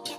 Can't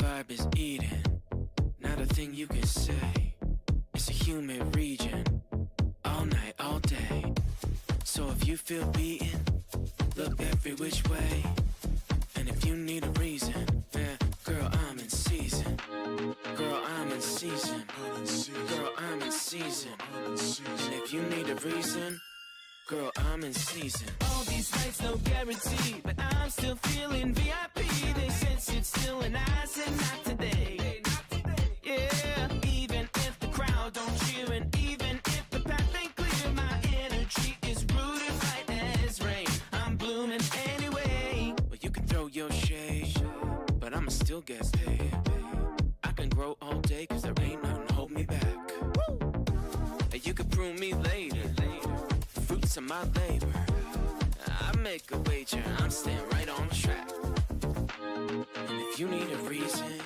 vibe is Eden, not a thing you can say. It's a humid region, all night, all day. So if you feel beaten, look every which way. And if you need a reason, yeah, girl, I'm in season. Girl, I'm in season. Girl, I'm in season. And if you need a reason, girl, I'm in season. All these nights, no guarantee, but I'm still feeling VIP. They said sit still and I said not today. Yeah, even if the crowd don't cheer and even if the path ain't clear, my energy is rooted right as rain. I'm blooming anyway. Well, you can throw your shade, but I'ma still get paid. I can grow all day, cause there ain't nothing hold me back. And you can prove me later. Fruits of my labor. I make a wager, I'm staying right on track. And if you need a reason,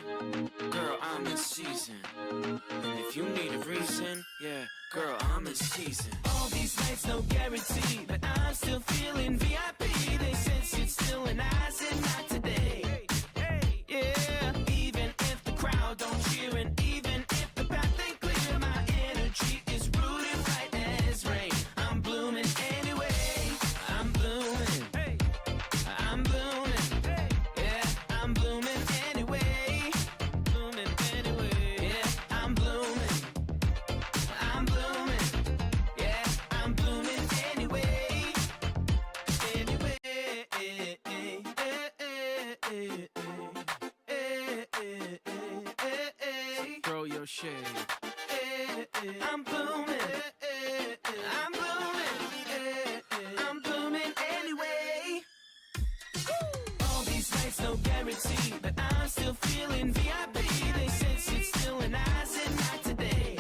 girl, I'm in season. And if you need a reason, yeah, girl, I'm in season. All these nights, no guarantee, but I'm still feeling VIP. They said sit still and I said not today. Yeah, even if the crowd don't cheer and even if the path ain't clear, my energy is rooted right as rain. I'm blooming anyway. I'm blooming. I'm blooming. Yeah, I'm blooming anyway. Blooming anyway. Yeah, I'm blooming. I'm blooming. Yeah, I'm blooming anyway. Anyway. Throw your shade. I'm blooming. I'm blooming. I'm blooming anyway. All these nights, no guarantee, but I'm still feeling VIP. They said sit still and I said not today.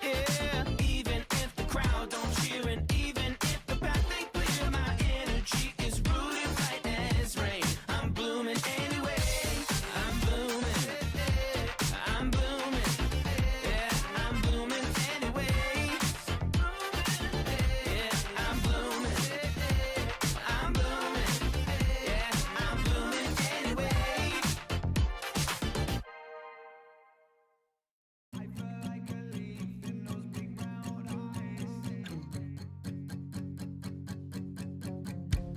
Yeah, even if the crowd don't cheer and even if the path ain't clear, my energy is rooted right as rain. I'm blooming anyway. I'm blooming. I'm blooming. Yeah, I'm blooming anyway. Yeah, I'm blooming. I'm blooming. Yeah, I'm blooming anyway.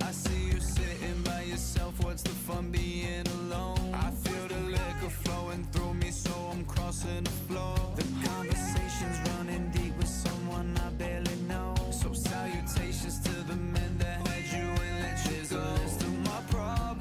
I see you sitting by yourself, what's the fun being alone? I feel the liquor flowing through me, so I'm crossing the floor. The conversation's running deep with someone I barely know. So salutations to the men that had you and let you go. List of my problems,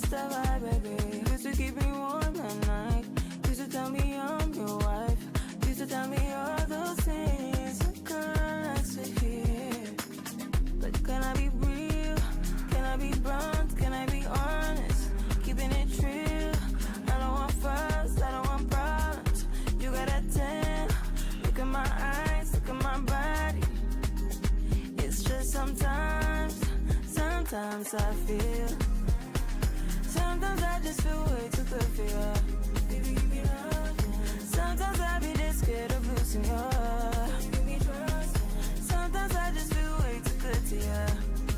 That's the vibe, baby. Used to keep me warm at night. Used to tell me I'm your wife. Used to tell me all those things a girl likes to hear. But can I be real? Can I be blunt? Can I be honest? Keeping it real. I don't want fuss, I don't want problems. You got a 10. Look at my eyes, look at my body. It's just sometimes I feel. Sometimes I just feel way too good for you. Baby, give me love. Sometimes I be this scared of losing you. Give me trust. Sometimes I just feel way too good to you.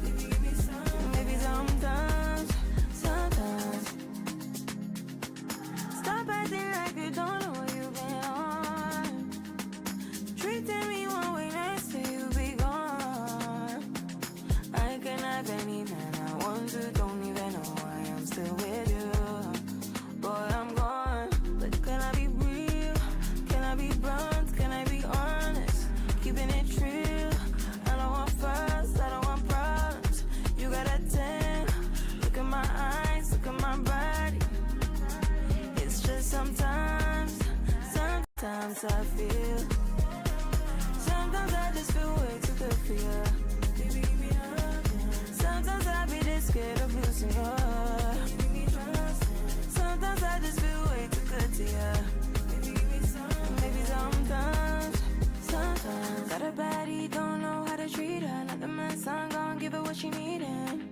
Baby, give me some. Maybe sometimes. Stop acting like you don't know what you've been on. Treating me one way, next day you be gone. I can have any man I want to, don't even know why I'm still with you. Boy, I'm gone, but can I be real? Can I be blunt? Can I be honest? Keeping it real. I don't want fuss, I don't want problems. You got a 10. Look at my eyes, look at my body. It's just sometimes I feel. Sometimes I just feel way too good for you. Baby, give me love. Sometimes I be this scared of losing you. Give me trust. Sometimes I just feel way too good to you. Baby, give me some. Maybe sometimes. Got a baddie, don't know how to treat her. Not the man son, gon' give her what she needin'.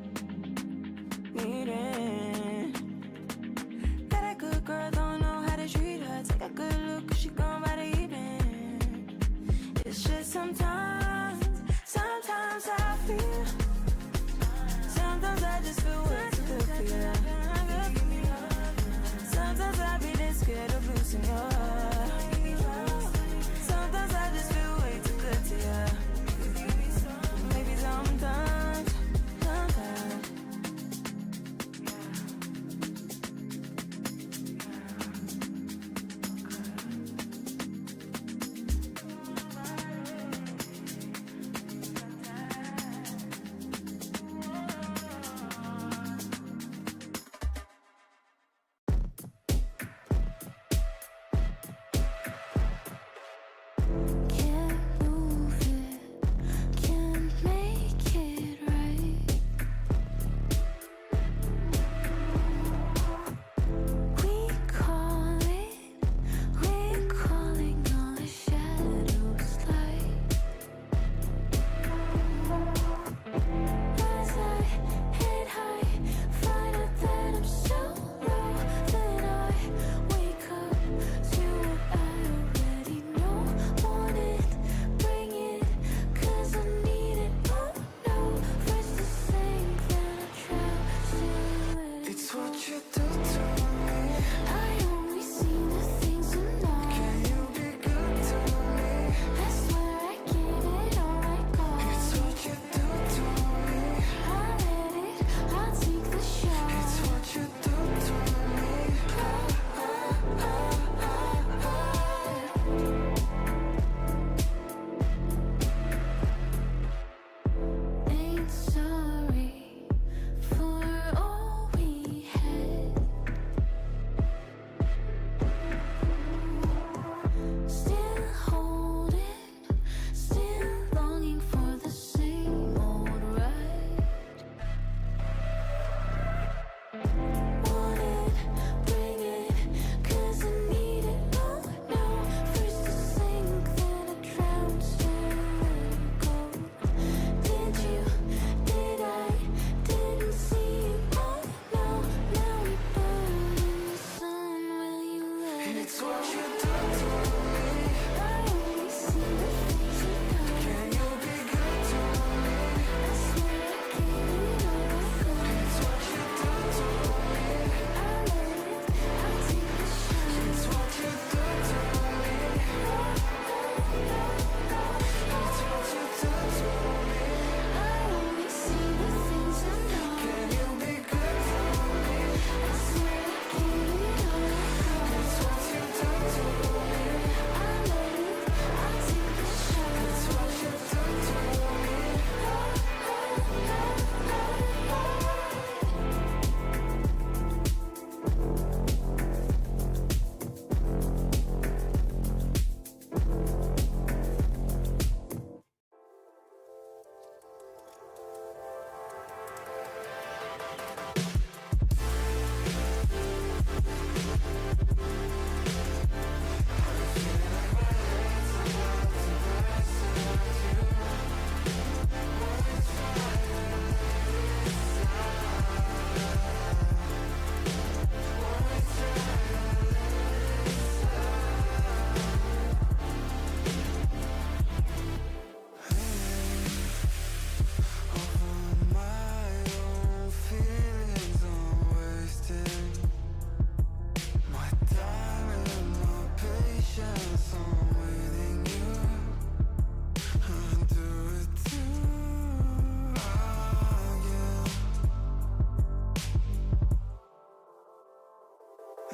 Got a good girl, don't know how to treat her. Take a good look, cause she gone by the evening. It's just sometimes I feel. Sometimes I just feel way too good for you. Sometimes I be this scared of losing you. Sometimes I just feel way too good to you. Maybe sometimes. Can't move it, can't make it right. We're calling all the shadows light. As I head high, find out that I'm so low. Then I wake up to what I already know. Want it, bring it, cause I need it. Oh no, first to sink, then I try to let it. It's what you do to me. I only see the things you know. Can you be good to me? I swear I give it all I got. It's what you do to me. I'll let it, I'll take the shot. It's what you do to me. Ain't sorry for all we had.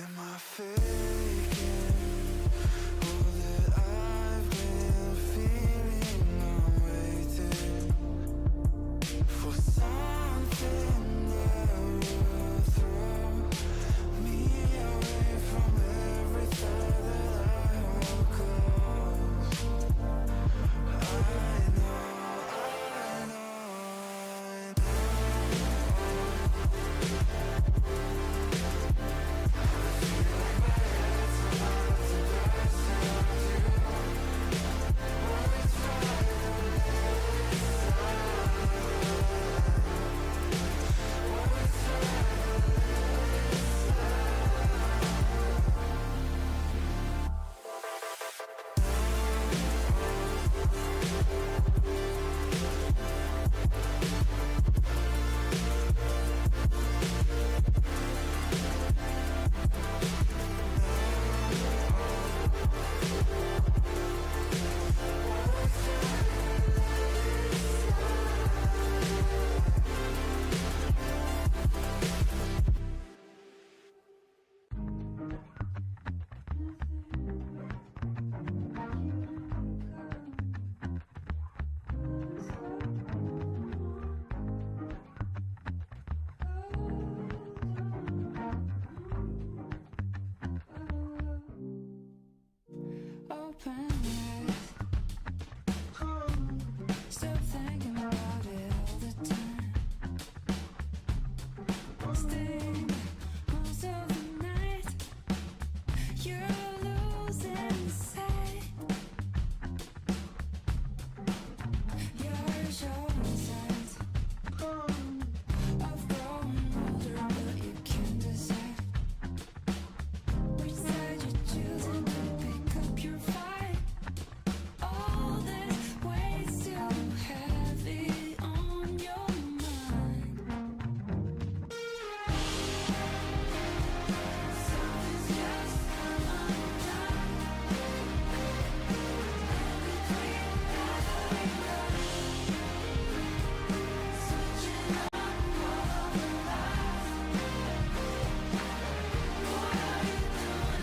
Am I faking all that I've been feeling? I'm waiting for something that will throw me away from every thought that I hold close. I know. Open eyes. Stop thinking about it all the time. Stay most of the night. You're losing sight. You're showing signs of growing older, but you can't decide which side you're choosing to pick up your fight. All this weight's too heavy on your mind. Something's just undone. Switching up all the lights. What are you doing?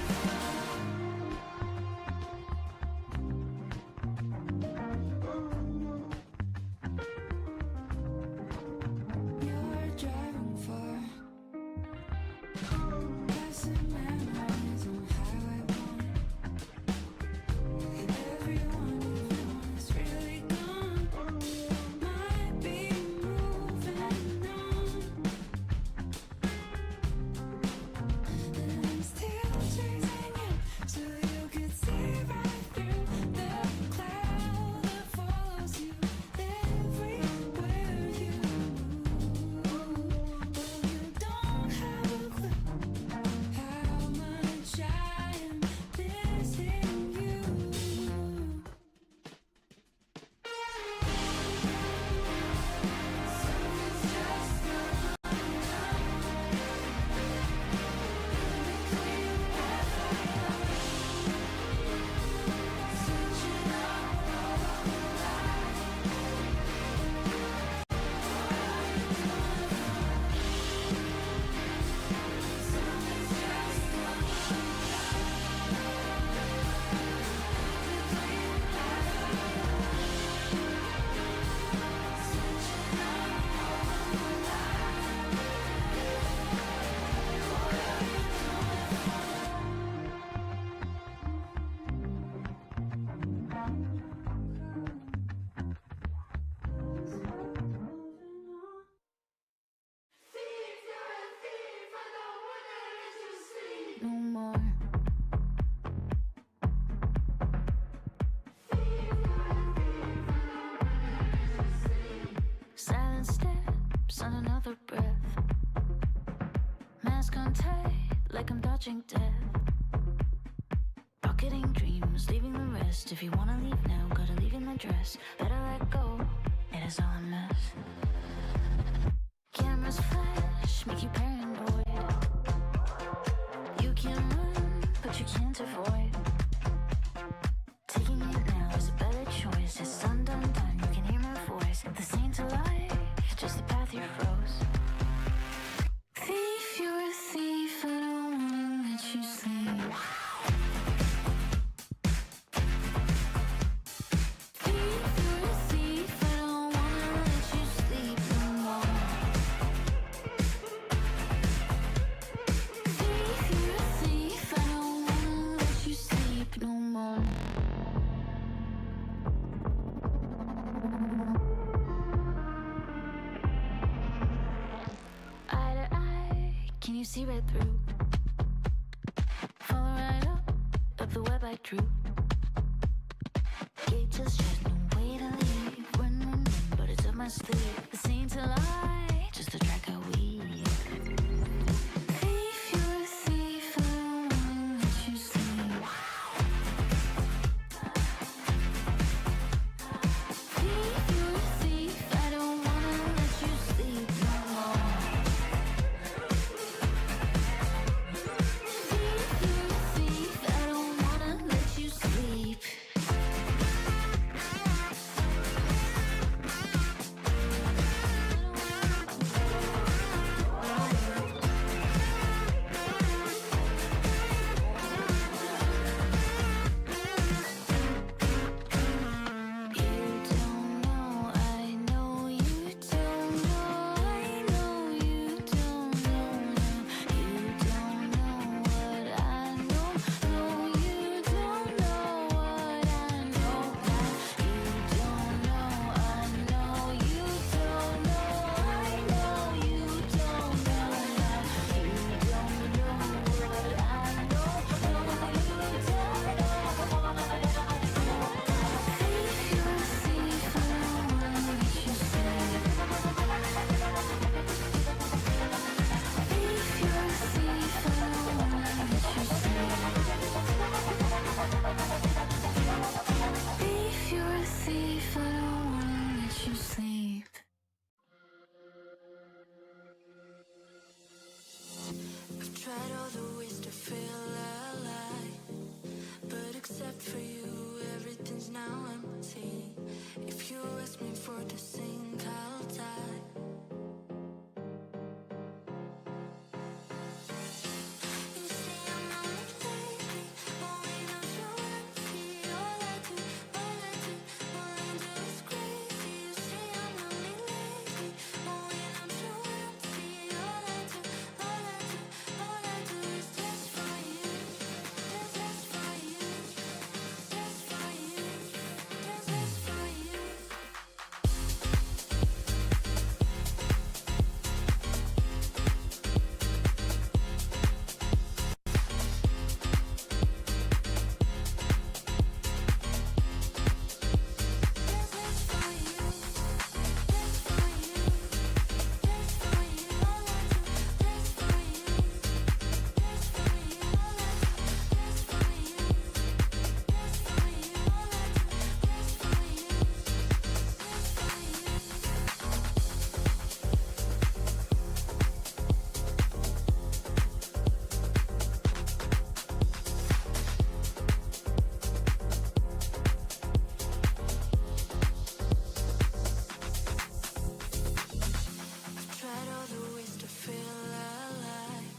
You're driving far, passing memories on Highway 1. Everyone you've known is really gone. Might be moving on, and I'm still chasing you, so you could see right through the cloud that follows you everywhere you move. Well, you don't have a clue how much I am missing you. Something's just switching up all the lights. Something's just no more. Silent steps on another breath. Mask on tight, like I'm dodging death. Pocketing dreams, leaving the rest. If you wanna leave now, gotta leave in the dress. Better let go, it is all a mess. Cameras flash, make you paranoid. You can run, but you can't avoid. Taking it now is a better choice. It's undone, done, you can hear my voice. The saint alive, just the path you froze. Thief, you're a thief, I don't wanna let you see right through. Follow right up the web I drew. Gate just shut, no way to leave. Run, run, run, but it's up my sleeve. The scene to lie, just a track I weave. Thief, you're a thief, I don't wanna let you sleep. Thief, you're a thief, I don't wanna let you sleep no more. Thief, you're a thief, I don't wanna let you sleep. Tried all the ways to feel alive, but except for you, everything's now empty. If you ask me for the sink, I'll die. You say I'm lonely lately, but wait, I'm so empty. All I do is crazy. You say I'm lonely lately, but wait, I'm so empty. All I do is just for you, just for you, just for you, just for you. Tried all the ways to feel alive,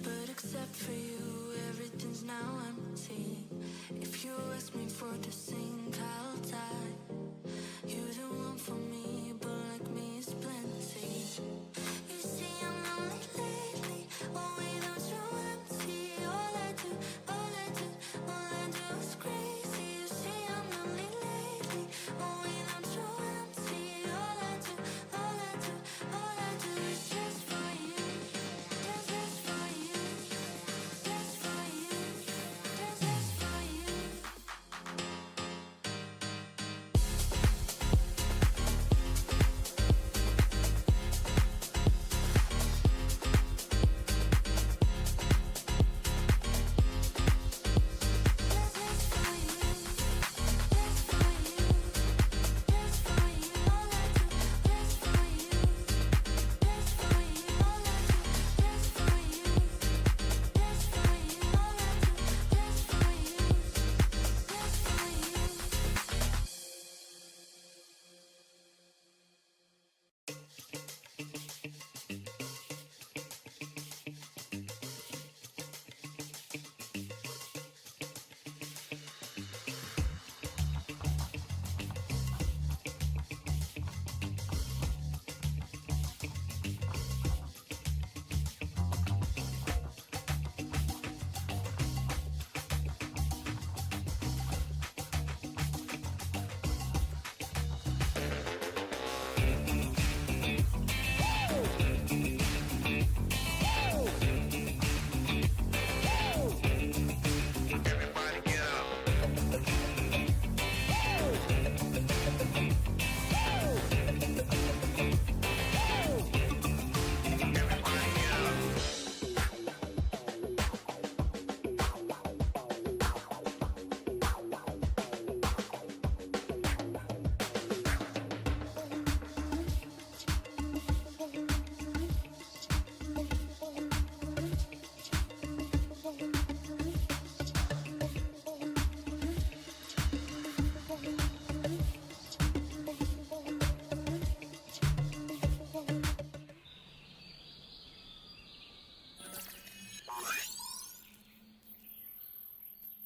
but except for you, everything's now empty. If you ask me for the sink, I'll die. You're the one for me, but like me is plenty. You say I'm lonely lately, but wait, I'm so empty. All I do is crazy. You say I'm lonely lately, but wait, I'm so empty. All I do is just for you, just for you, just for you, just for you.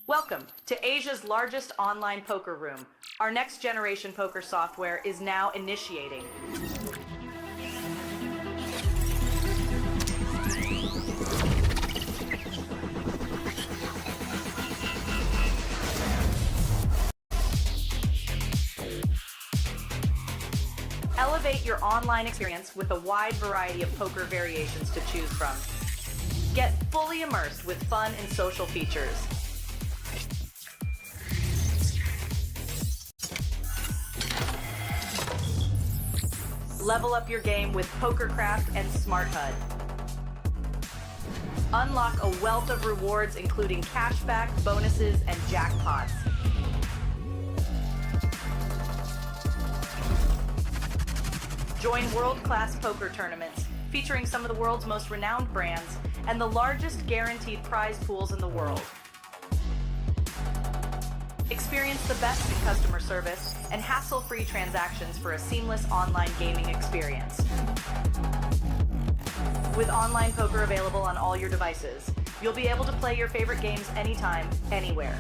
Welcome to Asia's largest online poker room. Our next generation poker software is now initiating. Elevate your online experience with a wide variety of poker variations to choose from. Get fully immersed with fun and social features. Level up your game with PokerCraft and Smart HUD. Unlock a wealth of rewards including cashback, bonuses, and jackpots. Join world-class poker tournaments featuring some of the world's most renowned brands and the largest guaranteed prize pools in the world. Experience the best in customer service and hassle-free transactions for a seamless online gaming experience. With online poker available on all your devices, you'll be able to play your favorite games anytime, anywhere.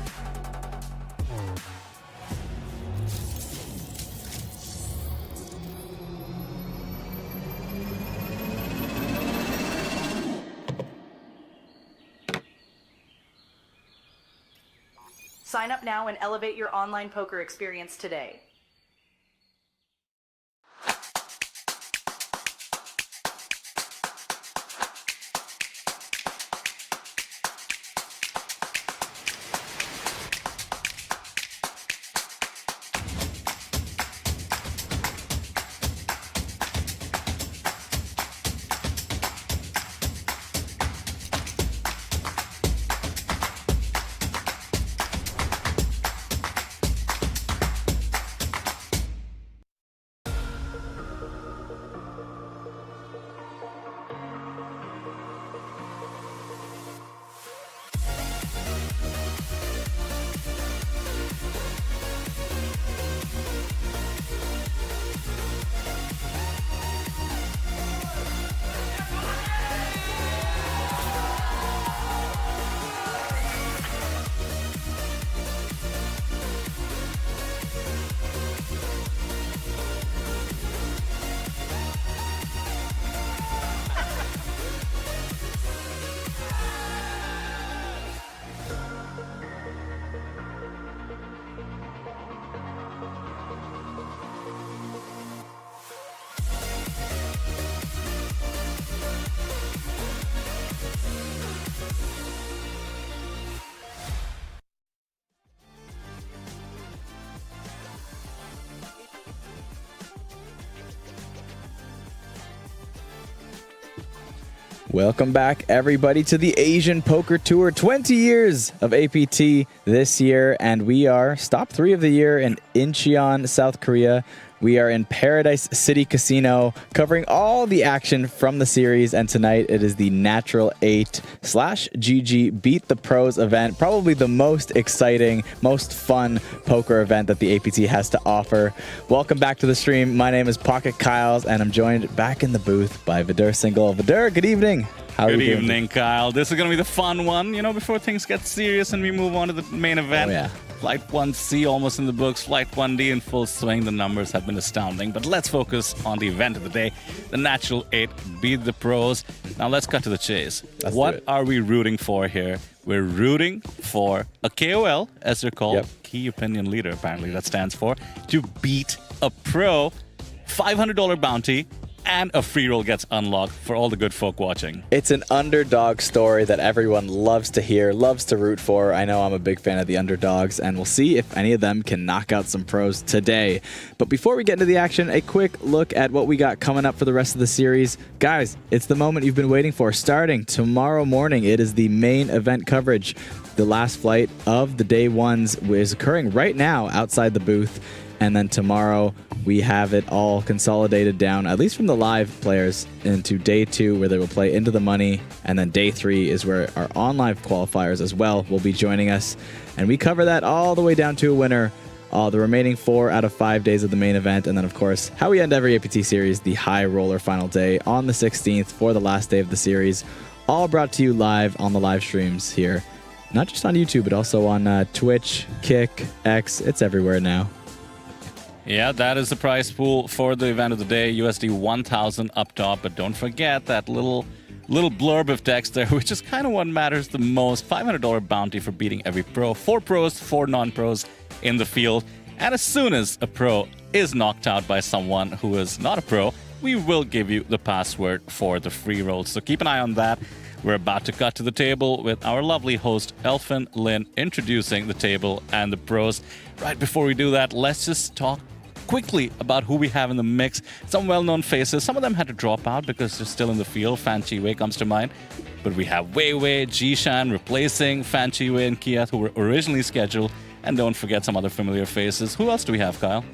Sign up now and elevate your online poker experience today. Welcome back, everybody, to the Asian Poker Tour. 20 years of APT this year, and we are stop 3 of the year in Incheon, South Korea. We are in Paradise City Casino, covering all the action from the series, and tonight it is the Natural 8/GG Beat the Pros event, probably the most exciting, most fun poker event that the APT has to offer. Welcome back to the stream. My name is PocketKyles, and I'm joined back in the booth by Vidur Singhal. Vidur, good evening. How are you doing? Good evening, Kyle. This is going to be the fun one, you know, before things get serious and we move on to the main event. Oh, yeah. Flight 1C almost in the books, Flight 1D in full swing. The numbers have been astounding. But let's focus on the event of the day, the Natural 8 Beat the Pros. Now let's cut to the chase. What are we rooting for here? We're rooting for a KOL, as they're called, Key Opinion Leader, apparently that stands for, to beat a pro, $500 bounty, and a free roll gets unlocked for all the good folk watching. It's an underdog story that everyone loves to hear, loves to root for. I know I'm a big fan of the underdogs, and we'll see if any of them can knock out some pros today. But before we get into the action, a quick look at what we got coming up for the rest of the series. Guys, it's the moment you've been waiting for. Starting tomorrow morning, it is the main event coverage. The last flight of the day ones is occurring right now outside the booth. And then tomorrow, we have it all consolidated down, at least from the live players, into day 2, where they will play into the money. And then day 3 is where our on-live qualifiers as well will be joining us. And we cover that all the way down to a winner, the remaining 4 out of 5 days of the main event. And then, of course, how we end every APT series, the high roller final day on the 16th for the last day of the series. All brought to you live on the live streams here not just on YouTube, but also on Twitch, Kick, X. It's everywhere now. Yeah, that is the prize pool for the event of the day, USD 1,000 up top. But don't forget that little blurb of text there, which is kind of what matters the most. $500 bounty for beating every pro. 4 pros, 4 non-pros in the field. And as soon as a pro is knocked out by someone who is not a pro, we will give you the password for the free roll. So keep an eye on that. We're about to cut to the table with our lovely host, Elfin Lin, introducing the table and the pros. Right before we do that, let's just talk quickly about who we have in the mix. Some well-known faces. Some of them had to drop out because they're still in the field. Fan Chi-wei comes to mind. But we have Wei Wei, Jishan replacing Fan Chi-wei and Kiat, who were originally scheduled. And don't forget some other familiar faces. Who else do we have, Kyle?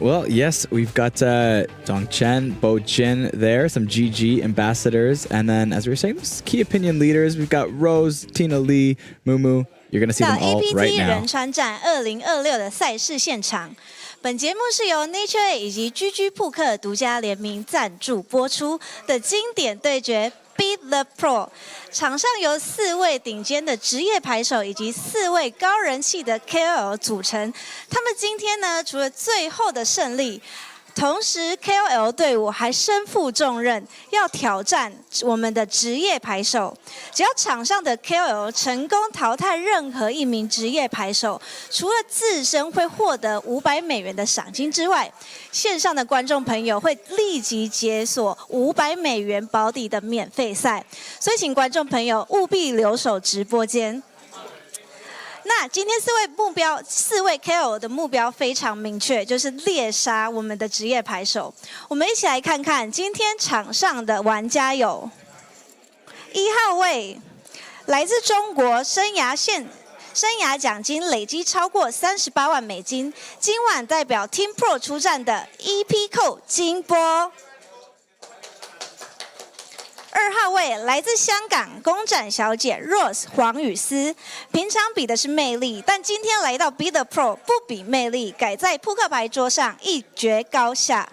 Well, yes, we've got Dong Chen, Bo Jin there, some GG ambassadors. And then, as we were saying, those key opinion leaders. We've got Rose, Tina Lee, Mumu. You're going to see them all right APT now. 仁川站2026的赛事现场。本节目是由 Nature 以及 GG 扑克独家联名赞助播出的经典对决 Beat the Pro。场上由4位顶尖的职业牌手以及4位高人气的 KOL 组成。他们今天呢，除了最后的胜利，同时 KOL 队伍还身负重任，要挑战我们的职业牌手。只要场上的 KOL 成功淘汰任何一名职业牌手，除了自身会获得$500的赏金之外，线上的观众朋友会立即解锁$500保底的免费赛。所以请观众朋友务必留守直播间。那今天4位 KOL 的目标非常明确，就是猎杀我们的职业牌手。我们一起来看看今天场上的玩家有1号位，来自中国，生涯奖金累积超过38万美金，今晚代表 Team Pro 出战的 EP 扣金波。2号位来自香港公展小姐 Rose 黄雨思，平常比的是魅力，但今天来到 Beat the Pro 不比魅力，改在扑克牌桌上一决高下。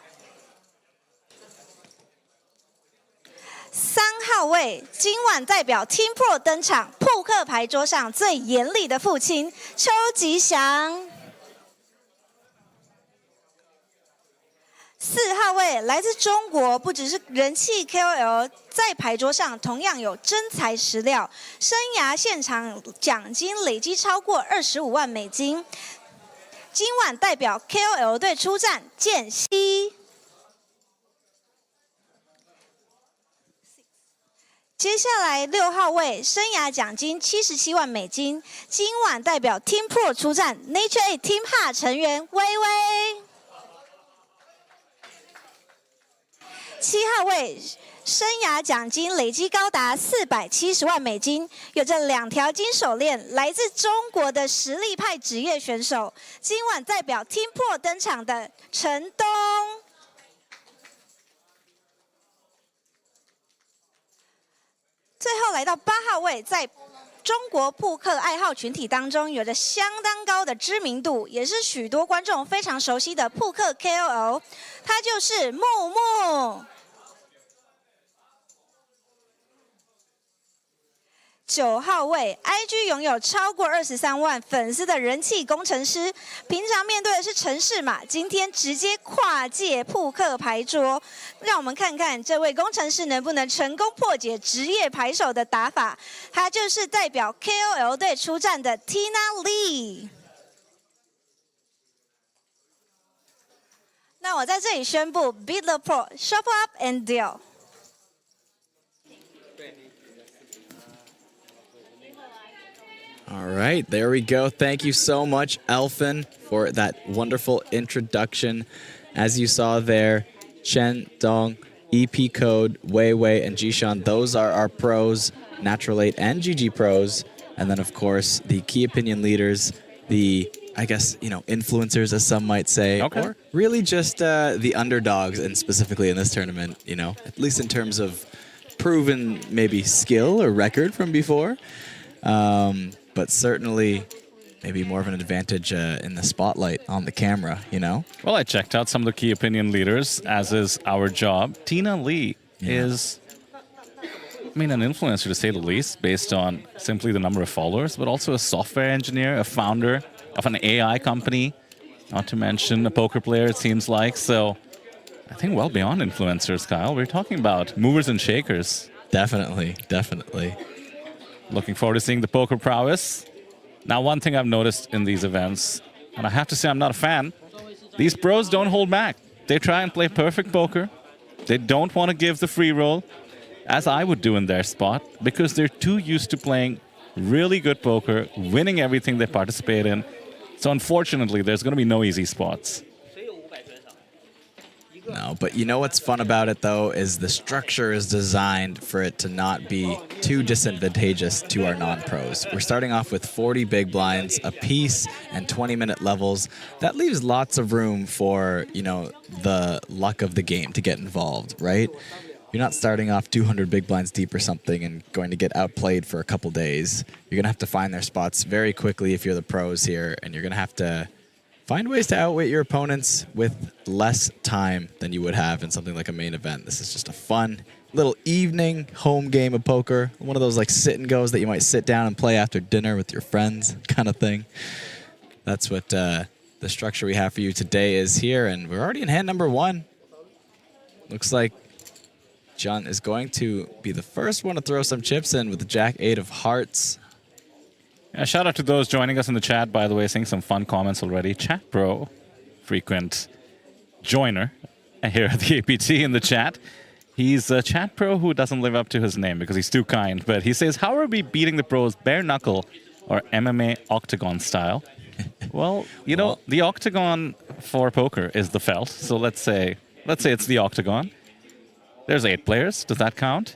3号位今晚代表 Team Pro 登场，扑克牌桌上最严厉的父亲邱吉祥。4号位来自中国，不只是人气 KOL， 在牌桌上同样有真材实料，生涯现场奖金累积超过25万美金。今晚代表 KOL 队出战剑西。接下来6号位，生涯奖金77万美金，今晚代表 Team Pro 出战 Nature Team Ha 成员微微。7号位，生涯奖金累积高达470万美金，有着2条金手链，来自中国的实力派职业选手，今晚代表 Team Pro 登场的陈东。最后来到8号位，在中国扑克爱好群体当中有着相当高的知名度，也是许多观众非常熟悉的扑克 KOL， 他就是木木。9号位 ，IG 拥有超过23万粉丝的人气工程师，平常面对的是城市码，今天直接跨界扑克牌桌，让我们看看这位工程师能不能成功破解职业牌手的打法。他就是代表 KOL 队出战的 Tina Lee。那我在这里宣布 ，Beat the Pro, Shuffle Up and Deal。All right, there we go. Thank you so much, Elfin, for that wonderful introduction. As you saw there, Chen, Dong, EP Code, Wei Wei, and Jishan, those are our pros, Natural 8 and GG pros. And then, of course, the key opinion leaders, the, I guess, influencers, as some might say. Okay. Or really just the underdogs, and specifically in this tournament, at least in terms of proven maybe skill or record from before. But certainly maybe more of an advantage in the spotlight on the camera, Well, I checked out some of the key opinion leaders, as is our job. Tina Lee is I mean, an influencer to say the least, based on simply the number of followers, but also a software engineer, a founder of an AI company, not to mention a poker player, it seems like. So I think well beyond influencers, Kyle. We're talking about movers and shakers. Definitely, definitely. Looking forward to seeing the poker prowess. Now, one thing I've noticed in these events, and I have to say I'm not a fan, these pros don't hold back. They try and play perfect poker. They don't want to give the free roll, as I would do in their spot, because they're too used to playing really good poker, winning everything they participate in. So unfortunately, there's going to be no easy spots. No, but you know what's fun about it, though, is the structure is designed for it to not be too disadvantageous to our non-pros. We're starting off with 40 big blinds apiece and 20-minute levels. That leaves lots of room for, you know, the luck of the game to get involved, right? You're not starting off 200 big blinds deep or something and going to get outplayed for a couple days. You're going to have to find their spots very quickly if you're the pros here, and you're going to have to find ways to outwit your opponents with less time than you would have in something like a main event. This is just a fun little evening home game of poker. One of those like sit and goes that you might sit down and play after dinner with your friends kind of thing. That's what the structure we have for you today is here, and we're already in hand number 1. Looks like John is going to be the first one to throw some chips in with the Jack-8 of hearts. Yeah, shout out to those joining us in the chat, by the way, seeing some fun comments already. Chat Pro, frequent joiner here at the APT in the chat. He's a chat pro who doesn't live up to his name because he's too kind. But he says, how are we beating the pros, bare knuckle or MMA octagon style? Well, you know, the octagon for poker is the felt. So let's say it's the octagon. There's 8 players. Does that count?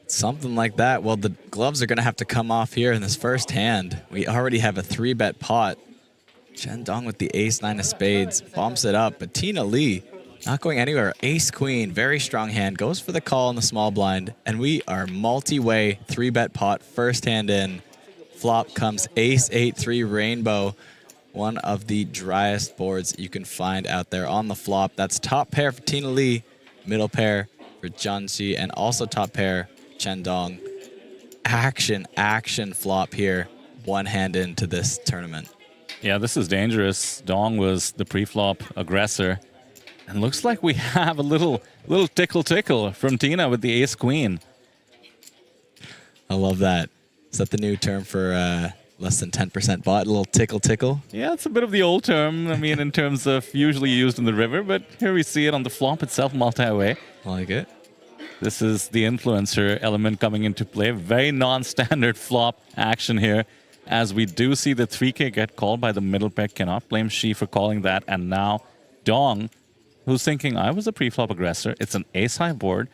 Something like that. Well, the gloves are going to have to come off here in this first hand. We already have a 3-bet pot. Chen Dong with the ace-9 of spades bumps it up, but Tina Lee not going anywhere. Ace-queen, very strong hand, goes for the call in the small blind, and we are multi-way 3-bet pot, first hand in. Flop comes ace-8-3 rainbow, one of the driest boards you can find out there on the flop. That's top pair for Tina Lee, middle pair for Jianxi, and also top pair Chen Dong. Action flop here, one hand into this tournament. Yeah, this is dangerous. Dong was the pre-flop aggressor. And looks like we have a little tickle from Tina with the ace-queen. I love that. Is that the new term for less than 10% bot? A little tickle? Yeah, it's a bit of the old term. I mean, in terms of usually used in the river, but here we see it on the flop itself, multi-way. I like it. This is the influencer element coming into play. Very non-standard flop action here, as we do see the 3K get called by the middle pair. Cannot blame Shi for calling that. And now Dong, who's thinking, I was a pre-flop aggressor. It's an ace-high board.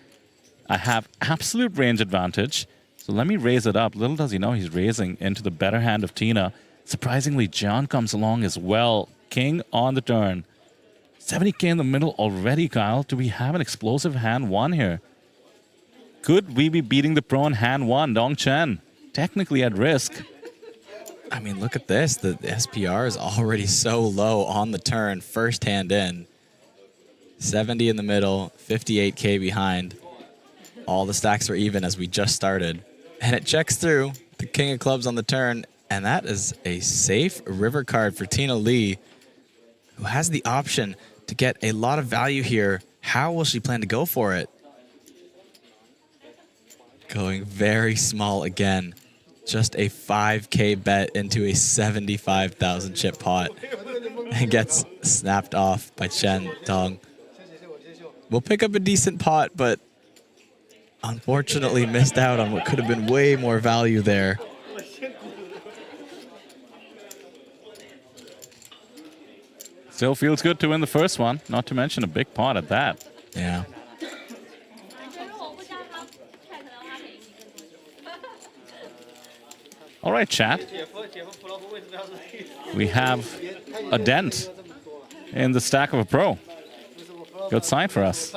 I have absolute range advantage. So let me raise it up. Little does he know he's raising into the better hand of Tina. Surprisingly, John comes along as well. King on the turn. 70K in the middle already, Kyle. Do we have an explosive hand 1 here? Could we be beating the pro in hand 1? Dong Chen, technically at risk. I mean, look at this. The SPR is already so low on the turn. First hand in. 70 in the middle, 58K behind. All the stacks were even as we just started. And it checks through. The king of clubs on the turn. And that is a safe river card for Tina Lee, who has the option to get a lot of value here. How will she plan to go for it? Going very small again. Just a 5K bet into a 75,000 chip pot. And gets snapped off by Chen Dong. We'll pick up a decent pot, but unfortunately missed out on what could have been way more value there. Still feels good to win the first one, not to mention a big pot at that. Yeah. All right, chat. We have a dent in the stack of a pro. Good sign for us.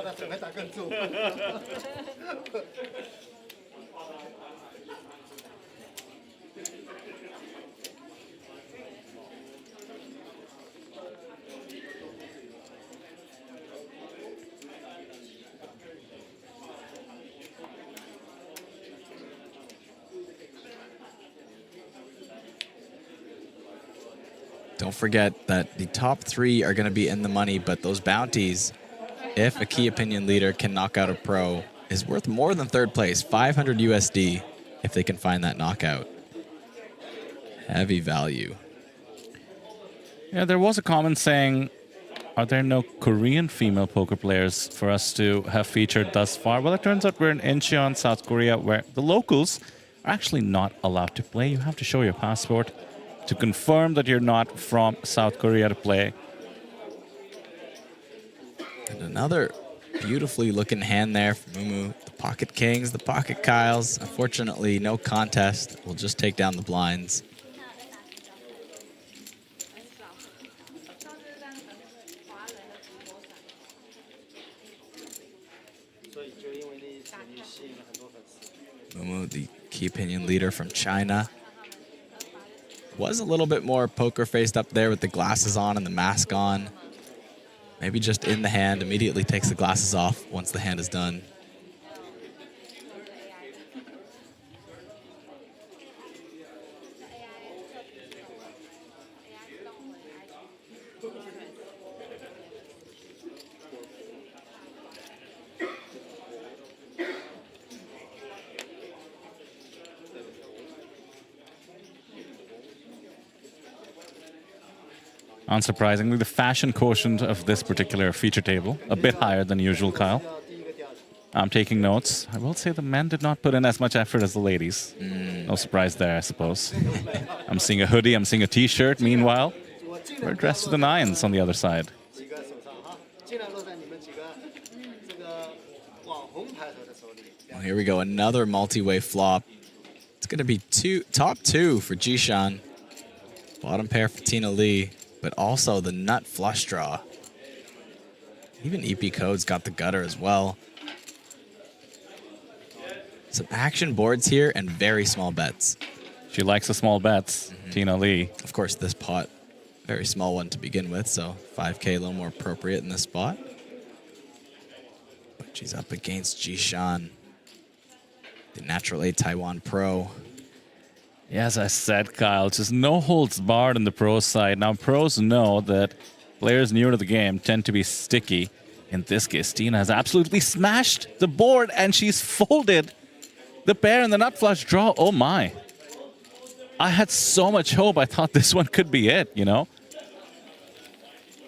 Don't forget that the top 3 are going to be in the money, but those bounties, if a key opinion leader can knock out a pro, is worth more than third place, 500 USD, if they can find that knockout. Heavy value. Yeah, there was a comment saying, are there no Korean female poker players for us to have featured thus far? Well, it turns out we're in Incheon, South Korea, where the locals are actually not allowed to play. You have to show your passport to confirm that you're not from South Korea to play. And another beautifully looking hand there from Mumu. The Pocket Kings, the PocketKyles. Unfortunately, no contest. We'll just take down the blinds. Mumu, the key opinion leader from China, was a little bit more poker faced up there with the glasses on and the mask on. Maybe just in the hand, immediately takes the glasses off once the hand is done. Unsurprisingly, the fashion quotient of this particular feature table, a bit higher than usual, Kyle. I'm taking notes. I will say the men did not put in as much effort as the ladies. No surprise there, I suppose. I'm seeing a hoodie, I'm seeing a t-shirt. Meanwhile, we're dressed to the nines on the other side. Well, here we go, another multi-way flop. It's going to be top 2 for Jishan. Bottom pair for Tina Lee, but also the nut flush draw. Even EP Code's got the gutter as well. Some action boards here and very small bets. She likes the small bets, Tina Lee. Of course, this pot, very small one to begin with, so 5K a little more appropriate in this spot. But she's up against Jishan, the natural 8 Taiwan pro. Yeah, as I said, Kyle, just no holds barred on the pro side. Now, pros know that players newer to the game tend to be sticky. In this case, Tina has absolutely smashed the board, and she's folded the pair and the nut flush draw. Oh, my. I had so much hope. I thought this one could be it, you know?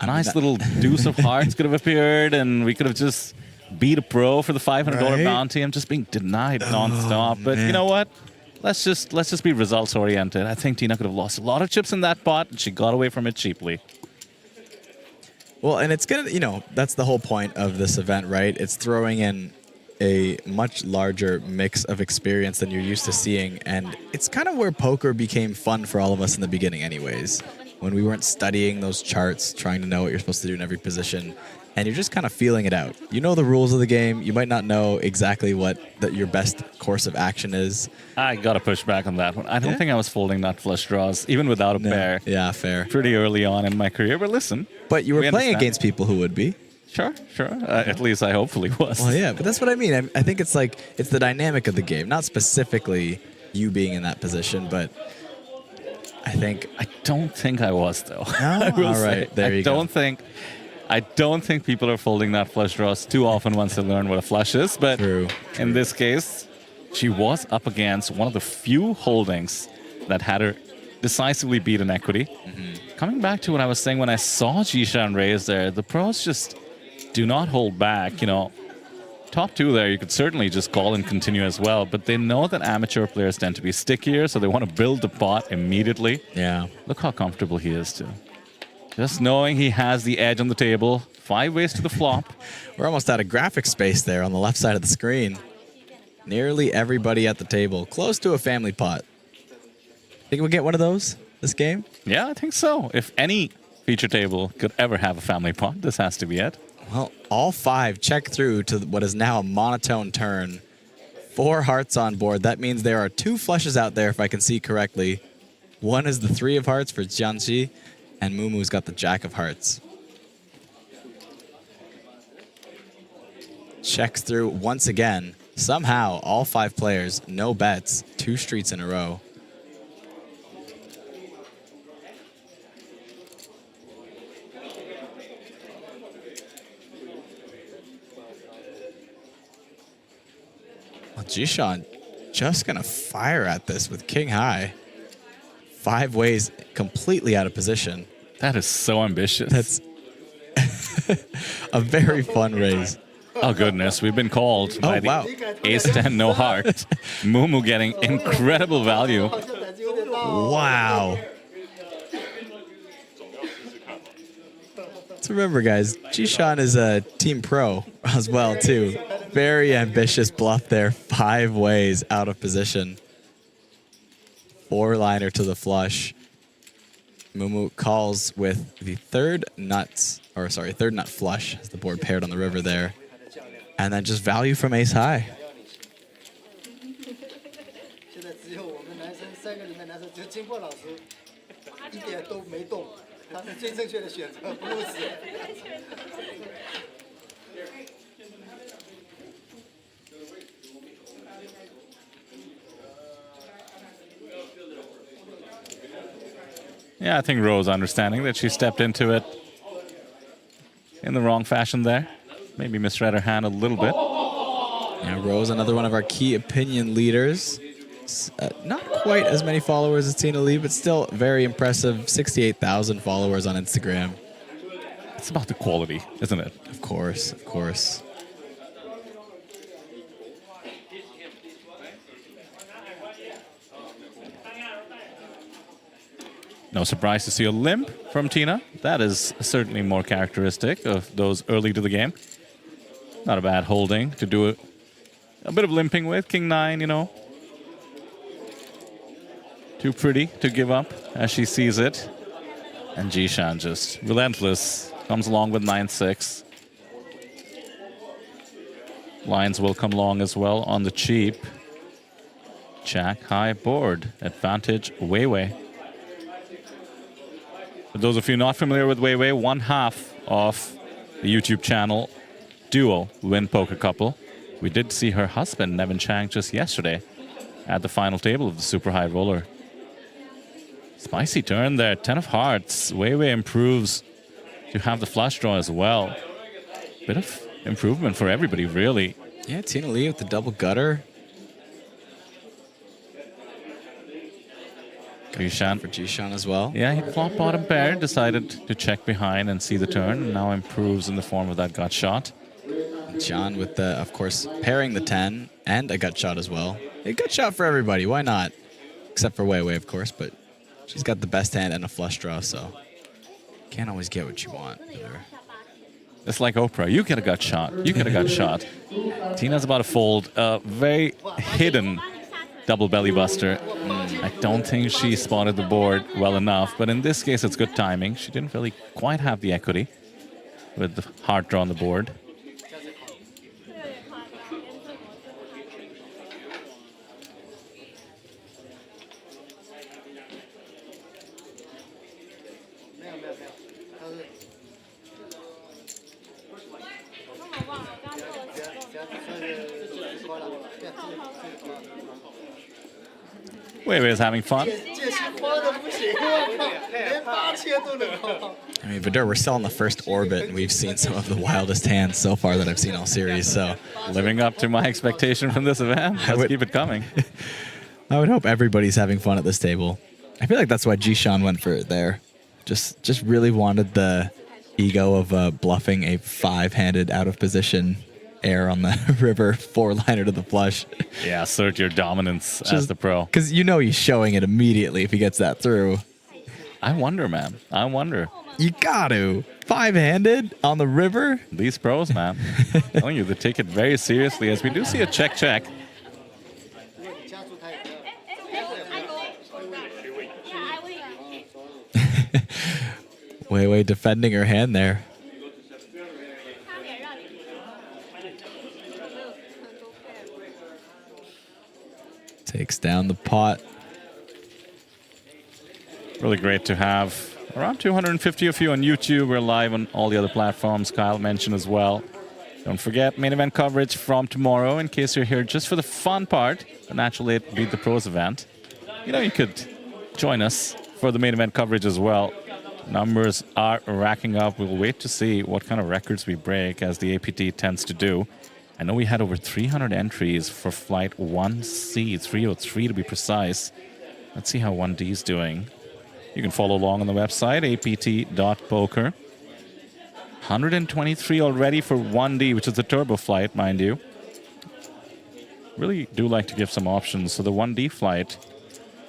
A nice little deuce of hearts could have appeared, and we could have just beat a pro for the $500 bounty. I'm just being denied nonstop. But you know what? Let's just be results oriented. I think Tina could have lost a lot of chips in that pot, and she got away from it cheaply. Well, and it's gonna, you know, that's the whole point of this event, right? It's throwing in a much larger mix of experience than you're used to seeing, and it's kind of where poker became fun for all of us in the beginning anyways, when we weren't studying those charts, trying to know what you're supposed to do in every position, and you're just kind of feeling it out. You know the rules of the game. You might not know exactly what your best course of action is. I got to push back on that one. I don't think I was folding nut flush draws, even without a pair. Yeah, fair. Pretty early on in my career, but listen. But you were playing against people who would be. Sure. At least I hopefully was. Well, yeah, but that's what I mean. I think it's like, it's the dynamic of the game, not specifically you being in that position, but I don't think I was, though. No? All right, there you go. I don't think people are folding nut flush draws too often once they learn what a flush is, but True. In this case, she was up against one of the few holdings that had her decisively beat an equity. Coming back to what I was saying when I saw Jishan raise there, the pros just do not hold back. You know, top 2 there, you could certainly just call and continue as well, but they know that amateur players tend to be stickier, so they want to build the pot immediately. Yeah. Look how comfortable he is, too. Just knowing he has the edge on the table. 5 ways to the flop. We're almost out of graphic space there on the left side of the screen. Nearly everybody at the table. Close to a family pot. Think we'll get one of those this game? Yeah, I think so. If any feature table could ever have a family pot, this has to be it. Well, all 5 check through to what is now a monotone turn. 4 hearts on board. That means there are 2 flushes out there, if I can see correctly. One is the 3 of hearts for Jianxi, and Mumu's got the Jack of Hearts. Checks through once again. Somehow, all 5 players, no bets, 2 streets in a row. Jishan just going to fire at this with king high. 5 ways completely out of position. That is so ambitious. That's a very fun raise. Oh, goodness. We've been called by wow. the ace-10 no heart. Mumu getting incredible value. Wow. So remember, guys, Jishan is a team pro as well, too. Very ambitious bluff there. 5 ways out of position. 4-liner to the flush. Mumu calls with the third nut flush as the board paired on the river there. And then just value from ace high. Yeah, I think Rose understanding that she stepped into it in the wrong fashion there. Maybe misread her hand a little bit. Yeah, Rose, another one of our key opinion leaders. Not quite as many followers as Tina Lee, but still very impressive. 68,000 followers on Instagram. It's about the quality, isn't it? Of course, of course. No surprise to see a limp from Tina. That is certainly more characteristic of those early to the game. Not a bad holding to do a bit of limping with. King 9, you know. Too pretty to give up as she sees it. And Jishan just relentless. Comes along with 9-6. Lines will come along as well on the cheap. Jack high board. Advantage Weiwei. For those of you not familiar with Weiwei, one half of the YouTube channel duo Win Poker Couple. We did see her husband, Nevin Chang, just yesterday at the final table of the Super High Roller. Spicy turn there, 10 of hearts. Weiwei improves to have the flush draw as well. Bit of improvement for everybody, really. Yeah, Tina Lee with the double gutter. Jishan. For Jishan as well. Yeah, he flopped bottom pair, decided to check behind and see the turn, and now improves in the form of that gut shot. John with the, of course, pairing the 10 and a gut shot as well. A gut shot for everybody, why not? Except for Weiwei, of course, but she's got the best hand and a flush draw, so can't always get what you want with her. It's like Oprah. You get a gut shot. You get a gut shot. Tina's about to fold a very hidden double belly buster. I don't think she spotted the board well enough, but in this case, it's good timing. She didn't really quite have the equity with the heart draw on the board. Weiwei is having fun. I mean, Vidur, we're still on the first orbit, and we've seen some of the wildest hands so far that I've seen all series, so. Living up to my expectation from this event. Let's keep it coming. I would hope everybody's having fun at this table. I feel like that's why Jishan went for it there. Just really wanted the ego of bluffing a 5-handed out of position air on the river, 4-liner to the flush. Yeah, assert your dominance as the pro. Because you know he's showing it immediately if he gets that through. I wonder, man. I wonder. You got to. 5-handed on the river? These pros, man. Telling you, they take it very seriously, as we do see a check-check. Weiwei defending her hand there. Takes down the pot. Really great to have around 250 of you on YouTube. We're live on all the other platforms Kyle mentioned as well. Don't forget main event coverage from tomorrow in case you're here just for the fun part, the Natural 8 Beat the Pros event. You know, you could join us for the main event coverage as well. Numbers are racking up. We'll wait to see what kind of records we break, as the APT tends to do. I know we had over 300 entries for flight 1C, 303 to be precise. Let's see how 1D is doing. You can follow along on the website, apt.poker. 123 already for 1D, which is the turbo flight, mind you. Really do like to give some options. So the 1D flight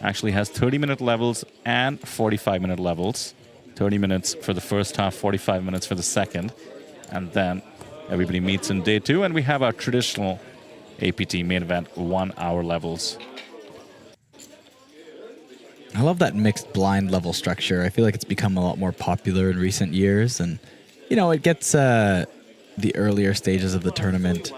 actually has 30-minute levels and 45-minute levels. 30 minutes for the first half, 45 minutes for the second. And then everybody meets in day 2, and we have our traditional APT main event 1 hour levels. I love that mixed blind level structure. I feel like it's become a lot more popular in recent years. And, you know, it gets the earlier stages of the tournament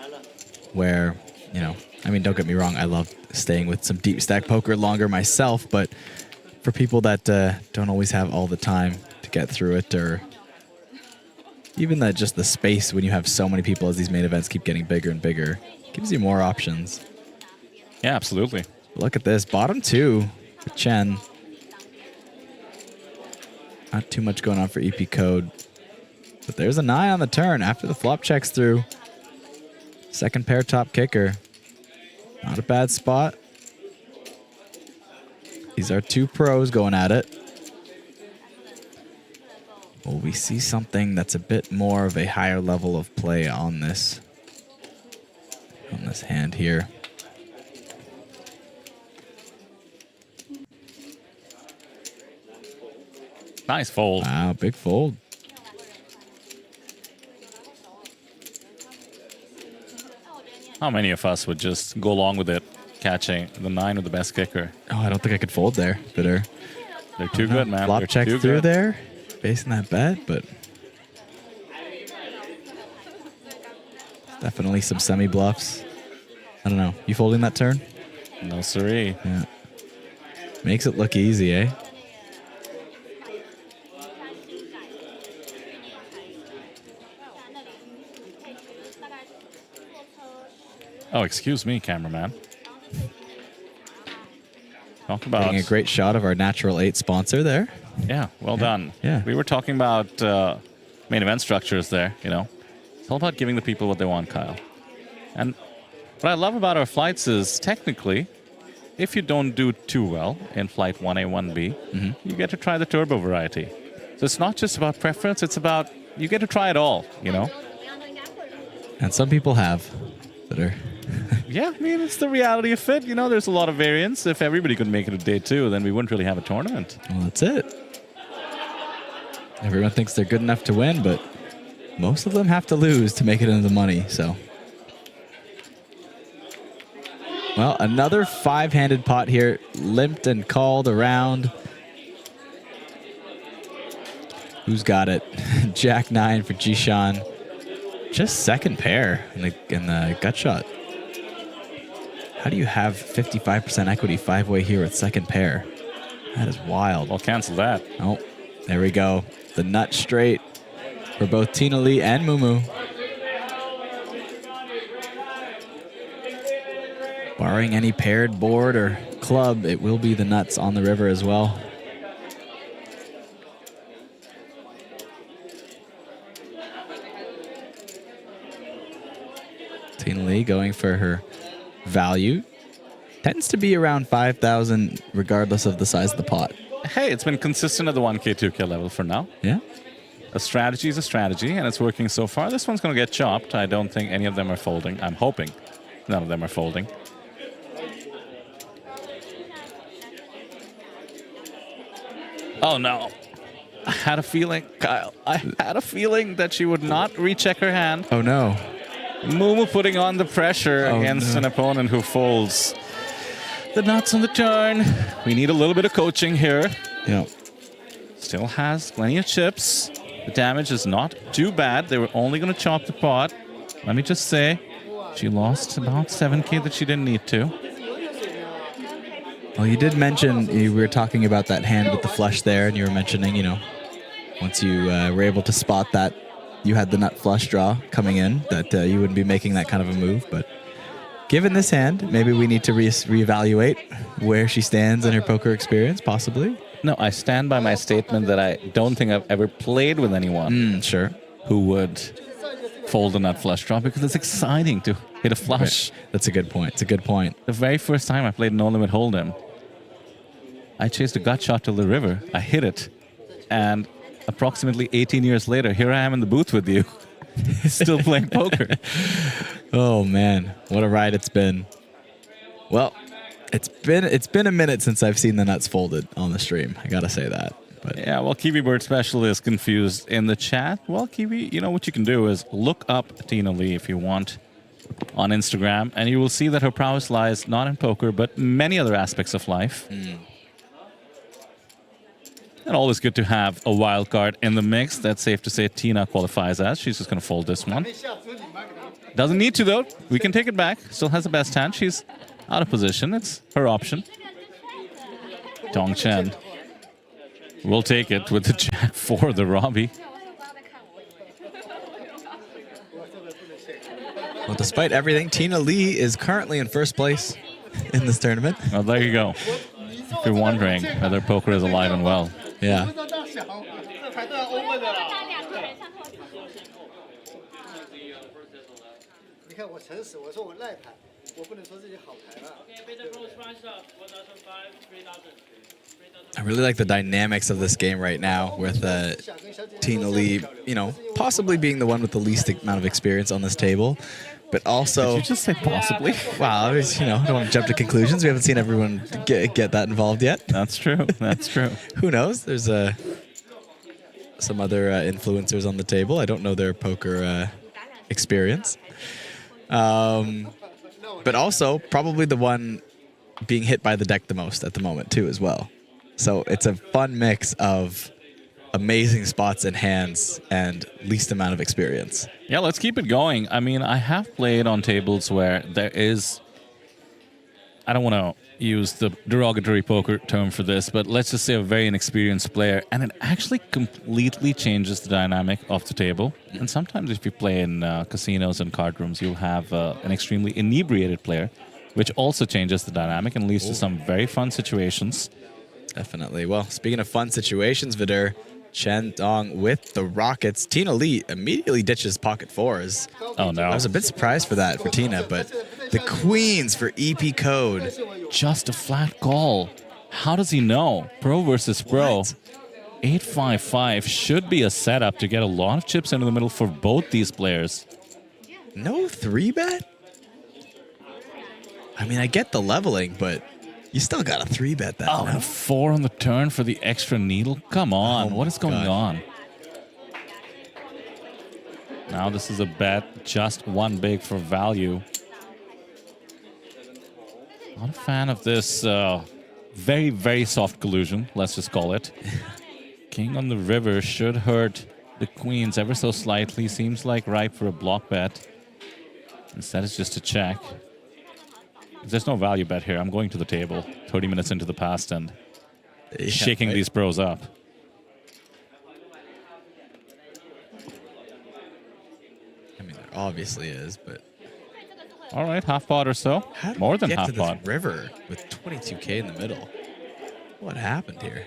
where, you know, I mean, don't get me wrong, I love staying with some deep stack poker longer myself, but for people that don't always have all the time to get through it, or even that just the space when you have so many people as these main events keep getting bigger and bigger, gives you more options. Yeah, absolutely. Look at this, bottom 2 for Chen. Not too much going on for EP Code, but there's a 9 on the turn after the flop checks through. Second pair top kicker. Not a bad spot. These are 2 pros going at it. Will we see something that's a bit more of a higher level of play on this hand here? Nice fold. Wow, big fold. How many of us would just go along with it, catching the 9 with the best kicker? Oh, I don't think I could fold there, Vidur. They're too good, man. Flop They're check too through good. there, facing that bet, but definitely some semi-bluffs. I don't know. You folding that turn? No siree. Yeah. Makes it look easy, eh? Oh, excuse me, cameraman. Talk about Getting a great shot of our Natural 8 sponsor there. Yeah, well done. Yeah. We were talking about main event structures there, you know. It's all about giving the people what they want, Kyle. And what I love about our flights is, technically, if you don't do too well in flight 1A, 1B, you get to try the turbo variety. So it's not just about preference, it's about you get to try it all, you know. And some people have that are... Yeah, I mean, it's the reality of it. You know, there's a lot of variance. If everybody could make it a day 2, then we wouldn't really have a tournament. Well, that's it. Everyone thinks they're good enough to win, but most of them have to lose to make it into the money, so... Well, another 5-handed pot here, limped and called around. Who's got it? Jack 9 for Jishan. Just second pair in the gut shot. How do you have 55% equity 5-way here with second pair? That is wild. I'll cancel that. Oh, there we go. The nut straight for both Tina Lee and Mumu. Barring any paired board or club, it will be the nuts on the river as well. Tina Lee going for her value. Tends to be around 5,000 regardless of the size of the pot. Hey, it's been consistent at the 1K, 2K level for now. Yeah. A strategy is a strategy, and it's working so far. This one's going to get chopped. I don't think any of them are folding. I'm hoping none of them are folding. Oh, no. I had a feeling, Kyle. I had a feeling that she would not recheck her hand. Oh, no. Mumu putting on the pressure against an opponent who folds the nuts on the turn. We need a little bit of coaching here. Yeah. Still has plenty of chips. The damage is not too bad. They were only going to chop the pot. Let me just say, she lost about 7K that she didn't need to. Well, you did mention, we were talking about that hand with the flush there, and you were mentioning, you know, once you were able to spot that, you had the nut flush draw coming in, that you wouldn't be making that kind of a move. But given this hand, maybe we need to reevaluate where she stands in her poker experience, possibly. No, I stand by my statement that I don't think I've ever played with anyone Sure. who would fold on that flush draw because it's exciting to hit a flush. That's a good point. It's a good point. The very first time I played No Limit Hold'em, I chased a gut shot to the river. I hit it. And approximately 18 years later, here I am in the booth with you, still playing poker. Oh, man. What a ride it's been. Well, it's been a minute since I've seen the nuts folded on the stream. I got to say that. But Yeah, well, Kiwi Bird Special is confused in the chat. Well, Kiwi, you know what you can do is look up Tina Lee if you want on Instagram, and you will see that her prowess lies not in poker, but many other aspects of life. And always good to have a wild card in the mix. That's safe to say Tina qualifies as. She's just going to fold this one. Doesn't need to, though. We can take it back. Still has the best hand. She's out of position. It's her option. Dong Chen will take it with the jack for the Robbie. well, despite everything, Tina Lee is currently in first place in this tournament. Well, there you go. If you're wondering whether poker is alive and well. Yeah. I really like the dynamics of this game right now with Tina Lee, you know, possibly being the one with the least amount of experience on this table, but also... Did you just say possibly? Wow, I was, you know, I don't want to jump to conclusions. We haven't seen everyone get that involved yet. That's true. That's true. Who knows? There's some other influencers on the table. I don't know their poker experience. But also probably the one being hit by the deck the most at the moment too as well. So it's a fun mix of amazing spots and hands and least amount of experience. Yeah, let's keep it going. I mean, I have played on tables where there is... I don't want to use the derogatory poker term for this, but let's just say a very inexperienced player, and it actually completely changes the dynamic of the table. And sometimes if you play in casinos and card rooms, you'll have an extremely inebriated player, which also changes the dynamic and leads to some very fun situations. Definitely. Well, speaking of fun situations, Vidur, Chen Dong with the Rockets. Tina Lee immediately ditches pocket fours. Oh, no. I was a bit surprised for that for Tina, but the queens for EP code. Just a flat call. How does he know? Pro versus pro. What? 8-5-5 should be a setup to get a lot of chips into the middle for both these players. No 3-bet? I mean, I get the leveling, but you still got a 3-bet that. Oh, and a 4 on the turn for the extra needle? Come on, what is going on? Now this is a bet, just one big for value. Not a fan of this very, very soft collusion, let's just call it. King on the river should hurt the queens ever so slightly. Seems like ripe for a block bet. Instead, it's just a check. There's no value bet here. I'm going to the table 30 minutes into the past and shaking these pros up. I mean, there obviously is, but... All right, half pot or so. How did More we than get half to this pot. river with 22K in the middle? What happened here?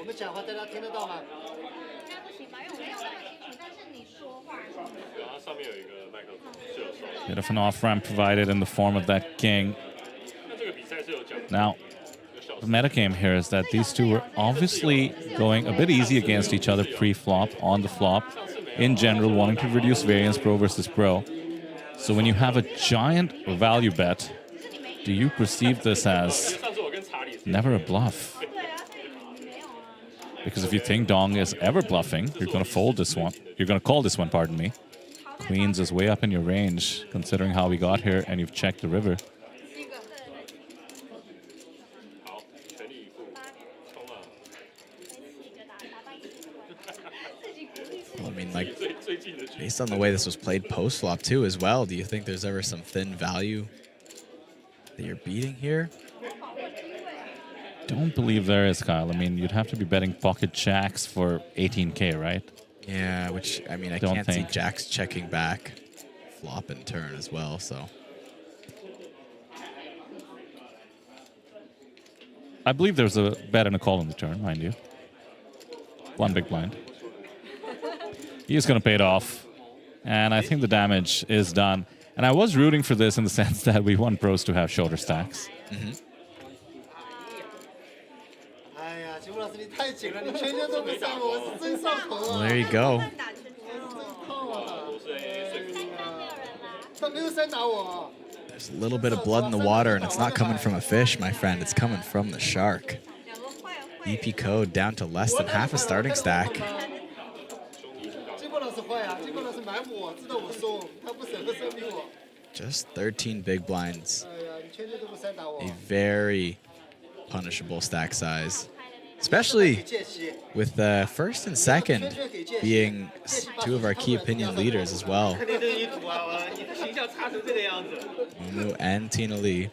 Bit of an off-ramp provided in the form of that king. Now, the metagame here is that these two were obviously going a bit easy against each other pre-flop, on the flop. In general, wanting to reduce variance pro versus pro. So when you have a giant value bet, do you perceive this as never a bluff? Because if you think Dong is ever bluffing, you're going to fold this one. You're going to call this one, pardon me. Queens is way up in your range, considering how we got here, and you've checked the river. Well, I mean, like, based on the way this was played post-flop, too, as well, do you think there's ever some thin value that you're beating here? Don't believe there is, Kyle. I mean, you'd have to be betting pocket jacks for 18K, right? Yeah, which, I mean, I can't see jacks checking back flop and turn as well, so... I believe there's a bet and a call on the turn, mind you. One big blind. He is going to pay it off. And I think the damage is done. And I was rooting for this in the sense that we want pros to have shorter stacks. Well, there you go. There's a little bit of blood in the water, and it's not coming from a fish, my friend. It's coming from the shark. EP code down to less than half a starting stack. Just 13 big blinds. A very punishable stack size. Especially with first and second being two of our key opinion leaders as well. Mumu and Tina Lee.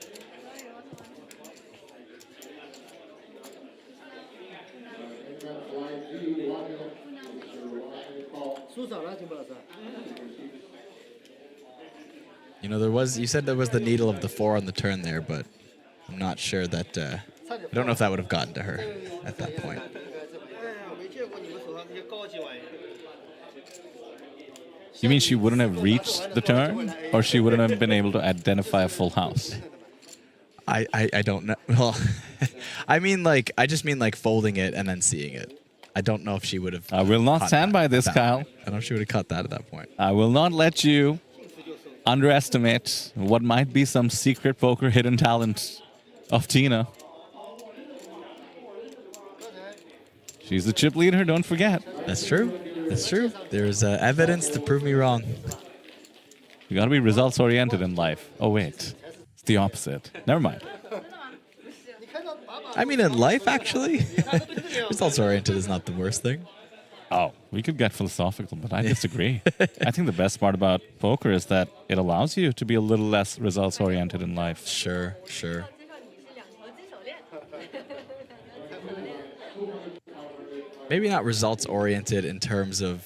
You know, you said there was the needle of the 4 on the turn there, but I'm not sure that, I don't know if that would have gotten to her at that point. You mean she wouldn't have reached the turn, or she wouldn't have been able to identify a full house? I don't know. Well, I just mean like folding it and then seeing it. I don't know if she would have. I will not stand by this, Kyle. I don't know if she would have caught that at that point. I will not let you underestimate what might be some secret poker hidden talent of Tina. She's the chip leader, don't forget. That's true. That's true. There's evidence to prove me wrong. You gotta be results oriented in life. Oh wait, it's the opposite. Never mind. I mean, in life, actually, results oriented is not the worst thing. Oh, we could get philosophical, but I disagree. I think the best part about poker is that it allows you to be a little less results oriented in life. Sure, sure. Maybe not results oriented in terms of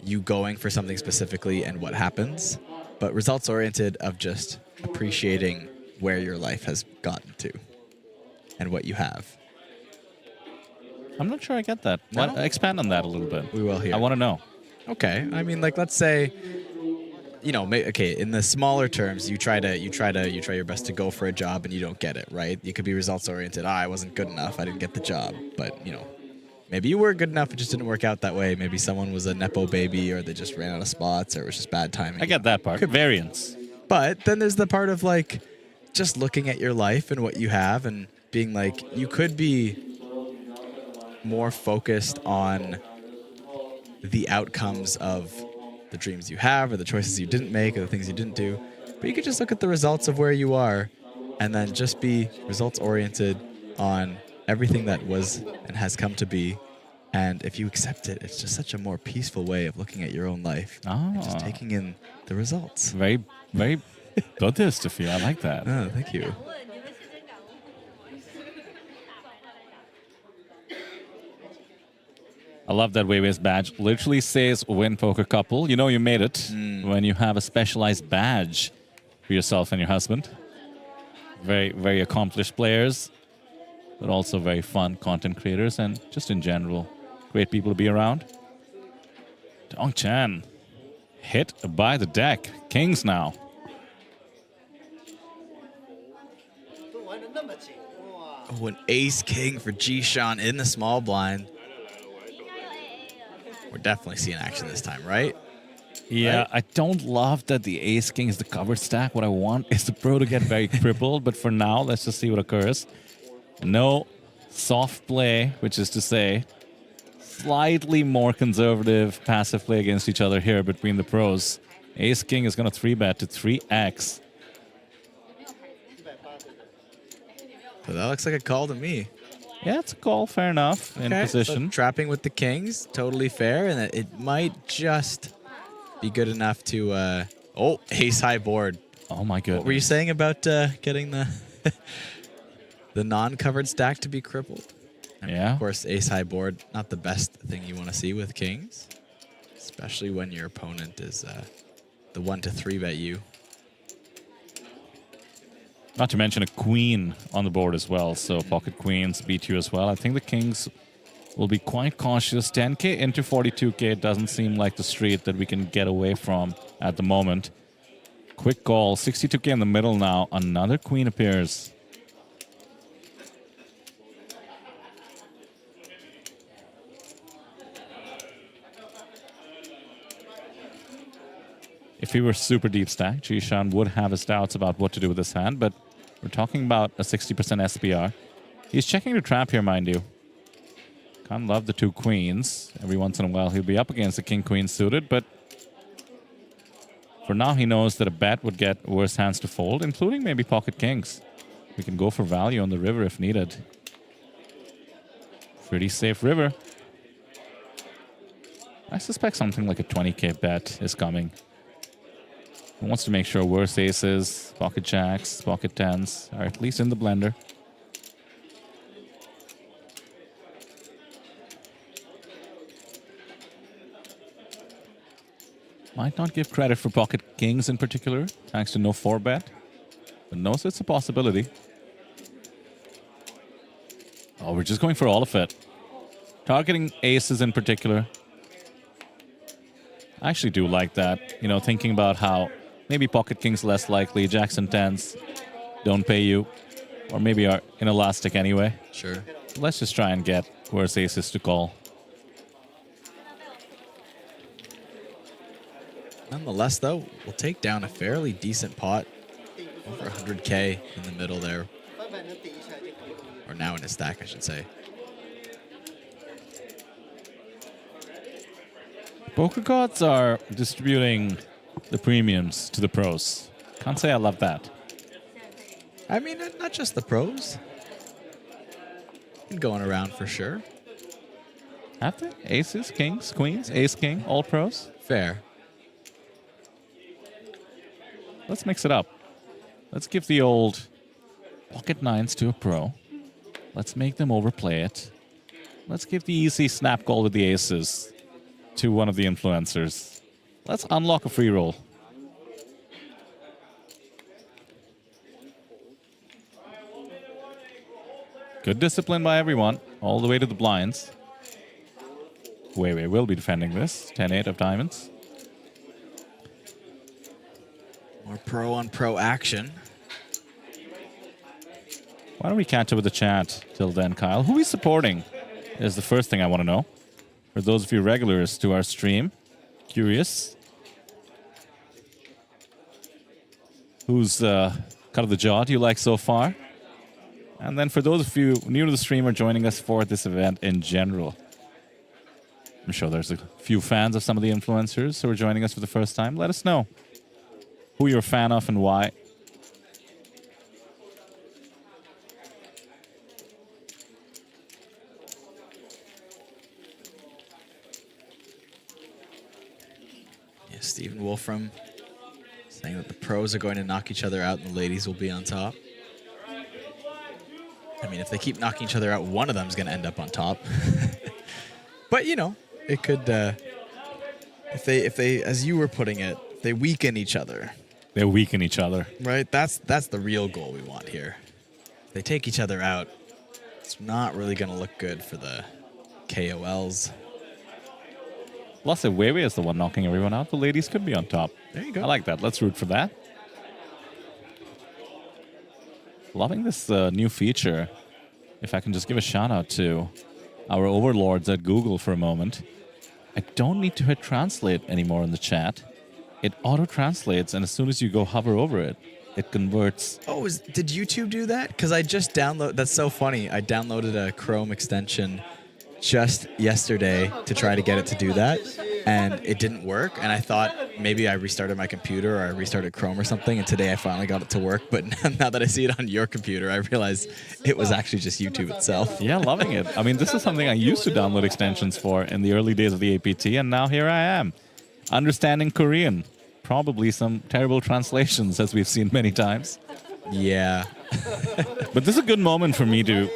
you going for something specifically and what happens, but results oriented of just appreciating where your life has gotten to and what you have. I'm not sure I get that. No? Expand on that a little bit. We will here. I want to know. Okay. I mean, like, let's say, you know, okay, in the smaller terms, you try your best to go for a job and you don't get it, right? You could be results oriented. I wasn't good enough. I didn't get the job. But, you know, maybe you were good enough. It just didn't work out that way. Maybe someone was a Nepo baby, or they just ran out of spots, or it was just bad timing. I get that part. Variance. But then there's the part of, like, just looking at your life and what you have and being like, you could be more focused on the outcomes of the dreams you have, or the choices you didn't make, or the things you didn't do. But you could just look at the results of where you are and then just be results oriented on everything that was and has come to be. And if you accept it, it's just such a more peaceful way of looking at your own life. And just taking in the results. Very, very Buddhist of you. I like that. Oh, thank you. I love that Weiwei's badge. Literally says win poker couple. You know you made it when you have a specialized badge for yourself and your husband. Very, very accomplished players, but also very fun content creators and just in general, great people to be around. Dong Chen hit by the deck. Kings now. Oh, an ace king for Jishan in the small blind. We're definitely seeing action this time, right? Yeah, Right? I don't love that the ace king is the covered stack. What I want is the pro to get very crippled, but for now, let's just see what occurs. No soft play, which is to say, slightly more conservative passive play against each other here between the pros. Ace king is going to 3-bet to 3x. So that looks like a call to me. Yeah, it's a call, fair enough, in position. So trapping with the kings, totally fair, and it might just be good enough to... oh, ace high board. Oh my goodness. What were you saying about getting the the non-covered stack to be crippled? I mean, Yeah. Of course, ace high board, not the best thing you want to see with kings, especially when your opponent is the one to 3-bet you. Not to mention a queen on the board as well, so pocket queens beat you as well. I think the kings We'll be quite cautious. 10K into 42K doesn't seem like the street that we can get away from at the moment. Quick call. 62K in the middle now. Another queen appears. If he were super deep stacked, Jishan would have his doubts about what to do with this hand, but we're talking about a 60% SPR. He's checking the trap here, mind you. Can't love the two queens. Every once in a while, he'll be up against a king-queen suited, but for now, he knows that a bet would get worse hands to fold, including maybe pocket kings. We can go for value on the river if needed. Pretty safe river. I suspect something like a 20K bet is coming. He wants to make sure worse aces, pocket jacks, pocket tens are at least in the blender. Might not give credit for pocket kings in particular, thanks to no 4-bet, but knows it's a possibility. Oh, we're just going for all of it. Targeting aces in particular. I actually do like that, you know, thinking about how maybe pocket kings less likely, jacks and tens don't pay you, or maybe are inelastic anyway. Sure. Let's just try and get worse aces to call. Nonetheless, though, we'll take down a fairly decent pot. Over 100K in the middle there. Or now in his stack, I should say. Poker gods are distributing the premiums to the pros. Can't say I love that. I mean, not just the pros. Been going around for sure. Have they? Aces, kings, queens, ace, king, all pros? Fair. Let's mix it up. Let's give the old pocket nines to a pro. Let's make them overplay it. Let's give the easy snap call with the aces to one of the influencers. Let's unlock a free roll. Good discipline by everyone, all the way to the blinds. Wei will be defending this. 10-8 of diamonds. More pro-on-pro action. Why don't we catch up with the chat till then, Kyle? Who are we supporting is the first thing I want to know. For those of you regulars to our stream, curious. Who's cut of the jaw do you like so far? And then for those of you new to the stream or joining us for this event in general, I'm sure there's a few fans of some of the influencers who are joining us for the first time. Let us know who you're a fan of and why. Yeah, Stephen Wolfram saying that the pros are going to knock each other out and the ladies will be on top. I mean, if they keep knocking each other out, one of them is going to end up on top. But, you know, it could, if they, as you were putting it, they weaken each other. They weaken each other. Right? That's the real goal we want here. If they take each other out, it's not really going to look good for the KOLs. Plus, if Wei is the one knocking everyone out, the ladies could be on top. There you go. I like that. Let's root for that. Loving this new feature. If I can just give a shout out to our overlords at Google for a moment. I don't need to hit translate anymore in the chat. It auto-translates, and as soon as you go hover over it, it converts. Oh, did YouTube do that? Because I just downloaded, that's so funny. I downloaded a Chrome extension just yesterday to try to get it to do that, and it didn't work. And I thought maybe I restarted my computer or I restarted Chrome or something, and today I finally got it to work. But now that I see it on your computer, I realize it was actually just YouTube itself. Yeah, loving it. I mean, this is something I used to download extensions for in the early days of the APT, and now here I am, understanding Korean. Probably some terrible translations, as we've seen many times. Yeah. But this is a good moment for me to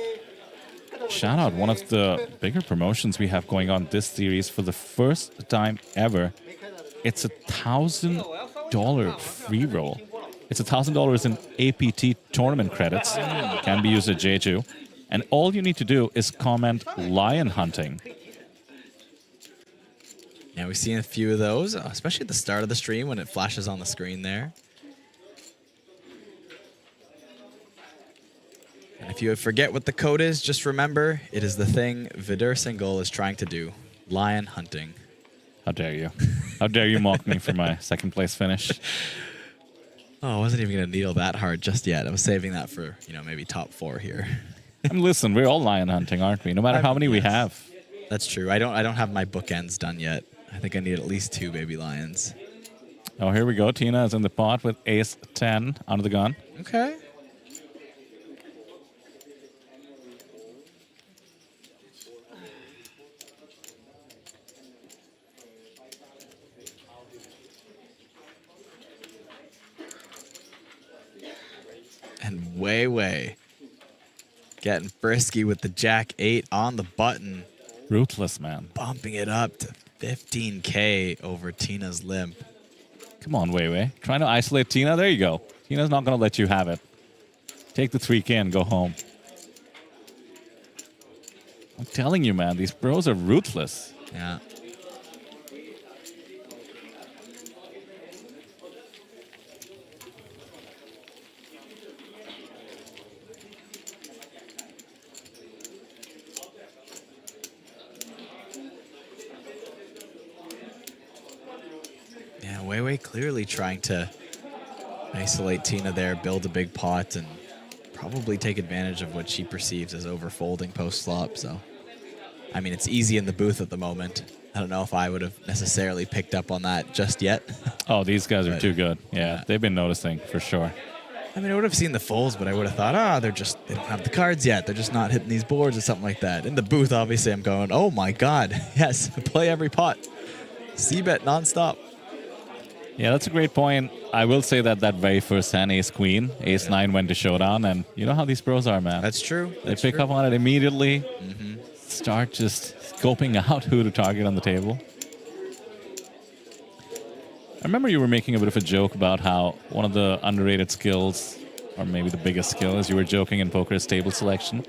shout out one of the bigger promotions we have going on this series for the first time ever. It's $1,000 free roll. It's $1,000 in APT tournament credits. Can be used at Jeju. And all you need to do is comment lion hunting. Yeah, we've seen a few of those, especially at the start of the stream when it flashes on the screen there. And if you forget what the code is, just remember it is the thing Vidur Singhal is trying to do. Lion hunting. How dare you? How dare you mock me for my second place finish? Oh, I wasn't even going to needle that hard just yet. I was saving that for, maybe top 4 here. And listen, we're all lion hunting, aren't we? No matter how many we have. That's true. I don't have my bookends done yet. I think I need at least 2 baby lions. Oh, here we go. Tina is in the pot with ace 10 under the gun. Okay. And way getting frisky with the Jack 8 on the button. Ruthless, man. Bumping it up to 15K over Tina's limp. Come on, Wei. Trying to isolate Tina. There you go. Tina's not going to let you have it. Take the 3K and go home. I'm telling you, man, these bros are ruthless. Yeah. Wei clearly trying to isolate Tina there, build a big pot, and probably take advantage of what she perceives as overfolding post-flop. So, I mean, it's easy in the booth at the moment. I don't know if I would have necessarily picked up on that just yet. Oh, these guys are too good. Yeah, they've been noticing for sure. I mean, I would have seen the folds, but I would have thought, they don't have the cards yet. They're just not hitting these boards or something like that. In the booth, obviously, I'm going, oh my God, yes, play every pot. C-bet nonstop. Yeah, that's a great point. I will say that very first hand, ace-queen, ace-9 went to showdown, and you know how these pros are, man. That's true. They pick up on it immediately, start just scoping out who to target on the table. I remember you were making a bit of a joke about how one of the underrated skills, or maybe the biggest skill, is you were joking in poker is table selection.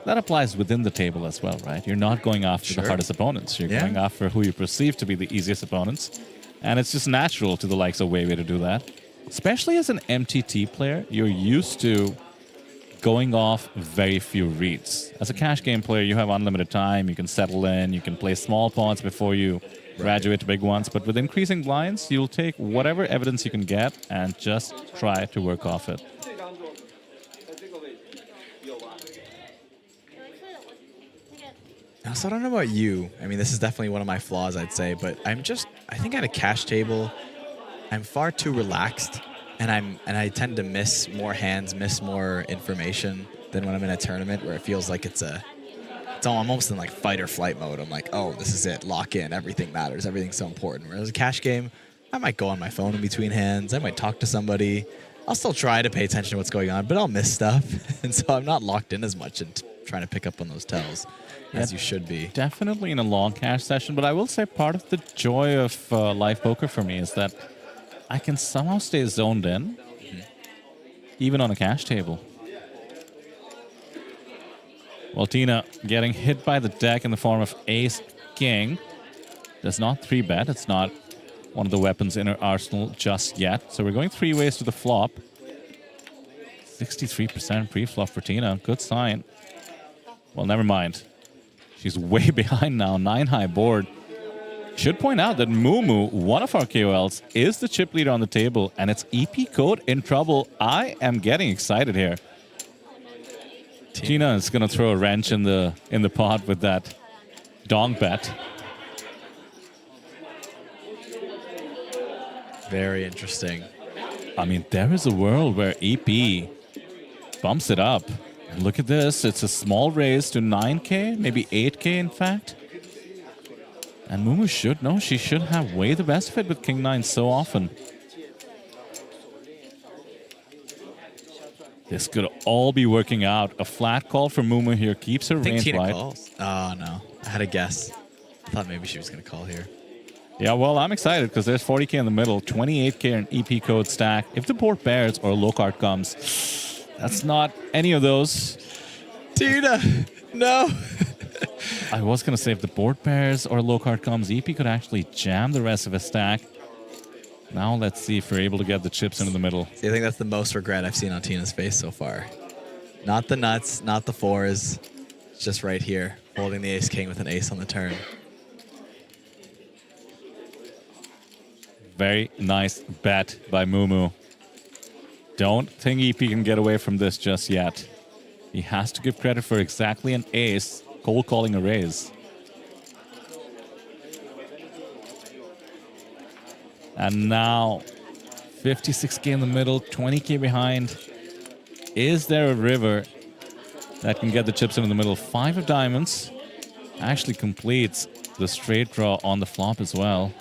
That applies within the table as well, right? You're not going after the hardest opponents. You're going after who you perceive to be the easiest opponents. And it's just natural to the likes of Wei to do that. Especially as an MTT player, you're used to going off very few reads. As a cash game player, you have unlimited time. You can settle in. You can play small pawns before you graduate to big ones. But with increasing blinds, you'll take whatever evidence you can get and just try to work off it. So I don't know about you. I mean, this is definitely one of my flaws, I'd say, but I think at a cash table, I'm far too relaxed, and I tend to miss more hands, miss more information than when I'm in a tournament where it feels like I'm almost in like fight or flight mode. I'm like, oh, this is it, lock in, everything matters, everything's so important. Whereas a cash game, I might go on my phone in between hands, I might talk to somebody, I'll still try to pay attention to what's going on, but I'll miss stuff, and so I'm not locked in as much and trying to pick up on those tells. As you should be. Definitely in a long cash session, but I will say part of the joy of live poker for me is that I can somehow stay zoned in, even on a cash table. Well, Tina getting hit by the deck in the form of ace-king. Does not 3-bet. It's not one of the weapons in her arsenal just yet. So we're going 3 ways to the flop. 63% pre-flop for Tina. Good sign. Well, never mind. She's way behind now, 9-high board. Should point out that Mumu, one of our KOLs, is the chip leader on the table, and it's EP code in trouble. I am getting excited here. Tina is going to throw a wrench in the pot with that dong bet. Very interesting. I mean, there is a world where EP bumps it up. And look at this. It's a small raise to 9K, maybe 8K, in fact. And Mumu should know. She should have way the best of it with King 9 so often. This could all be working out. A flat call for Mumu here keeps her range Tina wide. calls. Oh, no. I had a guess. I thought maybe she was going to call here. Yeah, well, I'm excited because there's 40K in the middle, 28K in EP code stack. If the board pairs or low card comes, that's not any of those. Tina, no. I was going to say if the board pairs or low card comes, EP could actually jam the rest of his stack. Now let's see if we're able to get the chips into the middle. See, I think that's the most regret I've seen on Tina's face so far. Not the nuts, not the fours. It's just right here, holding the ace-king with an ace on the turn. Very nice bet by Mumu. Don't think EP can get away from this just yet. He has to give credit for exactly an ace, cold calling a raise. And now, 56K in the middle, 20K behind. Is there a river that can get the chips into the middle? 5 of diamonds actually completes the straight draw on the flop as well.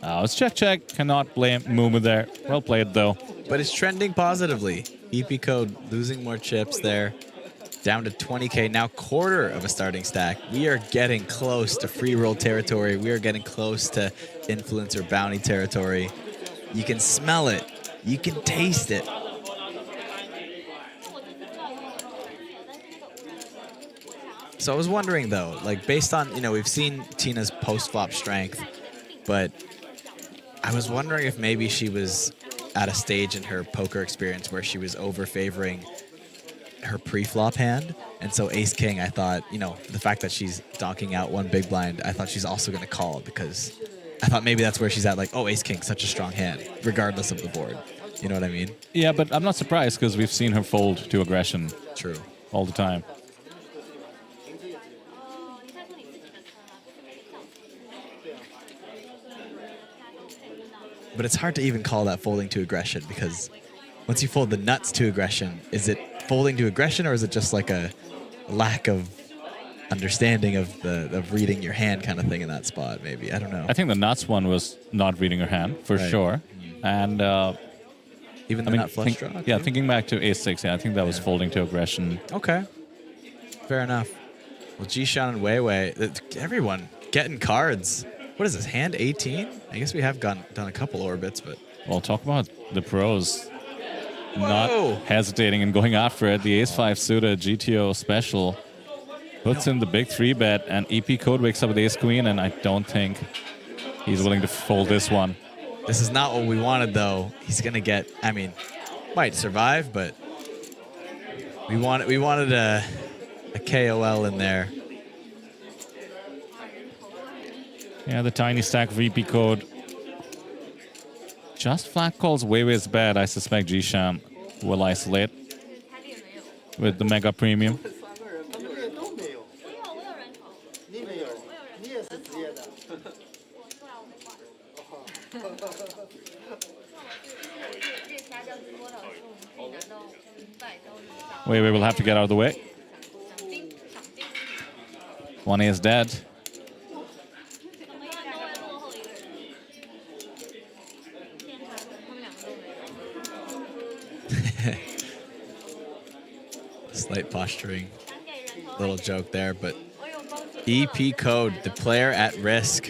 It's check. Cannot blame Mumu there. Well played, though. But it's trending positively. EP Code losing more chips there. Down to 20K, now quarter of a starting stack. We are getting close to free roll territory. We are getting close to influencer bounty territory. You can smell it. You can taste it. So I was wondering, though, like based on, we've seen Tina's post-flop strength, but I was wondering if maybe she was at a stage in her poker experience where she was over-favoring her pre-flop hand. And so ace-king, I thought, the fact that she's donking out one big blind, I thought she's also going to call because I thought maybe that's where she's at, like, oh, ace-king, such a strong hand, regardless of the board. You know what I mean? Yeah, but I'm not surprised because we've seen her fold to aggression. True. All the time. But it's hard to even call that folding to aggression because once you fold the nuts to aggression, is it folding to aggression or is it just like a lack of understanding of reading your hand kind of thing in that spot? Maybe, I don't know. I think the nuts one was not reading her hand for sure, and even the nut flush draw. Yeah, thinking back to ace-6, I think that was folding to aggression. Okay, fair enough. Well, Jishan and Weiwei, everyone getting cards. What is this, hand 18? I guess we have done a couple orbits, but... Well, talk about the pros. Not hesitating and going after it. The ace-5 suited GTO special puts in the big 3-bet, and EP Code wakes up with ace-queen, and I don't think he's willing to fold this one. This is not what we wanted, though. He's going to get... I mean, might survive, but... We wanted a KOL in there. Yeah, the tiny stack VP Code. Just flat calls Weiwei's bad. I suspect Jishan will isolate with the mega premium. Weiwei will have to get out of the way. 1A is dead. Slight posturing, little joke there, but EP Code, the player at risk,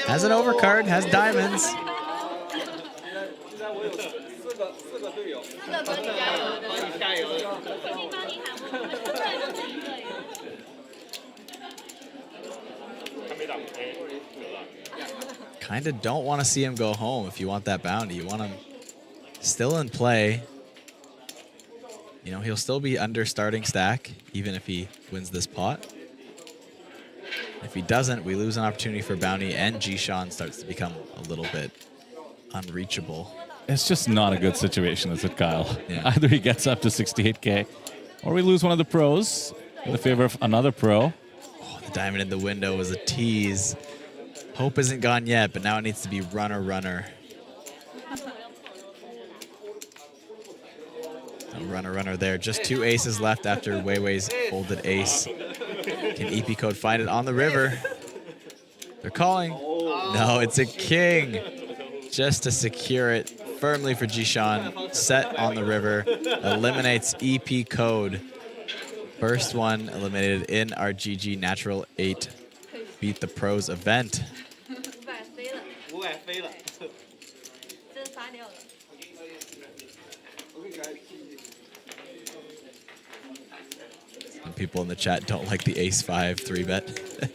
has an overcard, has diamonds. Kind of don't want to see him go home if you want that bounty. You want him still in play. He'll still be under starting stack, even if he wins this pot. If he doesn't, we lose an opportunity for bounty, and Jishan starts to become a little bit unreachable. It's just not a good situation, is it, Kyle? Yeah. Either he gets up to 68K, or we lose one of the pros in the favor of another pro. Oh, the diamond in the window was a tease. Hope isn't gone yet, but now it needs to be runner, runner. Runner, runner there. Just 2 aces left after Weiwei's folded ace. Can EP Code find it on the river? They're calling. No, it's a king. Just to secure it firmly for Jishan. Set on the river. Eliminates EP Code. First one eliminated in our GG Natural 8 Beat the Pros event. people in the chat don't like the ace-5 3-bet.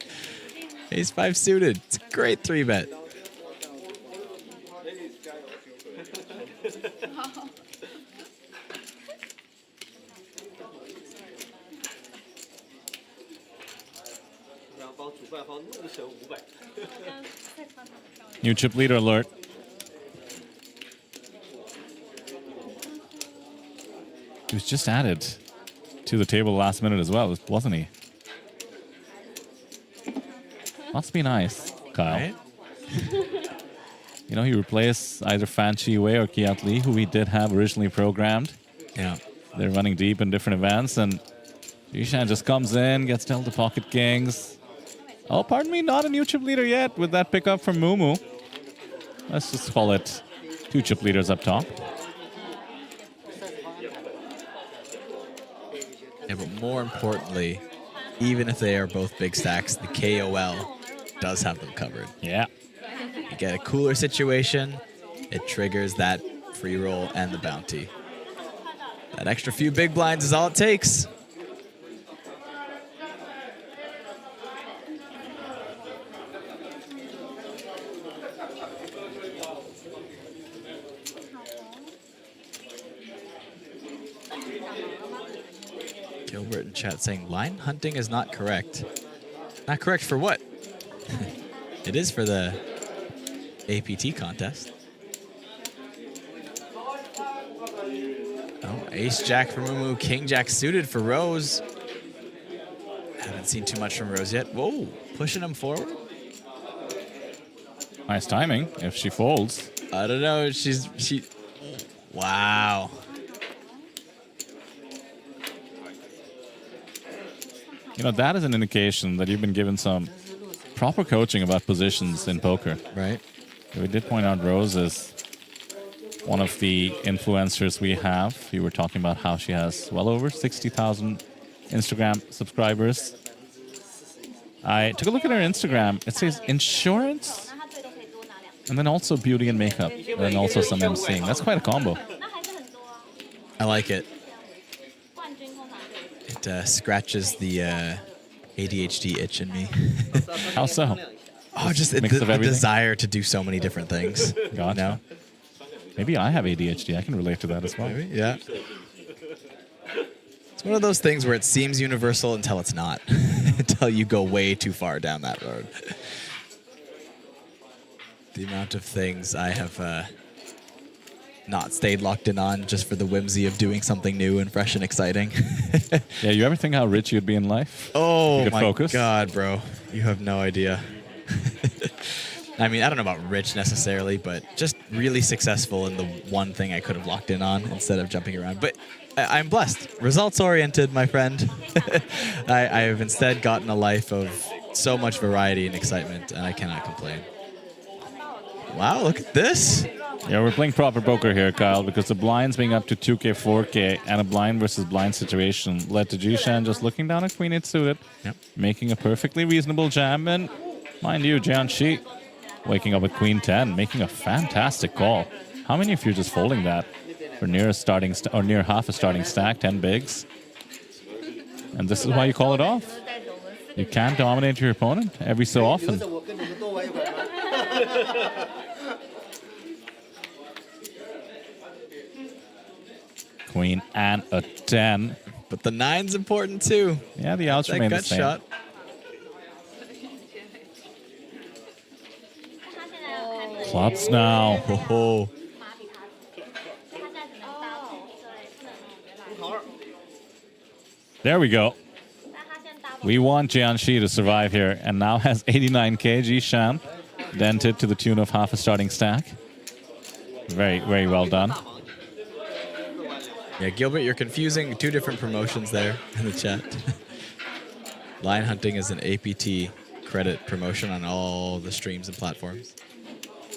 Ace-5 suited. It's a great 3-bet. New chip leader alert. He was just added to the table last minute as well, wasn't he? Must be nice, Kyle. Right? You know, he replaced either Fan Chi Wei or Kiat Lee, who we did have originally programmed. Yeah. They're running deep in different events, and Yishan just comes in, gets dealt to Pocket Kings. Oh, pardon me, not a new chip leader yet with that pickup from Mumu. Let's just call it 2 chip leaders up top. Yeah, but more importantly, even if they are both big stacks, the KOL does have them covered. Yeah. You get a cooler situation, it triggers that free roll and the bounty. That extra few big blinds is all it takes. Gilbert in chat saying line hunting is not correct. Not correct for what? It is for the APT contest. Oh, ace jack for Mumu, king jack suited for Rose. Haven't seen too much from Rose yet. Whoa, pushing him forward. Nice timing if she folds. I don't know. Wow. You know, that is an indication that you've been given some proper coaching about positions in poker. Right. We did point out Rose is one of the influencers we have. We were talking about how she has well over 60,000 Instagram subscribers. I took a look at her Instagram. It says insurance and then also beauty and makeup and then also some emceeing. That's quite a combo. I like it. It scratches the ADHD itch in me. How so? Oh, just the desire to do so many different things. Gotcha. You know? Maybe I have ADHD. I can relate to that as well. Maybe, yeah. It's one of those things where it seems universal until it's not. Until you go way too far down that road. The amount of things I have not stayed locked in on just for the whimsy of doing something new and fresh and exciting. Yeah, you ever think how rich you'd be in life? Oh my my God, bro. You have no idea. I mean, I don't know about rich necessarily, but just really successful in the one thing I could have locked in on instead of jumping around. But I'm blessed. Results-oriented, my friend. I have instead gotten a life of so much variety and excitement, and I cannot complain. Wow, look at this. Yeah, we're playing proper poker here, Kyle, because the blinds being up to 2K, 4K, and a blind versus blind situation led to Jishan just looking down at Queen 8 suited, making a perfectly reasonable jam, and mind you, Jianxi waking up with Queen 10, making a fantastic call. How many of you are just folding that for near a starting or near half a starting stack, 10 bigs? And this is why you call it off. You can't dominate your opponent every so often. Queen and a 10. But the 9's important too. Yeah, the outs remain the same. Shot. Clubs now. Oh. There we go. We want Jianxi to survive here, and now has 89k. Jishan dented to the tune of half a starting stack. Very, very well done. Yeah, Gilbert, you're confusing two different promotions there in the chat. Line hunting is an APT credit promotion on all the streams and platforms.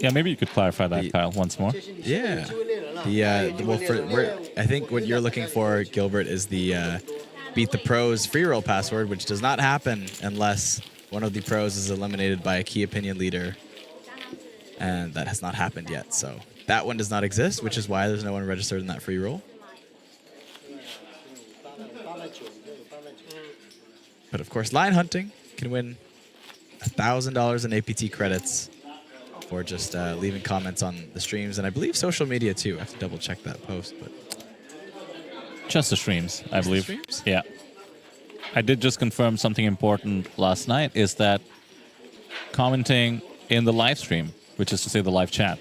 Yeah, maybe you could clarify that, Kyle, once more. Yeah. I think what you're looking for, Gilbert, is the Beat the Pros free roll password, which does not happen unless one of the pros is eliminated by a key opinion leader. And that has not happened yet. So that one does not exist, which is why there's no one registered in that free roll. But of course, line hunting can win $1,000 in APT credits for just leaving comments on the streams, and I believe social media too. I have to double check that post, but Just the streams, I believe. streams? Yeah. I did just confirm something important last night, is that commenting in the live stream, which is to say the live chat,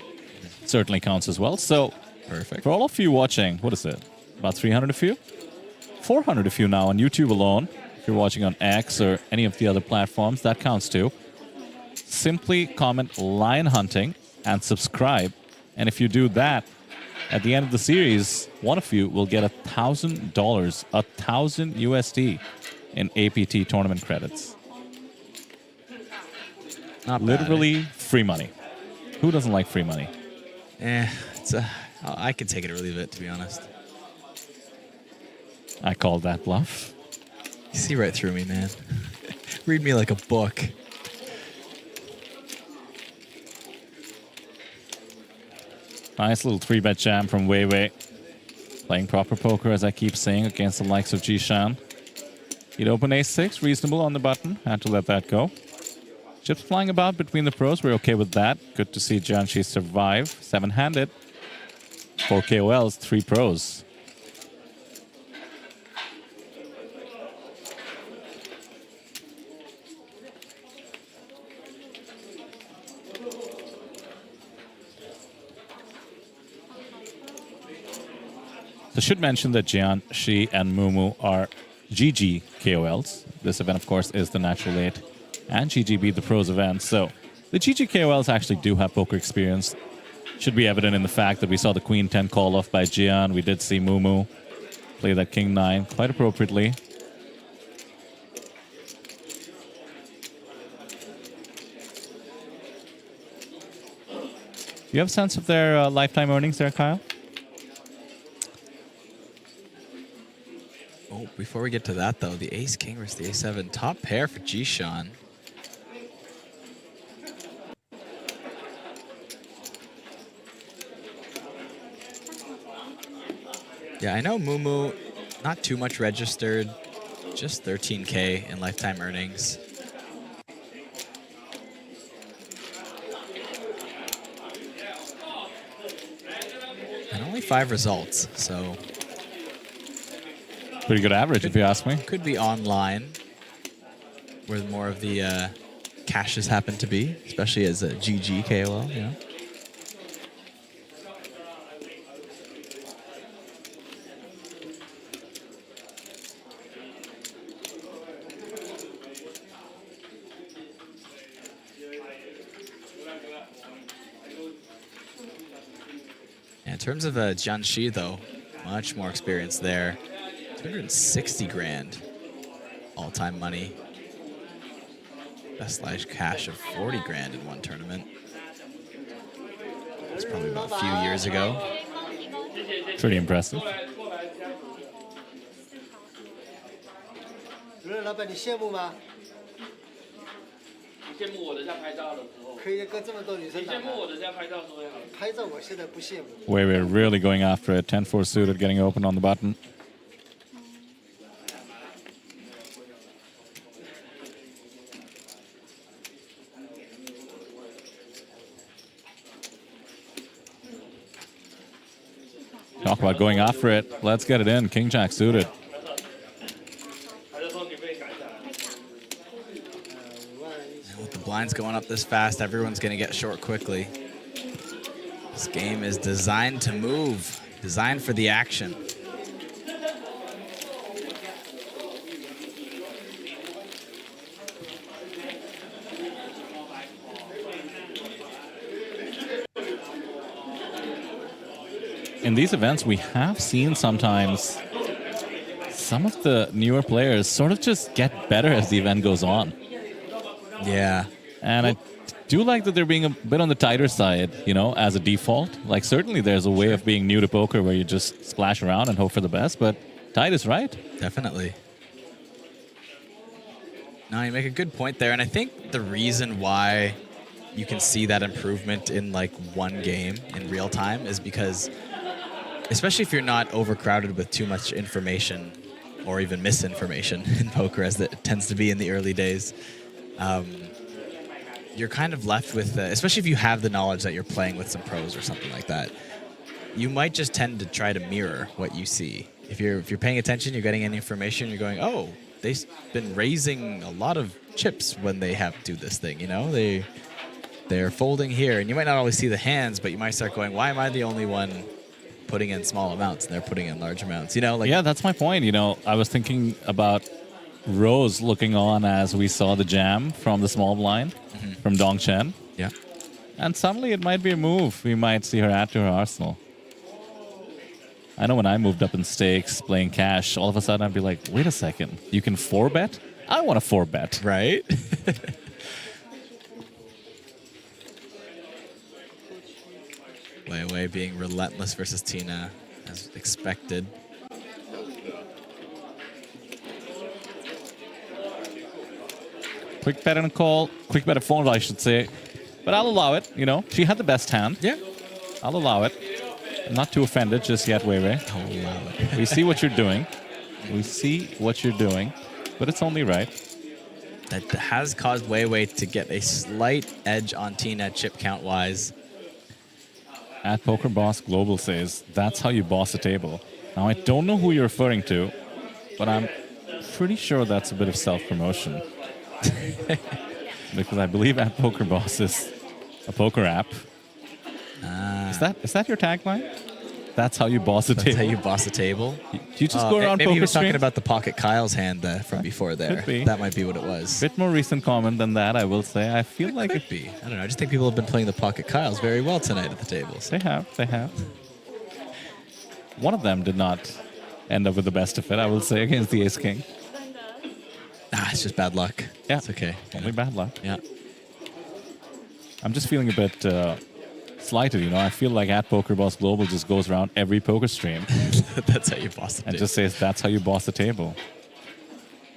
certainly counts as well. So perfect. for all of you watching, what is it? About 300 of you? 400 of you now on YouTube alone. If you're watching on X or any of the other platforms, that counts too. Simply comment lion hunting and subscribe. And if you do that, at the end of the series, one of you will get $1,000, 1,000 USD in APT tournament credits. Not bad, Literally free money. Who doesn't like free money? I can take it or leave it, to be honest. I call that bluff. You see right through me, man. Read me like a book. Nice little 3-bet jam from Wei Wei. Playing proper poker, as I keep saying, against the likes of Jishan. He'd open ace-6, reasonable on the button. Had to let that go. Chips flying about between the pros. We're okay with that. Good to see Jianxi survive. 7-handed. 4 KOLs, 3 pros. I should mention that Jianxi and Mumu are GG KOLs. This event, of course, is the Natural 8 and GG Beat the Pros event. So the GG KOLs actually do have poker experience. Should be evident in the fact that we saw the Queen 10 call off by Jian. We did see Mumu play that King 9 quite appropriately. Do you have a sense of their lifetime earnings there, Kyle? Oh, before we get to that, though, the ace-king versus the a7. Top pair for Jishan. Yeah, I know Mumu, not too much registered, just 13K in lifetime earnings. And only 5 results, so Pretty good average, if you ask me. could be online, where more of the cashes happen to be, especially as a GG KOL, you know? In terms of Jianxi, though, much more experience there. 260 grand all-time money. Best live cash of 40 grand in one tournament. That's probably about a few years ago. Pretty impressive. 主任老板，你羡慕吗？羡慕我的在拍照的时候，可以跟这么多女生打羡慕我的在拍照的时候也好。拍照，我现在不羡慕。 Wei Wei really going after it. 10-4 suited, getting open on the button. Talk about going after it. Let's get it in. King Jack suited. And with the blinds going up this fast, everyone's going to get short quickly. This game is designed to move, designed for the action. In these events, we have seen sometimes some of the newer players sort of just get better as the event goes on. Yeah. And I do like that they're being a bit on the tighter side, you know, as a default. Like, certainly there's a way of being new to poker where you just splash around and hope for the best, but tight is right. Definitely. No, you make a good point there. And I think the reason why you can see that improvement in like one game in real time is because, especially if you're not overcrowded with too much information, or even misinformation in poker, as it tends to be in the early days. You're kind of left with, especially if you have the knowledge that you're playing with some pros or something like that, you might just tend to try to mirror what you see. If you're paying attention, you're getting any information, you're going, oh, they've been raising a lot of chips when they have to do this thing, you know? They're folding here, and you might not always see the hands, but you might start going, why am I the only one putting in small amounts and they're putting in large amounts? You know, like, yeah, that's my point. You know, I was thinking about Rose looking on as we saw the jam from the small blind from Dong Chen. Yeah. And suddenly it might be a move we might see her add to her arsenal. I know when I moved up in stakes playing cash, all of a sudden I'd be like, wait a second, you can 4-bet? I want to 4-bet. Right? Wei being relentless versus Tina, as expected. Quick bet and a call. Quick bet and fold, I should say. But I'll allow it, you know. She had the best hand. Yeah. I'll allow it. I'm not too offended just yet, Wei. I'll allow it. We see what you're doing. We see what you're doing. But it's only right. That has caused Wei to get a slight edge on Tina chip count-wise. At Poker Boss Global says, that's how you boss a table. Now, I don't know who you're referring to, but I'm pretty sure that's a bit of self-promotion. Because I believe At Poker Boss is a poker app. Is that your tagline? That's how you boss a table. That's how you boss a table. Do you just go around maybe poker he was talking streams? about the PocketKyles hand from before there. Could be. That might be what it was. Bit more recent comment than that, I will say. I feel like Could be. I don't know. I just think people have been playing the PocketKyles very well tonight at the tables. They have. One of them did not end up with the best of it, I will say, against the Ace King. It's just bad luck. Yeah. It's okay. Only bad luck. Yeah. I'm just feeling a bit slighted, you know. I feel like At Poker Boss Global just goes around every poker stream That's how you boss the and table. just says, that's how you boss the table.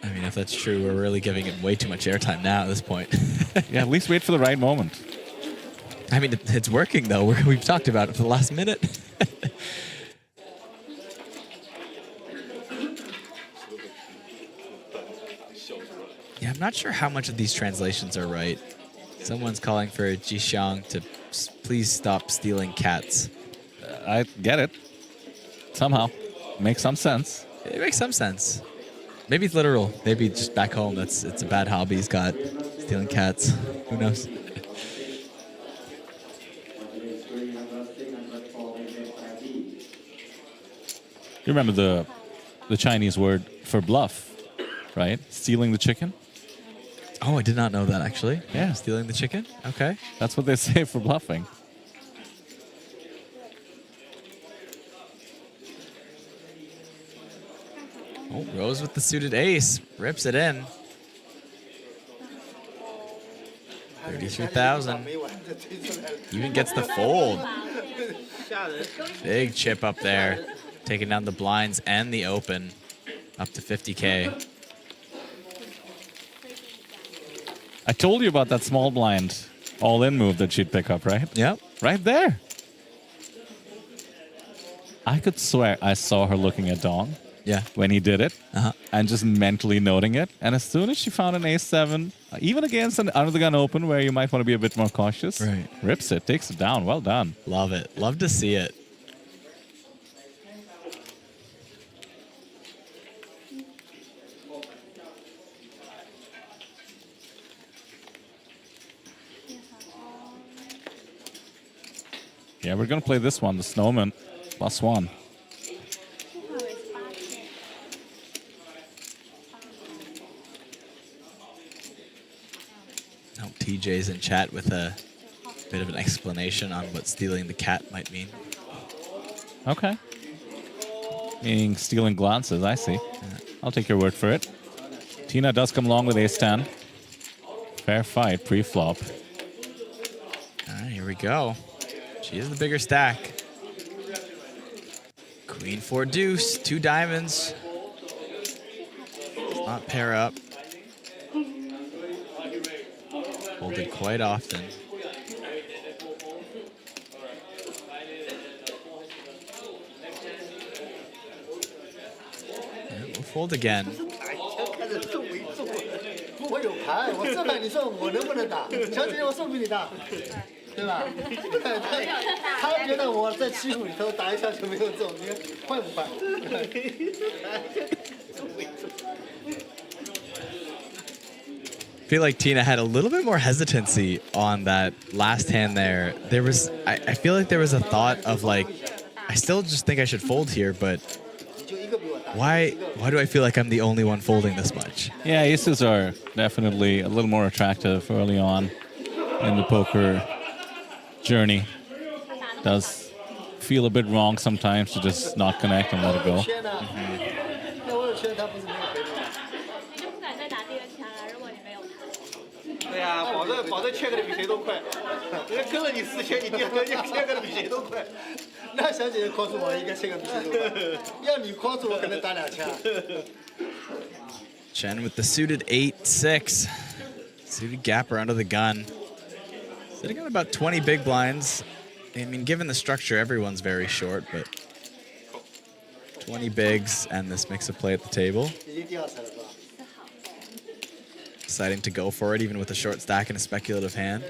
I mean, if that's true, we're really giving it way too much airtime now at this point. Yeah, at least wait for the right moment. I mean, it's working, though. We've talked about it for the last minute. Yeah, I'm not sure how much of these translations are right. Someone's calling for Jixiang to please stop stealing cats. I get it. Somehow. Makes some sense. It makes some sense. Maybe it's literal. Maybe just back home, it's a bad hobby he's got. Stealing cats. Who knows? You remember the Chinese word for bluff, right? Stealing the chicken? Oh, I did not know that, actually. Yeah. Stealing the chicken? Okay. That's what they say for bluffing. Oh, Rose with the suited ace. Rips it in. 33,000. Even gets the fold. Big chip up there. Taking down the blinds and the open. Up to 50K. I told you about that small blind all-in move that she'd pick up, right? Yep. Right there. I could swear I saw her looking at Dong Yeah. when he did it Uh-huh. and just mentally noting it. And as soon as she found an ace-7, even against an under-the-gun open where you might want to be a bit more cautious, Right. rips it, takes it down. Well done. Love it. Love to see it. Yeah, we're going to play this one, the Snowman, +1. Oh, TJ's in chat with a bit of an explanation on what stealing the cat might mean. Okay. Meaning stealing glances, I see. I'll take your word for it. Tina does come along with ace-10. Fair fight, pre-flop. All right, here we go. She is the bigger stack. Queen 4 deuce, 2 diamonds. Does not pair up. Folded quite often. And we'll fold again. 打一枪看着重没重，我有牌，我这牌你说我能不能打？小姐姐我送比你大，对吧？他觉得我在欺负你，他说打一枪就没有中，你看坏不坏？ I feel like Tina had a little bit more hesitancy on that last hand there. There was, I feel like there was a thought of like, I still just think I should fold here, but why do I feel like I'm the only one folding this much? Yeah, aces are definitely a little more attractive early on in the poker journey. Does feel a bit wrong sometimes to just not connect and let it go. 那我有圈，他不是没有赔吗？ 你就不敢再打第二枪了，如果你没有牌。对呀，保证切个的比谁都快。人家跟了你10圈，你第二圈切个的比谁都快。那小姐姐 call 住我，应该切个比谁都快。要你 call 住我，可能打2枪。Chen with the suited 8-6. Suited gapper under the gun. Sitting on about 20 big blinds. I mean, given the structure, everyone's very short, but 20 bigs and this mix of play at the table. 已经第2层了是吧？ Deciding to go for it, even with a short stack and a speculative hand.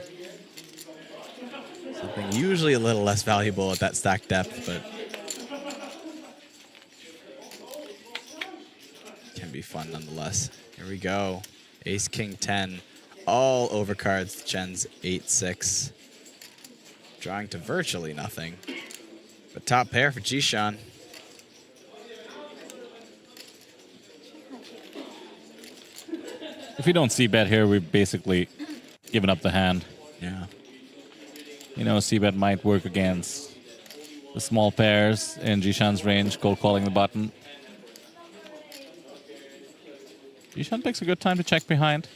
Something usually a little less valuable at that stack depth, but can be fun nonetheless. Here we go. Ace, King, 10. All overcards to Chen's 8-6. Drawing to virtually nothing. But top pair for Jishan. If we don't see bet here, we've basically given up the hand. Yeah. You know, c-bet might work against the small pairs in Jishan's range, cold calling the button. Jishan picks a good time to check behind.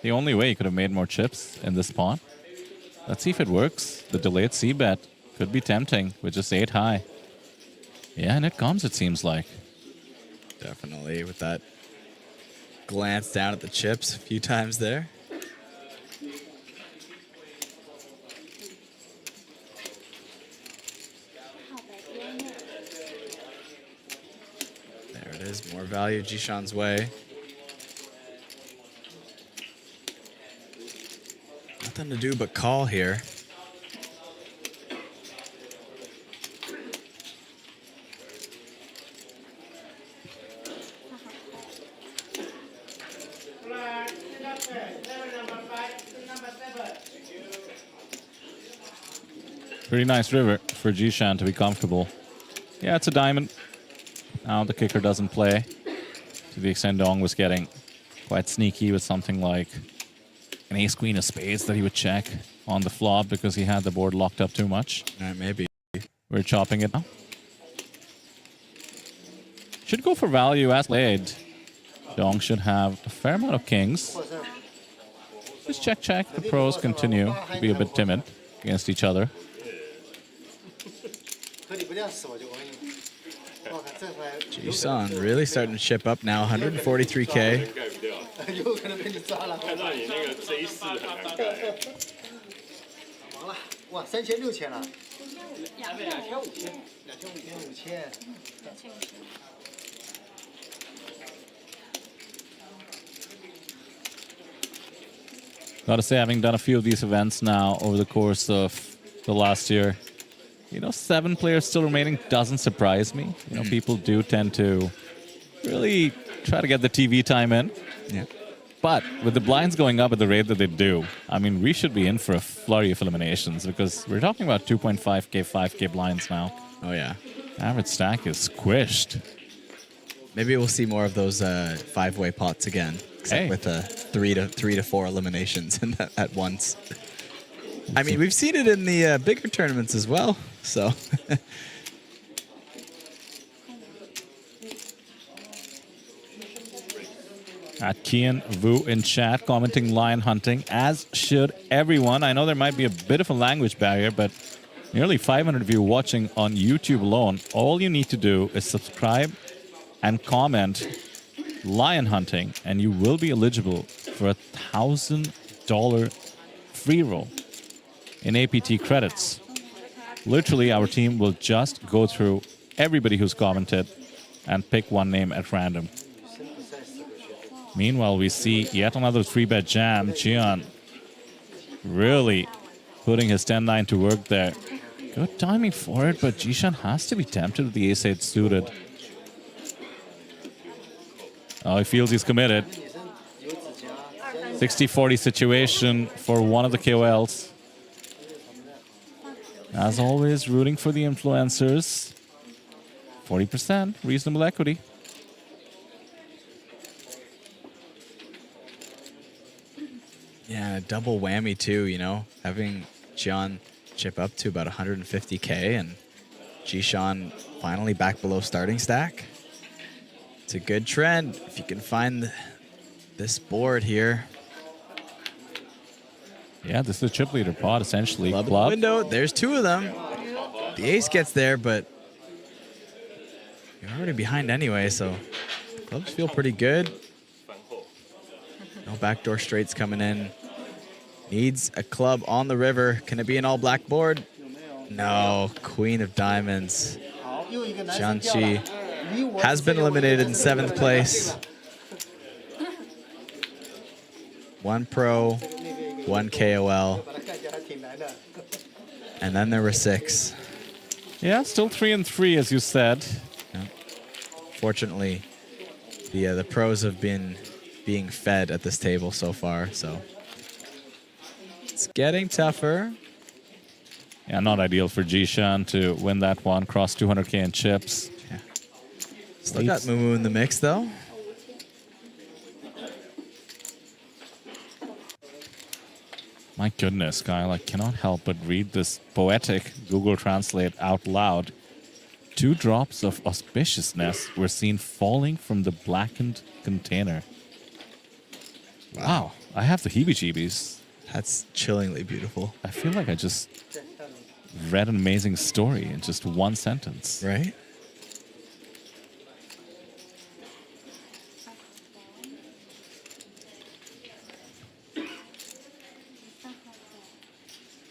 The only way he could have made more chips in this spot. Let's see if it works. The delayed c-bet could be tempting with just 8 high. Yeah, and it comes, it seems like. Definitely, with that glance down at the chips a few times there. There it is, more value Jishan's way. Nothing to do but call here. Pretty nice river for Jishan to be comfortable. Yeah, it's a diamond. Now the kicker doesn't play. To the extent Dong was getting quite sneaky with something like an ace queen of spades that he would check on the flop because he had the board locked up too much. Maybe. We're chopping it now. Should go for value as played. Dong should have a fair amount of kings. Just check, check. The pros continue to be a bit timid against each other. Jishan really starting to chip up now, 143K. 有可能被你抓了。看到你那个 J4很难改。忙了，哇，3000、6000了。 还没2500。 2500。 Gotta say, having done a few of these events now over the course of the last year, you know, 7 players still remaining doesn't surprise me. You know, people do tend to really try to get the TV time in. Yeah. But with the blinds going up at the rate that they do, I mean, we should be in for a flurry of eliminations because we're talking about 2.5K, 5K blinds now. Oh, yeah. Average stack is squished. Maybe we'll see more of those 5-way pots again, except with 3 to 4 eliminations at once. I mean, we've seen it in the bigger tournaments as well, so. At Kian Vu in chat commenting lion hunting, as should everyone. I know there might be a bit of a language barrier, but nearly 500 of you watching on YouTube alone. All you need to do is subscribe and comment lion hunting, and you will be eligible for a $1,000 free roll in APT credits. Literally, our team will just go through everybody who's commented and pick one name at random. Meanwhile, we see yet another 3-bet jam. Cheon really putting his 10-9 to work there. Good timing for it, but Jishan has to be tempted with the ace-8 suited. Oh, he feels he's committed. 60-40 situation for one of the KOLs. As always, rooting for the influencers. 40%, reasonable equity. Yeah, a double whammy too, you know, having Cheon chip up to about 150K and Jishan finally back below starting stack. It's a good trend if you can find this board here. Yeah, this is the chip leader pot, essentially. Club in the window. There's two of them. The ace gets there, but you're already behind anyway, so clubs feel pretty good. No backdoor straights coming in. Needs a club on the river. Can it be an all-black board? No. Queen of diamonds. Jianqi has been eliminated in 7th place. 1 pro, 1 KOL. And then there were 6. Yeah, still 3 and 3, as you said. Yeah. Fortunately, the pros have been being fed at this table so far, so it's getting tougher. Yeah, not ideal for Jishan to win that one, cross 200K in chips. Yeah. Still got Mumu in the mix, though. My goodness, Kyle, I cannot help but read this poetic Google Translate out loud. 2 drops of auspiciousness were seen falling from the blackened container. Wow, I have the heebie-jeebies. That's chillingly beautiful. I feel like I just read an amazing story in just one sentence. Right?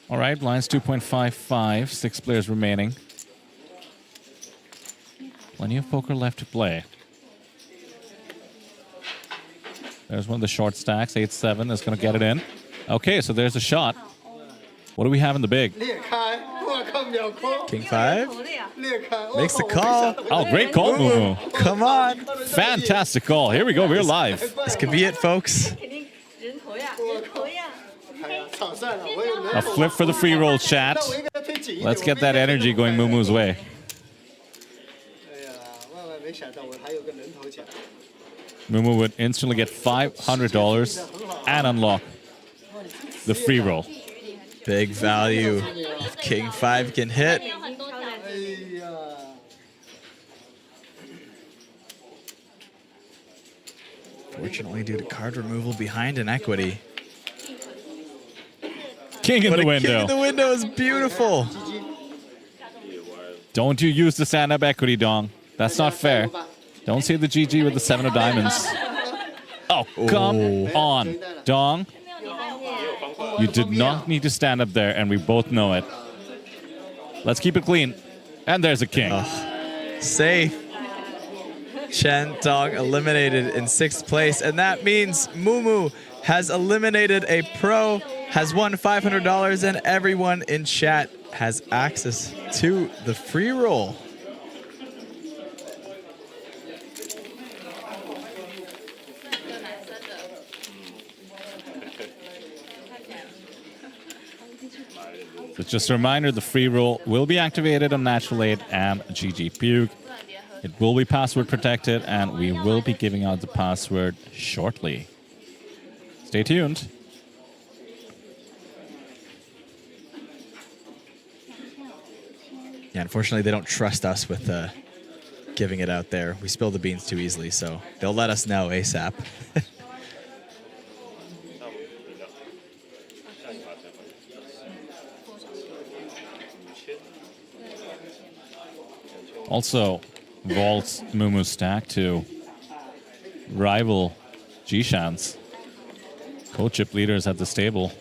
All right, blinds 2.55, 6 players remaining. Plenty of poker left to play. There's one of the short stacks, 8-7 is going to get it in. Okay, so there's a shot. What do we have in the big? King 5? Makes the call. Oh, great call, Mumu. Come on. Fantastic call. Here we go, we're live. This could be it, folks. A flip for the free roll, chat. Let's get that energy going Mumu's way. Mumu would instantly get $500 and unlock the free roll. Big value. If King 5 can hit. Fortunately, due to card removal behind an equity. King in the window. King in the window is beautiful. Don't you use the stand-up equity, Dong. That's not fair. Don't say the GG with the 7 of diamonds. Oh, come on, Dong. You did not need to stand up there, and we both know it. Let's keep it clean. And there's a king. Safe. Chen Dong eliminated in 6th place, and that means Mumu has eliminated a pro, has won $500, and everyone in chat has access to the free roll. So just a reminder, the free roll will be activated on Natural 8 and GG Puke. It will be password protected, and we will be giving out the password shortly. Stay tuned. Yeah, unfortunately, they don't trust us with giving it out there. We spill the beans too easily, so they'll let us know ASAP. Also, vaults Mumu's stack to rival Jishan's. Co-chip leaders at this table.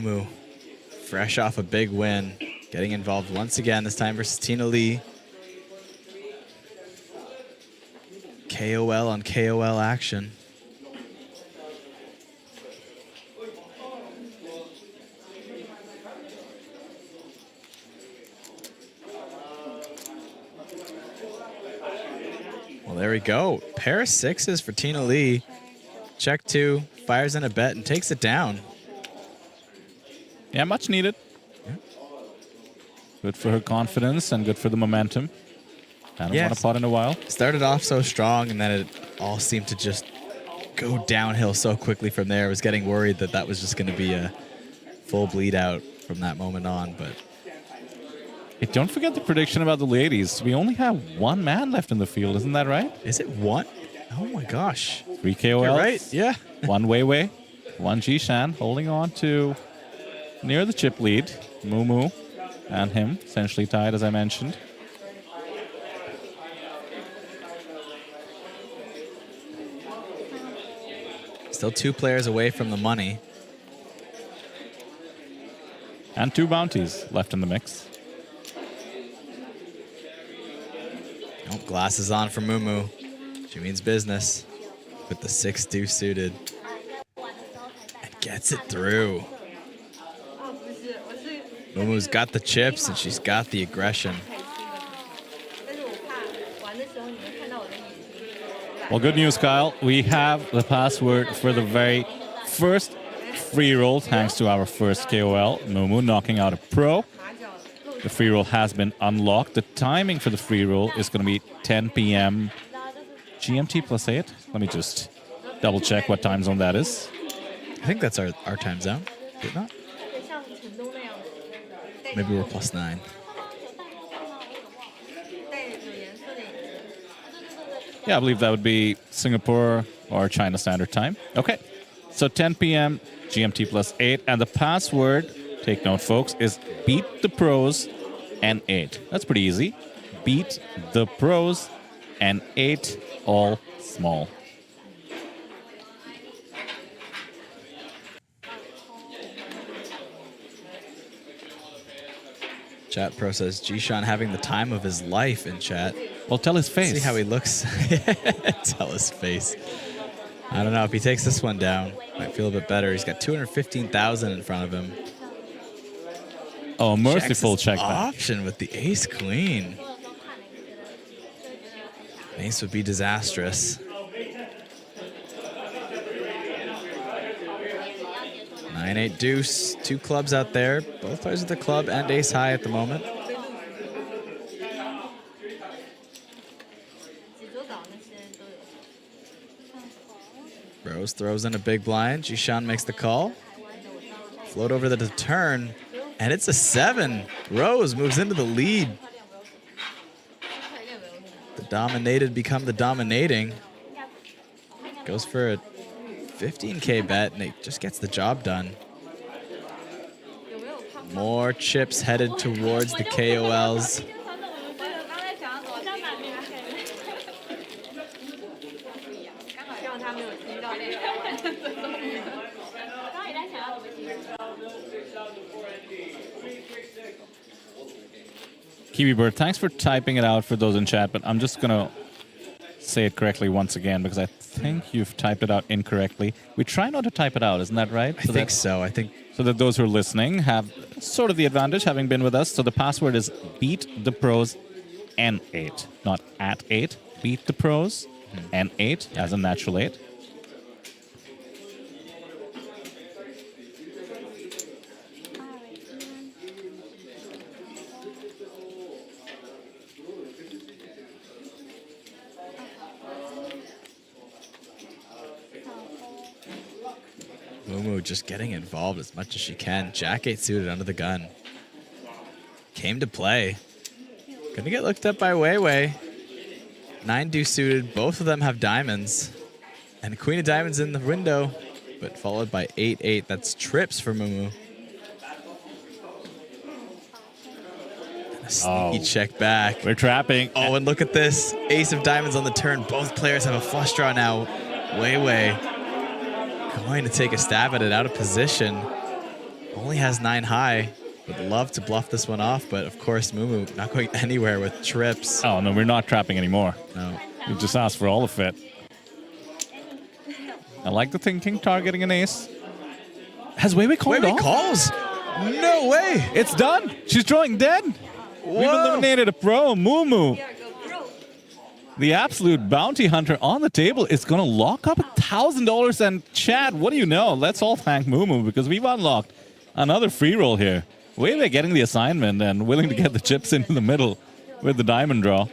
Mumu, fresh off a big win, getting involved once again, this time versus Tina Lee. KOL on KOL action. Well, there we go. Pair of sixes for Tina Lee. Check two, fires in a bet and takes it down. Yeah, much needed. Yeah. Good for her confidence and good for the momentum. Hadn't won a pot in a while. Started off so strong, and then it all seemed to just go downhill so quickly from there. I was getting worried that that was just going to be a full bleed out from that moment on. But hey, don't forget the prediction about the ladies. We only have one man left in the field, isn't that right? Is it one? Oh my gosh. 3 KOLs. You're right, yeah. One Wei, one Jishan holding on to near the chip lead. Mumu and him essentially tied, as I mentioned. Still 2 players away from the money. And 2 bounties left in the mix. Oh, glasses on for Mumu. She means business with the 6 deuce suited. And gets it through. Mumu's got the chips and she's got the aggression. Well, good news, Kyle. We have the password for the very first free roll, thanks to our first KOL, Mumu, knocking out a pro. The free roll has been unlocked. The timing for the free roll is going to be 10 p.m. GMT plus 8. Let me just double check what time zone that is. I think that's our time zone. Is it not? Maybe we're plus 9. Yeah, I believe that would be Singapore or China Standard Time. Okay, so 10 p.m. GMT plus 8. And the password, take note, folks, is beat the pros and 8. That's pretty easy. Beat the pros and 8, all small. Chat Pro says Jishan having the time of his life in chat. Well, tell his face. See how he looks. Tell his face. I don't know. If he takes this one down, might feel a bit better. He's got 215,000 in front of him. Oh, merciful check back. Option with the ace queen. Ace would be disastrous. 9-8 deuce. 2 clubs out there. Both players with the club and ace high at the moment. Rose throws in a big blind. Jishan makes the call. Float over the turn. And it's a 7. Rose moves into the lead. The dominated become the dominating. Goes for a 15K bet, and it just gets the job done. More chips headed towards the KOLs. Kiwi Bird, thanks for typing it out for those in chat, but I'm just going to say it correctly once again because I think you've typed it out incorrectly. We try not to type it out, isn't that right? I think so. I think so that those who are listening have sort of the advantage having been with us. So the password is beat the pros and 8, not at 8. Beat the pros and 8 as a natural 8. Mumu just getting involved as much as she can. Jack 8 suited under the gun. Came to play. Gonna get looked up by Wei. 9 deuce suited. Both of them have diamonds. And Queen of Diamonds in the window, but followed by 8-8. That's trips for Mumu. And a sneaky check back. We're trapping. Oh, and look at this. Ace of Diamonds on the turn. Both players have a flush draw now. Wei going to take a stab at it out of position. only has 9 high. Would love to bluff this one off, but of course, Mumu not going anywhere with trips. Oh, no, we're not trapping anymore. No. We just asked for all of it. I like the thinking, targeting an ace. Has Weiwei called Weiwei off? calls. No way. It's done. She's drawing dead. Whoa. We've eliminated a pro, Mumu. The absolute bounty hunter on the table is going to lock up $1,000. And Chad, what do you know? Let's all thank Mumu because we've unlocked another free roll here. Weiwei getting the assignment and willing to get the chips into the middle with the diamond draw.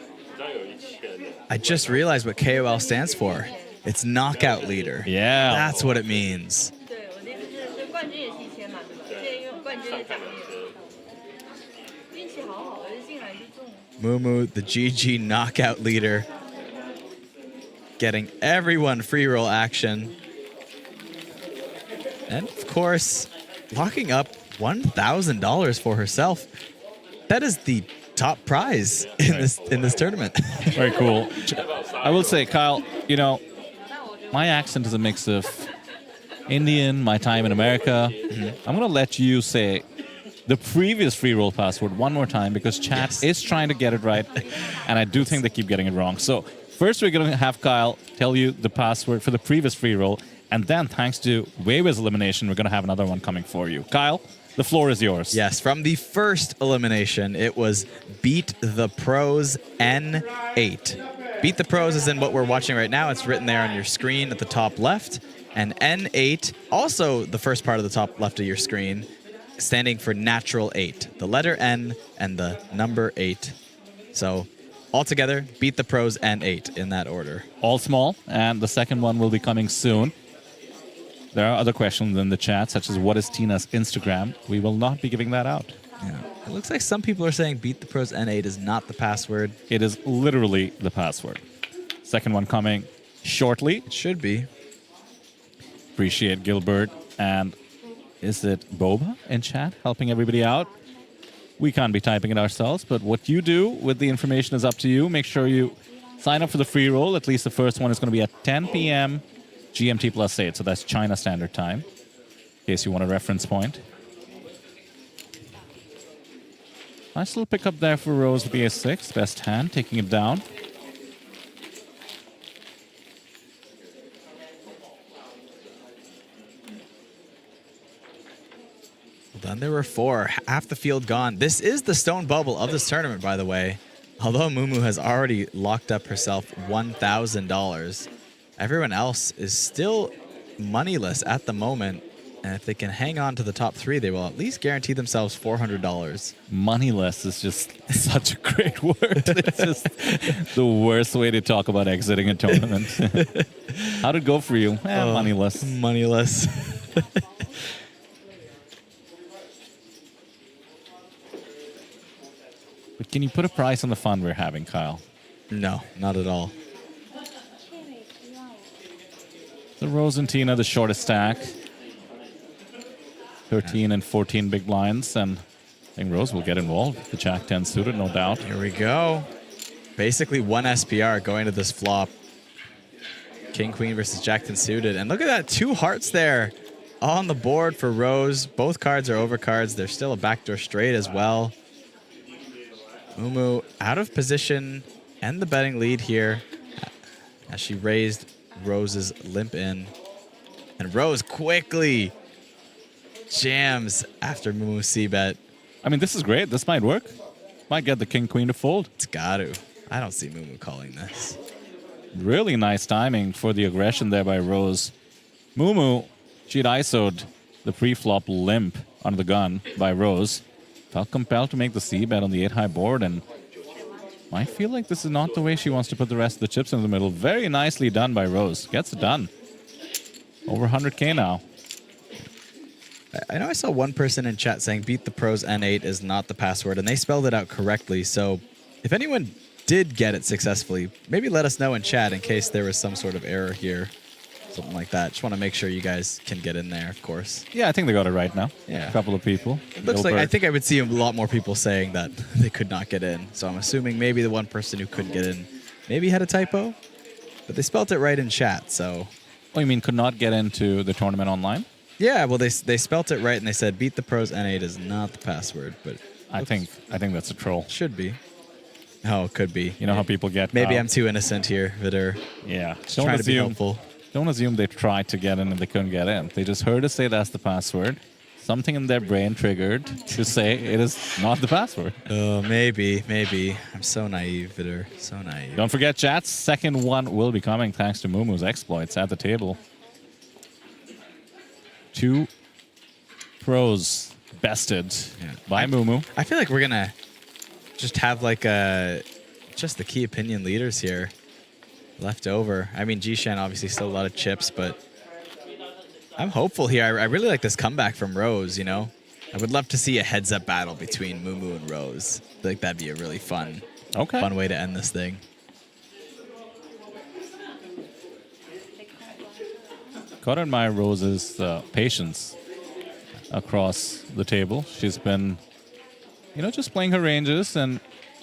I just realized what KOL stands for. It's knockout leader. Yeah. That's what it means. Mumu, the GG knockout leader. Getting everyone free roll action. And of course, locking up $1,000 for herself. That is the top prize in this tournament. Very cool. I will say, Kyle, you know, my accent is a mix of Indian, my time in America. I'm going to let you say the previous free roll password one more time because chat is trying to get it right, and I do think they keep getting it wrong. So first we're going to have Kyle tell you the password for the previous free roll, and then thanks to Weiwei's elimination, we're going to have another one coming for you. Kyle, the floor is yours. Yes, from the first elimination, it was Beat the Pros N8. Beat the Pros is in what we're watching right now. It's written there on your screen at the top left. And N8, also the first part of the top left of your screen, standing for natural 8. The letter N and the number 8. So altogether, Beat the Pros N8 in that order. All small, and the second one will be coming soon. There are other questions in the chat, such as what is Tina's Instagram? We will not be giving that out. Yeah. It looks like some people are saying Beat the Pros N8 is not the password. It is literally the password. Second one coming shortly. It should be. Appreciate Gilbert. And is it Boba in chat helping everybody out? We can't be typing it ourselves, but what you do with the information is up to you. Make sure you sign up for the free roll. At least the first one is going to be at 10 p.m. GMT plus 8, so that's China Standard Time, in case you want a reference point. Nice little pickup there for Rose with the ace-6. Best hand, taking it down. Well done. There were 4. Half the field gone. This is the stone bubble of this tournament, by the way. Although Mumu has already locked up herself $1,000, everyone else is still moneyless at the moment. And if they can hang on to the top 3, they will at least guarantee themselves $400. Moneyless is just such a great word. It's just the worst way to talk about exiting a tournament. How'd it go for you? Moneyless. Moneyless. But can you put a price on the fun we're having, Kyle? No, not at all. The Rose and Tina, the shortest stack. 13 and 14 big blinds, and I think Rose will get involved. The Jack 10 suited, no doubt. Here we go. Basically one SPR going to this flop. King, Queen versus Jack 10 suited. And look at that, 2 hearts there on the board for Rose. Both cards are overcards. There's still a backdoor straight as well. Mumu out of position and the betting lead here as she raised Rose's limp in. And Rose quickly jams after Mumu C-bet. I mean, this is great. This might work. Might get the King Queen to fold. It's got to. I don't see Mumu calling this. Really nice timing for the aggression there by Rose. Mumu, she'd ISO'd the pre-flop limp under the gun by Rose. Felt compelled to make the C-bet on the 8-high board, and I feel like this is not the way she wants to put the rest of the chips in the middle. Very nicely done by Rose. Gets it done. Over 100K now. I know I saw one person in chat saying Beat the Pros N8 is not the password, and they spelled it out correctly. So if anyone did get it successfully, maybe let us know in chat in case there was some sort of error here. Something like that. Just want to make sure you guys can get in there, of course. Yeah, I think they got it right now. Yeah. A couple of people. It looks like I think I would see a lot more people saying that they could not get in. So I'm assuming maybe the one person who couldn't get in maybe had a typo, but they spelled it right in chat, so. Oh, you mean could not get into the tournament online? Yeah, well, they spelt it right and they said beat the pros N8 is not the password, but I think that's a troll. should be. Oh, could be. You know how people get. Maybe I'm too innocent here, Vidur. Yeah. Trying to be helpful. Don't assume they tried to get in and they couldn't get in. They just heard us say that's the password. Something in their brain triggered to say it is not the password. Oh, maybe. I'm so naive, Vidur. So naive. Don't forget, chat's second one will be coming thanks to Mumu's exploits at the table. 2 pros bested by Mumu. I feel like we're gonna just have like just the key opinion leaders here left over. I mean, Jishan obviously still a lot of chips, but I'm hopeful here. I really like this comeback from Rose, you know? I would love to see a heads-up battle between Mumu and Rose. I feel like that'd be a really fun way to end this thing. Gotta admire Rose's patience across the table. She's been, just playing her ranges and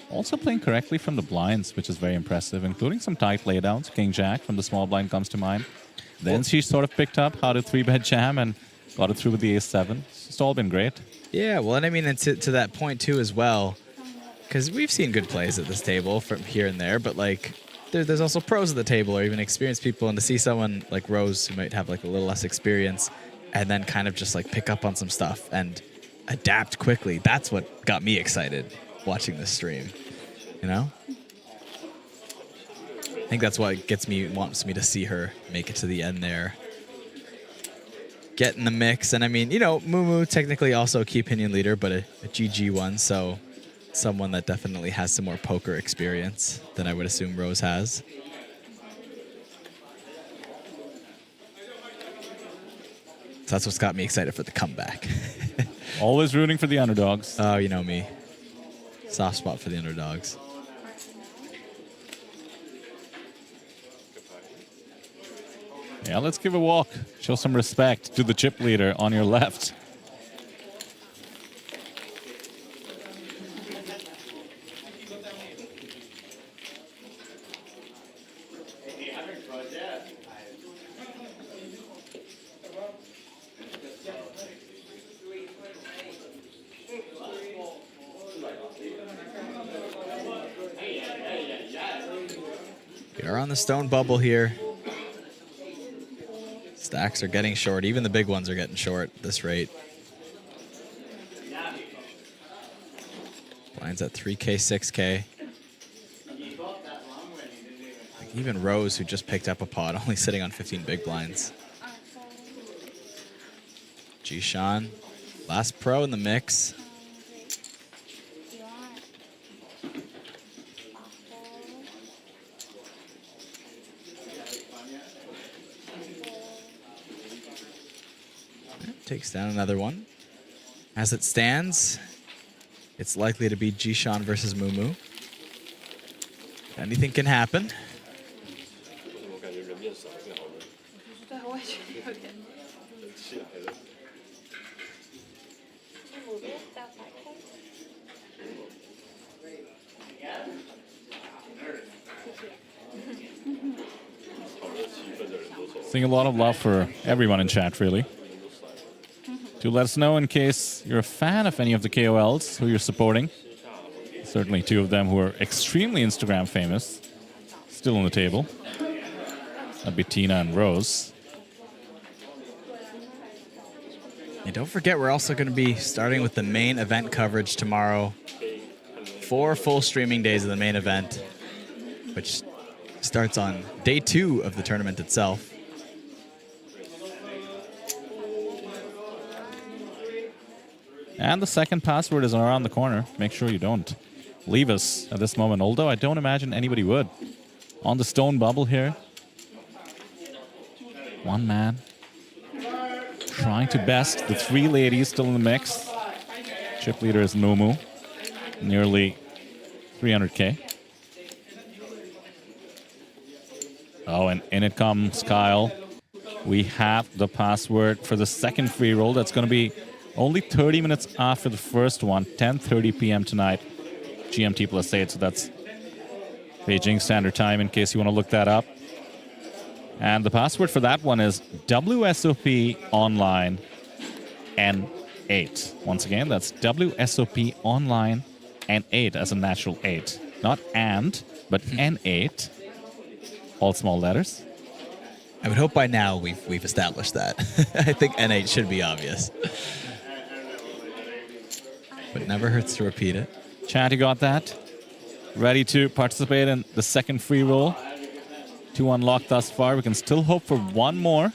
also playing correctly from the blinds, which is very impressive, including some tight laydowns. King Jack from the small blind comes to mind. Then she sort of picked up how to 3-bet jam and got it through with the ace-7. It's all been great. Yeah, well, and I mean, to that point, too, as well, because we've seen good plays at this table from here and there, but, like, there's also pros at the table or even experienced people, and to see someone like Rose who might have, like, a little less experience and then kind of just, like, pick up on some stuff and adapt quickly, that's what got me excited watching this stream, you know? I think that's what wants me to see her make it to the end there. Get in the mix. And I mean, Mumu technically also a key opinion leader, but a GG one, so someone that definitely has some more poker experience than I would assume Rose has. So that's what's got me excited for the comeback. Always rooting for the underdogs. Oh, you know me. Soft spot for the underdogs. Yeah, let's give a walk. Show some respect to the chip leader on your left. We are on the stone bubble here. Stacks are getting short. Even the big ones are getting short at this rate. Blinds at 3K, 6K. Like even Rose, who just picked up a pot, only sitting on 15 big blinds. Jishan, last pro in the mix. Takes down another one. As it stands, it's likely to be Jishan versus Mumu. Anything can happen. Seeing a lot of love for everyone in chat, really. Do let us know in case you're a fan of any of the KOLs who you're supporting. Certainly 2 of them who are extremely Instagram famous. Still on the table. That'd be Tina and Rose. And don't forget, we're also going to be starting with the main event coverage tomorrow. 4 full streaming days of the main event, which starts on day 2 of the tournament itself. And the second password is around the corner. Make sure you don't leave us at this moment, although I don't imagine anybody would. On the stone bubble here. One man. Trying to best the 3 ladies still in the mix. Chip leader is Mumu. Nearly 300K. Oh, and in it comes Kyle. We have the password for the second free roll. That's going to be only 30 minutes after the first one, 10:30 p.m. tonight, GMT +8. So that's Beijing Standard Time in case you want to look that up. And the password for that one is WSOP Online N8. Once again, that's WSOP Online N8 as a natural 8. Not and, but N8. All small letters. I would hope by now we've established that. I think N8 should be obvious. But never hurts to repeat it. Chatty got that. Ready to participate in the second free roll. 2 unlocked thus far. We can still hope for one more.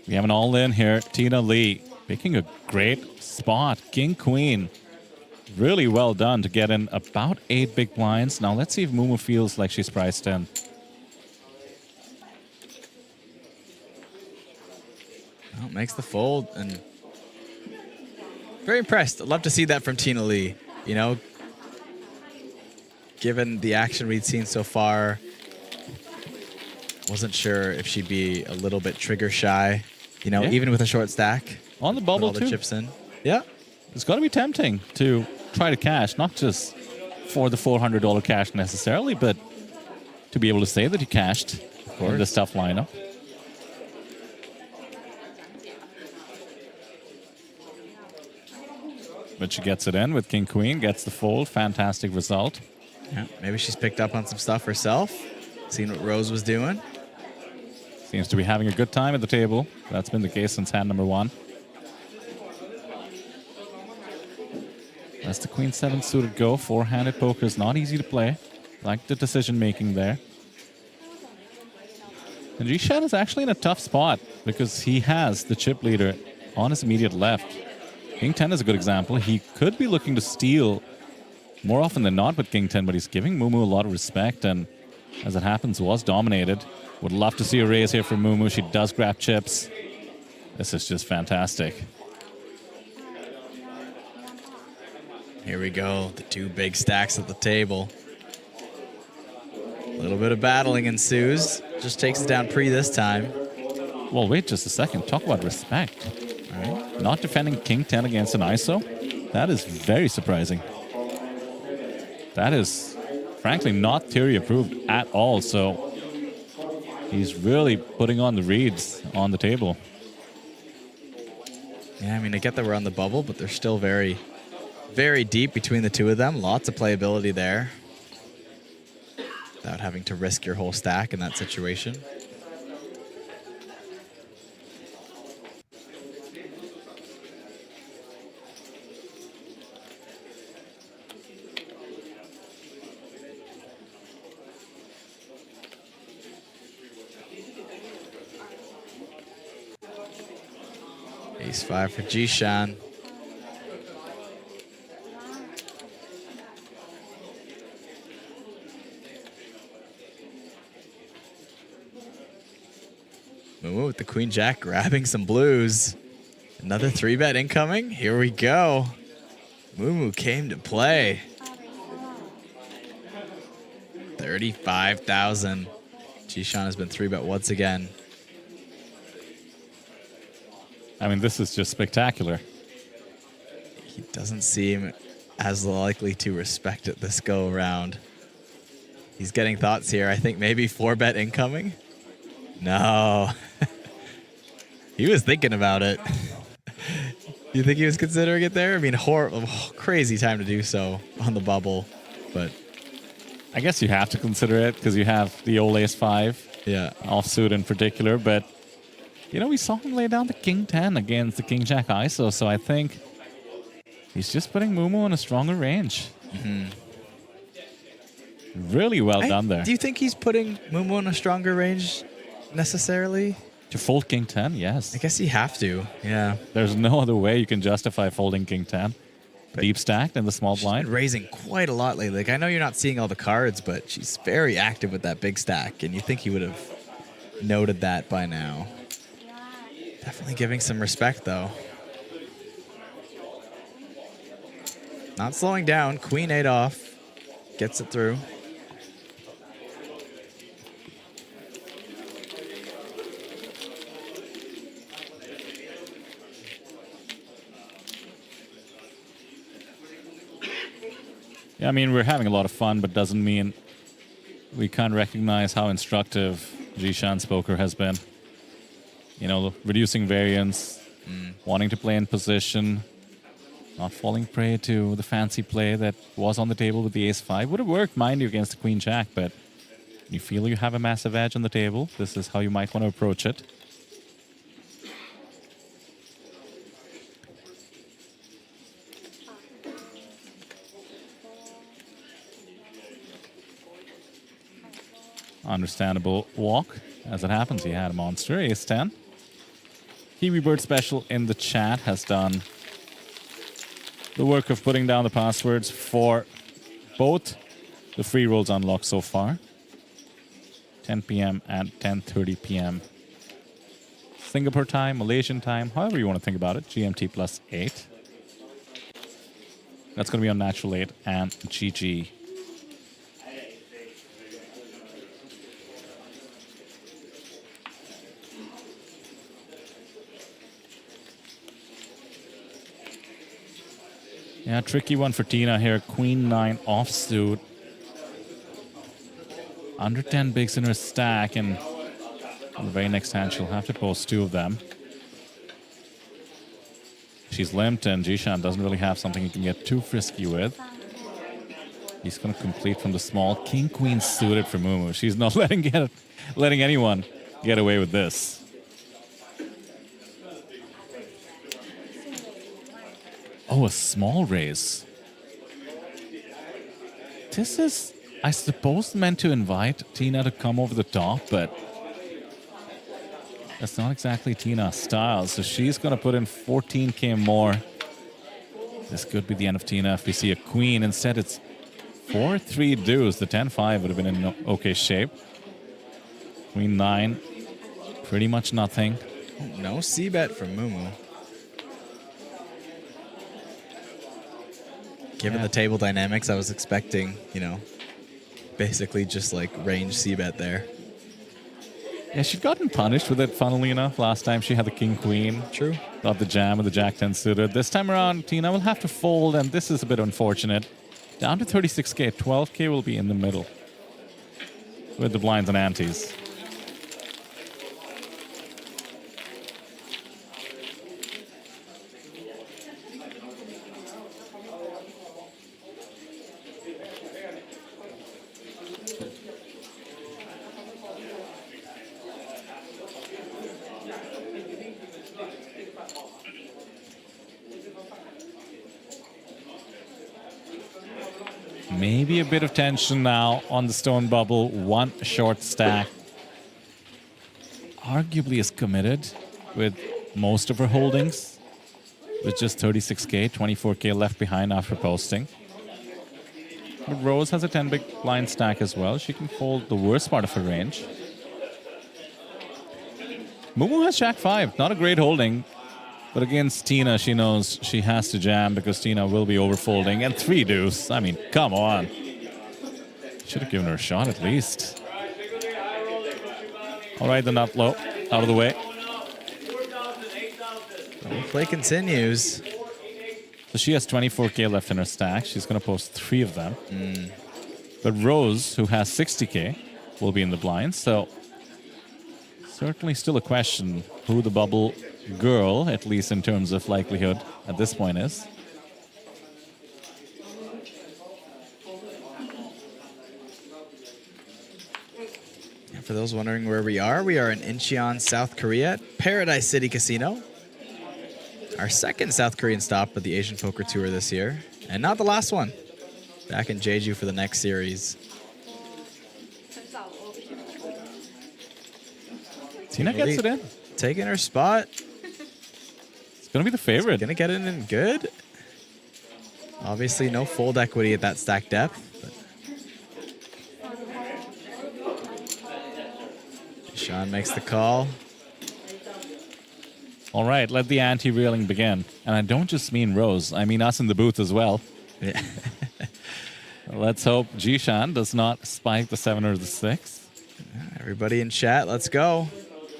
We have an all-in here. Tina Lee picking a great spot. King, Queen. Really well done to get in about 8 big blinds. Now let's see if Mumu feels like she's priced in. Well, makes the fold, and very impressed. I'd love to see that from Tina Lee. You know, given the action we'd seen so far, wasn't sure if she'd be a little bit trigger shy. You know, even with a short stack. On the bubble, all the too. chips in. Yeah. It's got to be tempting to try to cash, not just for the $400 cash necessarily, but to be able to say that you cashed in this tough lineup. But she gets it in with King Queen, gets the fold. Fantastic result. Yeah, maybe she's picked up on some stuff herself, seen what Rose was doing. Seems to be having a good time at the table. That's been the case since hand number 1. That's the Queen 7 suited go. 4-handed poker is not easy to play. Like the decision making there. And Jishan is actually in a tough spot because he has the chip leader on his immediate left. King 10 is a good example. He could be looking to steal more often than not with King 10, but he's giving Mumu a lot of respect, and as it happens, was dominated. Would love to see a raise here from Mumu. She does grab chips. This is just fantastic. Here we go. The 2 big stacks at the table. A little bit of battling ensues. Just takes it down pre this time. Well, wait just a second. Talk about respect. All right. Not defending King 10 against an ISO. That is very surprising. That is, frankly, not theory approved at all. So he's really putting on the reads on the table. Yeah, I mean, I get that we're on the bubble, but they're still very, very deep between the 2 of them. Lots of playability there. Without having to risk your whole stack in that situation. Ace 5 for Jishan. Mumu with the Queen Jack grabbing some blues. Another 3-bet incoming. Here we go. Mumu came to play. 35,000. Jishan has been 3-bet once again. I mean, this is just spectacular. He doesn't seem as likely to respect it this go around. He's getting thoughts here. I think maybe 4-bet incoming. No. He was thinking about it. You think he was considering it there? I mean, crazy time to do so on the bubble, but I guess you have to consider it because you have the old Ace 5 offsuit in particular, but you know, we saw him lay down the King 10 against the King Jack ISO, so I think he's just putting Mumu in a stronger range. Mm-hmm. Really well done there. Do you think he's putting Mumu in a stronger range necessarily? To fold King 10, yes. I guess you have to, yeah. There's no other way you can justify folding King 10. But deep stacked in the small blind. Been raising quite a lot lately. Like, I know you're not seeing all the cards, but she's very active with that big stack, and you think he would have noted that by now. Definitely giving some respect, though. Not slowing down. Queen 8 off. Gets it through. Yeah, I mean, we're having a lot of fun, but doesn't mean we can't recognize how instructive Jishan's poker has been. You know, reducing variance, wanting to play in position, not falling prey to the fancy play that was on the table with the ace-5. Would have worked, mind you, against the queen-jack, but you feel you have a massive edge on the table. This is how you might want to approach it. Understandable walk. As it happens, he had a monster, ace-10. Kiwi Bird Special in the chat has done the work of putting down the passwords for both the free rolls unlocked so far. 10 p.m. and 10:30 p.m. Singapore time, Malaysian time, however you want to think about it. GMT plus 8. That's going to be on Natural 8 and GG. Yeah, tricky one for Tina here. Queen 9 offsuit. Under 10 bigs in her stack, and on the very next hand she'll have to post 2 of them. She's limped, and Jishan doesn't really have something he can get too frisky with. He's going to complete from the small. King Queen suited for Mumu. She's not letting anyone get away with this. Oh, a small raise. This is, I suppose, meant to invite Tina to come over the top, but that's not exactly Tina's style. So she's going to put in 14K more. This could be the end of Tina if we see a queen. Instead, it's 4-3 deuce. The 10-5 would have been in okay shape. Queen 9, pretty much nothing. No c-bet from Mumu. Given the table dynamics, I was expecting, you know, basically just like range c-bet there. Yeah, she'd gotten punished with it, funnily enough. Last time she had the king-queen. True. Got the jam with the jack-10 suited. This time around, Tina will have to fold, and this is a bit unfortunate. Down to 36K, 12K will be in the middle with the blinds and antes. Maybe a bit of tension now on the stone bubble. One short stack. Arguably is committed with most of her holdings. With just 36K, 24K left behind after posting. But Rose has a 10 big blind stack as well. She can fold the worst part of her range. Mumu has Jack 5. Not a great holding. But against Tina, she knows she has to jam because Tina will be overfolding. And 3 deuce. I mean, come on. Should have given her a shot at least. All right, the nut low. Out of the way. Play continues. So she has 24K left in her stack. She's going to post 3 of them. But Rose, who has 60K, will be in the blinds. So certainly still a question who the bubble girl, at least in terms of likelihood at this point, is. And for those wondering where we are in Incheon, South Korea, at Paradise City Casino. Our second South Korean stop of the Asian Poker Tour this year, and not the last one. Back in Jeju for the next series. Tina gets it in. Taking her spot. Gonna be the favorite. Gonna get it in good. Obviously, no fold equity at that stack depth. Sean makes the call. All right, let the anti-reeling begin. And I don't just mean Rose, I mean us in the booth as well. Yeah. Let's hope Jishan does not spike the 7 or the 6. Everybody in chat, let's go.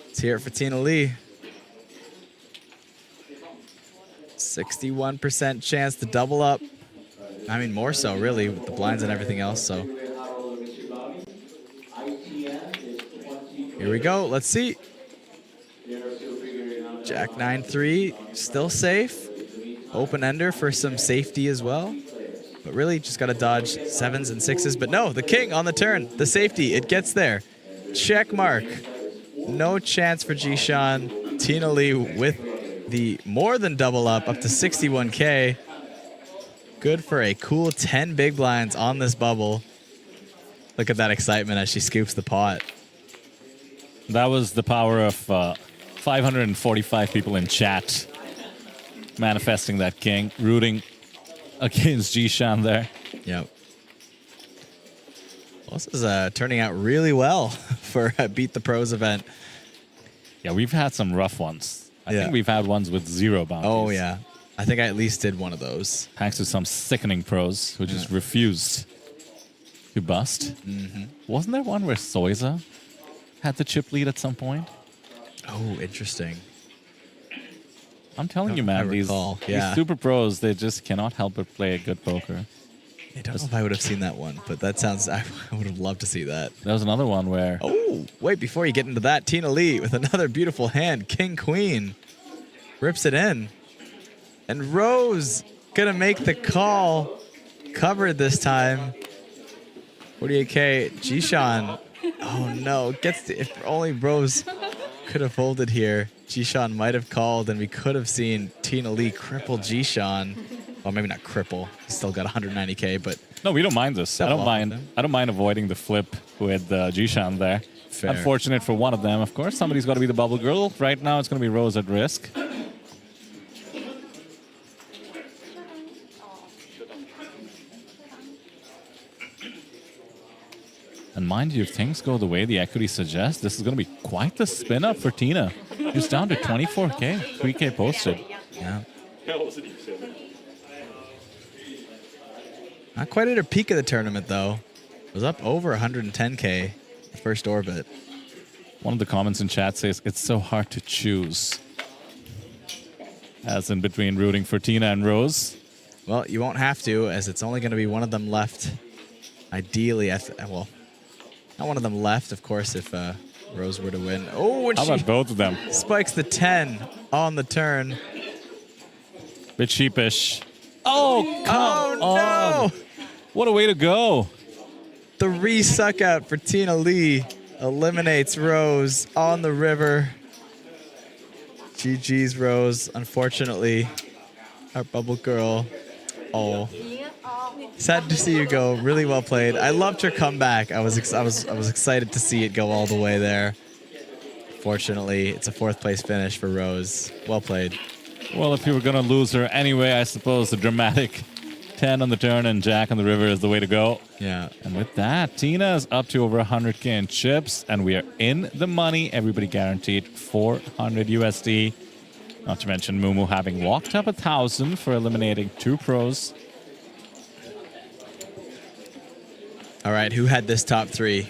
Let's hear it for Tina Lee. 61% chance to double up. I mean, more so, really, with the blinds and everything else, so. Here we go. Let's see. Jack 9-3, still safe. Open ender for some safety as well. But really just got to dodge 7s and 6s. But no, the king on the turn. The safety, it gets there. Check mark. No chance for Jishan. Tina Lee with the more than double up to 61K. Good for a cool 10 big blinds on this bubble. Look at that excitement as she scoops the pot. That was the power of 545 people in chat manifesting that king, rooting against Jishan there. Yep. Well, this is turning out really well for a Beat the Pros event. Yeah, we've had some rough ones. I think we've had ones with 0 bounties. Oh, yeah. I think I at least did one of those. Thanks to some sickening pros who just refused to bust. Wasn't there one where Soiza had the chip lead at some point? Oh, interesting. I'm telling you, man, these super pros, they just cannot help but play a good poker. I don't know if I would have seen that one, but that sounds, I would have loved to see that. There was another one where... Oh, wait, before you get into that, Tina Lee with another beautiful hand, King Queen. Rips it in. And Rose gonna make the call. Covered this time. 48K, Jishan. Oh no, if only Rose could have folded here. Jishan might have called and we could have seen Tina Lee cripple Jishan. Well, maybe not cripple. He's still got 190K, but no, we don't mind this. I don't mind avoiding the flip with Jishan there. Fair. Unfortunate for one of them, of course. Somebody's got to be the bubble girl. Right now, it's going to be Rose at risk. And mind you, if things go the way the equity suggests, this is going to be quite the spin up for Tina. She's down to 24K, 3K posted. Yeah. Not quite at her peak of the tournament, though. It was up over 110K the first orbit. One of the comments in chat says, it's so hard to choose. As in between rooting for Tina and Rose. Well, you won't have to, as it's only going to be one of them left. Ideally, well, not one of them left, of course, if Rose were to win. Oh, and how about both of them? Spikes the 10 on the turn. Bit sheepish. Oh, come on. No! What a way to go. The re-suck out for Tina Lee eliminates Rose on the river. GG's, Rose. Unfortunately, our bubble girl. Oh. Sad to see you go. Really well played. I loved her comeback. I was excited to see it go all the way there. Fortunately, it's a 4th place finish for Rose. Well played. Well, if you were going to lose her anyway, I suppose the dramatic 10 on the turn and Jack on the river is the way to go. Yeah. And with that, Tina is up to over 100K in chips, and we are in the money. Everybody guaranteed 400 USD. Not to mention Mumu having walked up 1,000 for eliminating 2 pros. All right, who had this top 3?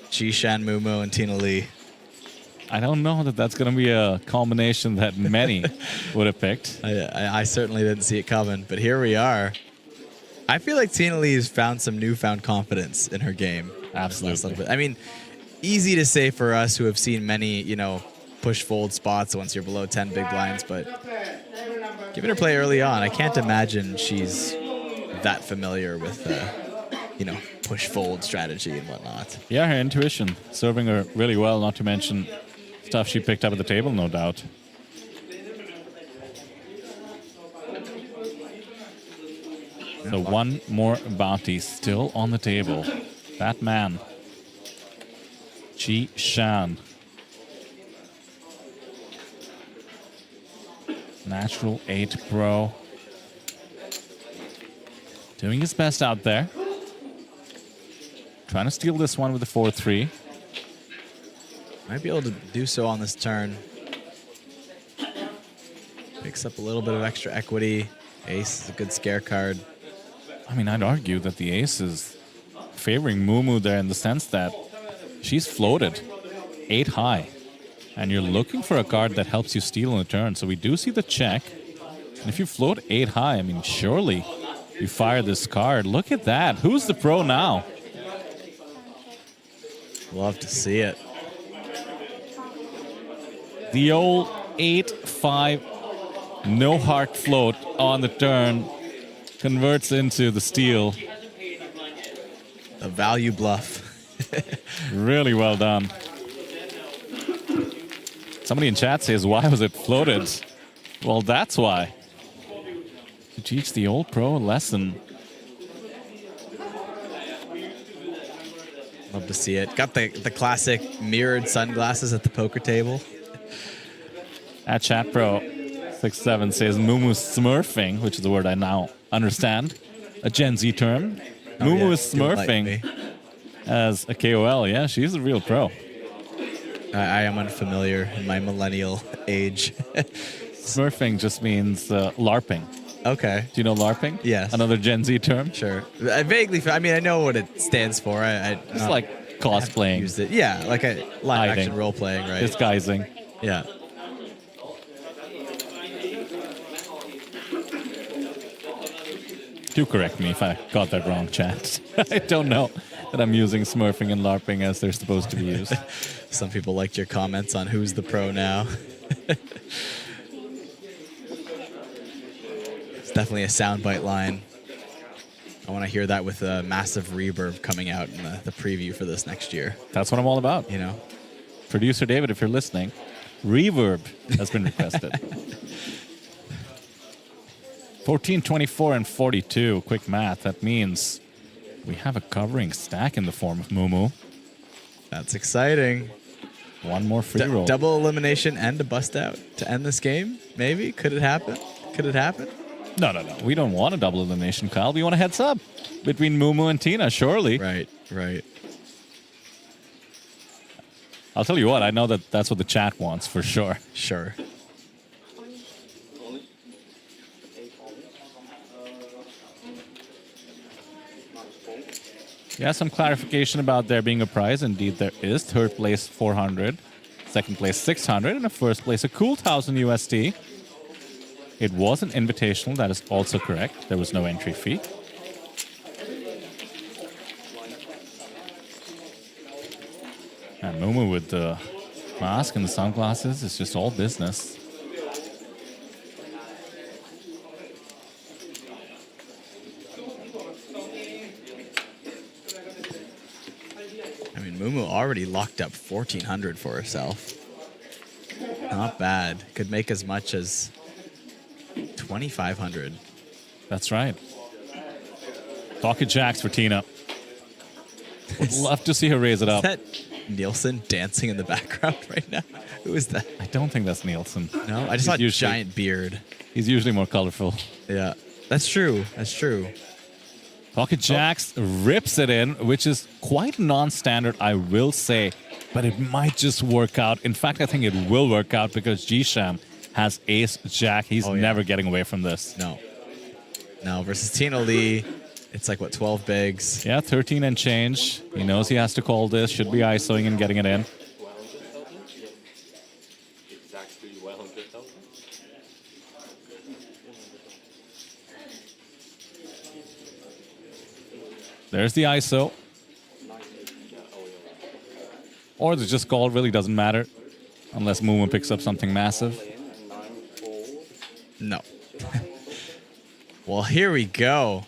Jishan, Mumu, and Tina Lee. I don't know that that's going to be a combination that many would have picked. I certainly didn't see it coming, but here we are. I feel like Tina Lee has found some newfound confidence in her game. Absolutely. I mean, easy to say for us who have seen many, push-fold spots once you're below 10 big blinds, but given her play early on, I can't imagine she's that familiar with, push-fold strategy and whatnot. Yeah, her intuition serving her really well, not to mention stuff she picked up at the table, no doubt. So one more bounty still on the table. That man, Jishan. Natural 8 pro. Doing his best out there. Trying to steal this one with the 4-3. Might be able to do so on this turn. Picks up a little bit of extra equity. Ace is a good scare card. I mean, I'd argue that the ace is favoring Mumu there in the sense that she's floated 8 high. And you're looking for a card that helps you steal on the turn. So we do see the check. And if you float 8 high, I mean, surely you fire this card. Look at that. Who's the pro now? Love to see it. The old 8-5 no heart float on the turn converts into the steal. A value bluff. Really well done. Somebody in chat says, why was it floated? Well, that's why. To teach the old pro a lesson. Love to see it. Got the classic mirrored sunglasses at the poker table. At Chat Pro 67 says Mumu smurfing, which is a word I now understand. A Gen Z term. Mumu is smurfing as a KOL. Yeah, she's a real pro. I am unfamiliar in my millennial age. Smurfing just means LARPing. Okay. Do you know LARPing? Yes. Another Gen Z term? Sure. I vaguely, I mean, I know what it stands for. It's like cosplaying. Used it. Yeah, like a live action role playing, right? Disguising. Yeah. Do correct me if I got that wrong, chat. I don't know that I'm using smurfing and LARPing as they're supposed to be used. Some people liked your comments on who's the pro now. It's definitely a soundbite line. I want to hear that with a massive reverb coming out in the preview for this next year. That's what I'm all about. You know? Producer David, if you're listening, reverb has been requested. 14, 24, and 42. Quick math. That means we have a covering stack in the form of Mumu. That's exciting. One more free roll. Double elimination and a bust out to end this game? Maybe? Could it happen? Could it happen? No. We don't want a double elimination, Kyle. We want a heads up between Mumu and Tina, surely. Right. I'll tell you what, I know that that's what the chat wants for sure. Sure. Yeah, some clarification about there being a prize. Indeed, there is. Third place, 400. Second place, 600. And a first place, a cool 1,000 USD. It was an invitational. That is also correct. There was no entry fee. And Mumu with the mask and the sunglasses is just all business. Mumu already locked up 1,400 for herself. Not bad. Could make as much as 2,500. That's right. Pocket jacks for Tina. Would love to see her raise it up. Is that Nielsen dancing in the background right now? Who is that? I don't think that's Nielsen. No, I just saw a giant beard. He's usually more colorful. Yeah, that's true. That's true. Pocket Jacks rips it in, which is quite non-standard, I will say. But it might just work out. In fact, I think it will work out because Jisham has Ace Jack. He's never getting away from this. No. No, versus Tina Lee, it's like, what, 12 bigs? Yeah, 13 and change. He knows he has to call this. Should be ISOing and getting it in. There's the ISO. Or the just call really doesn't matter. Unless Mumu picks up something massive. No. Well, here we go.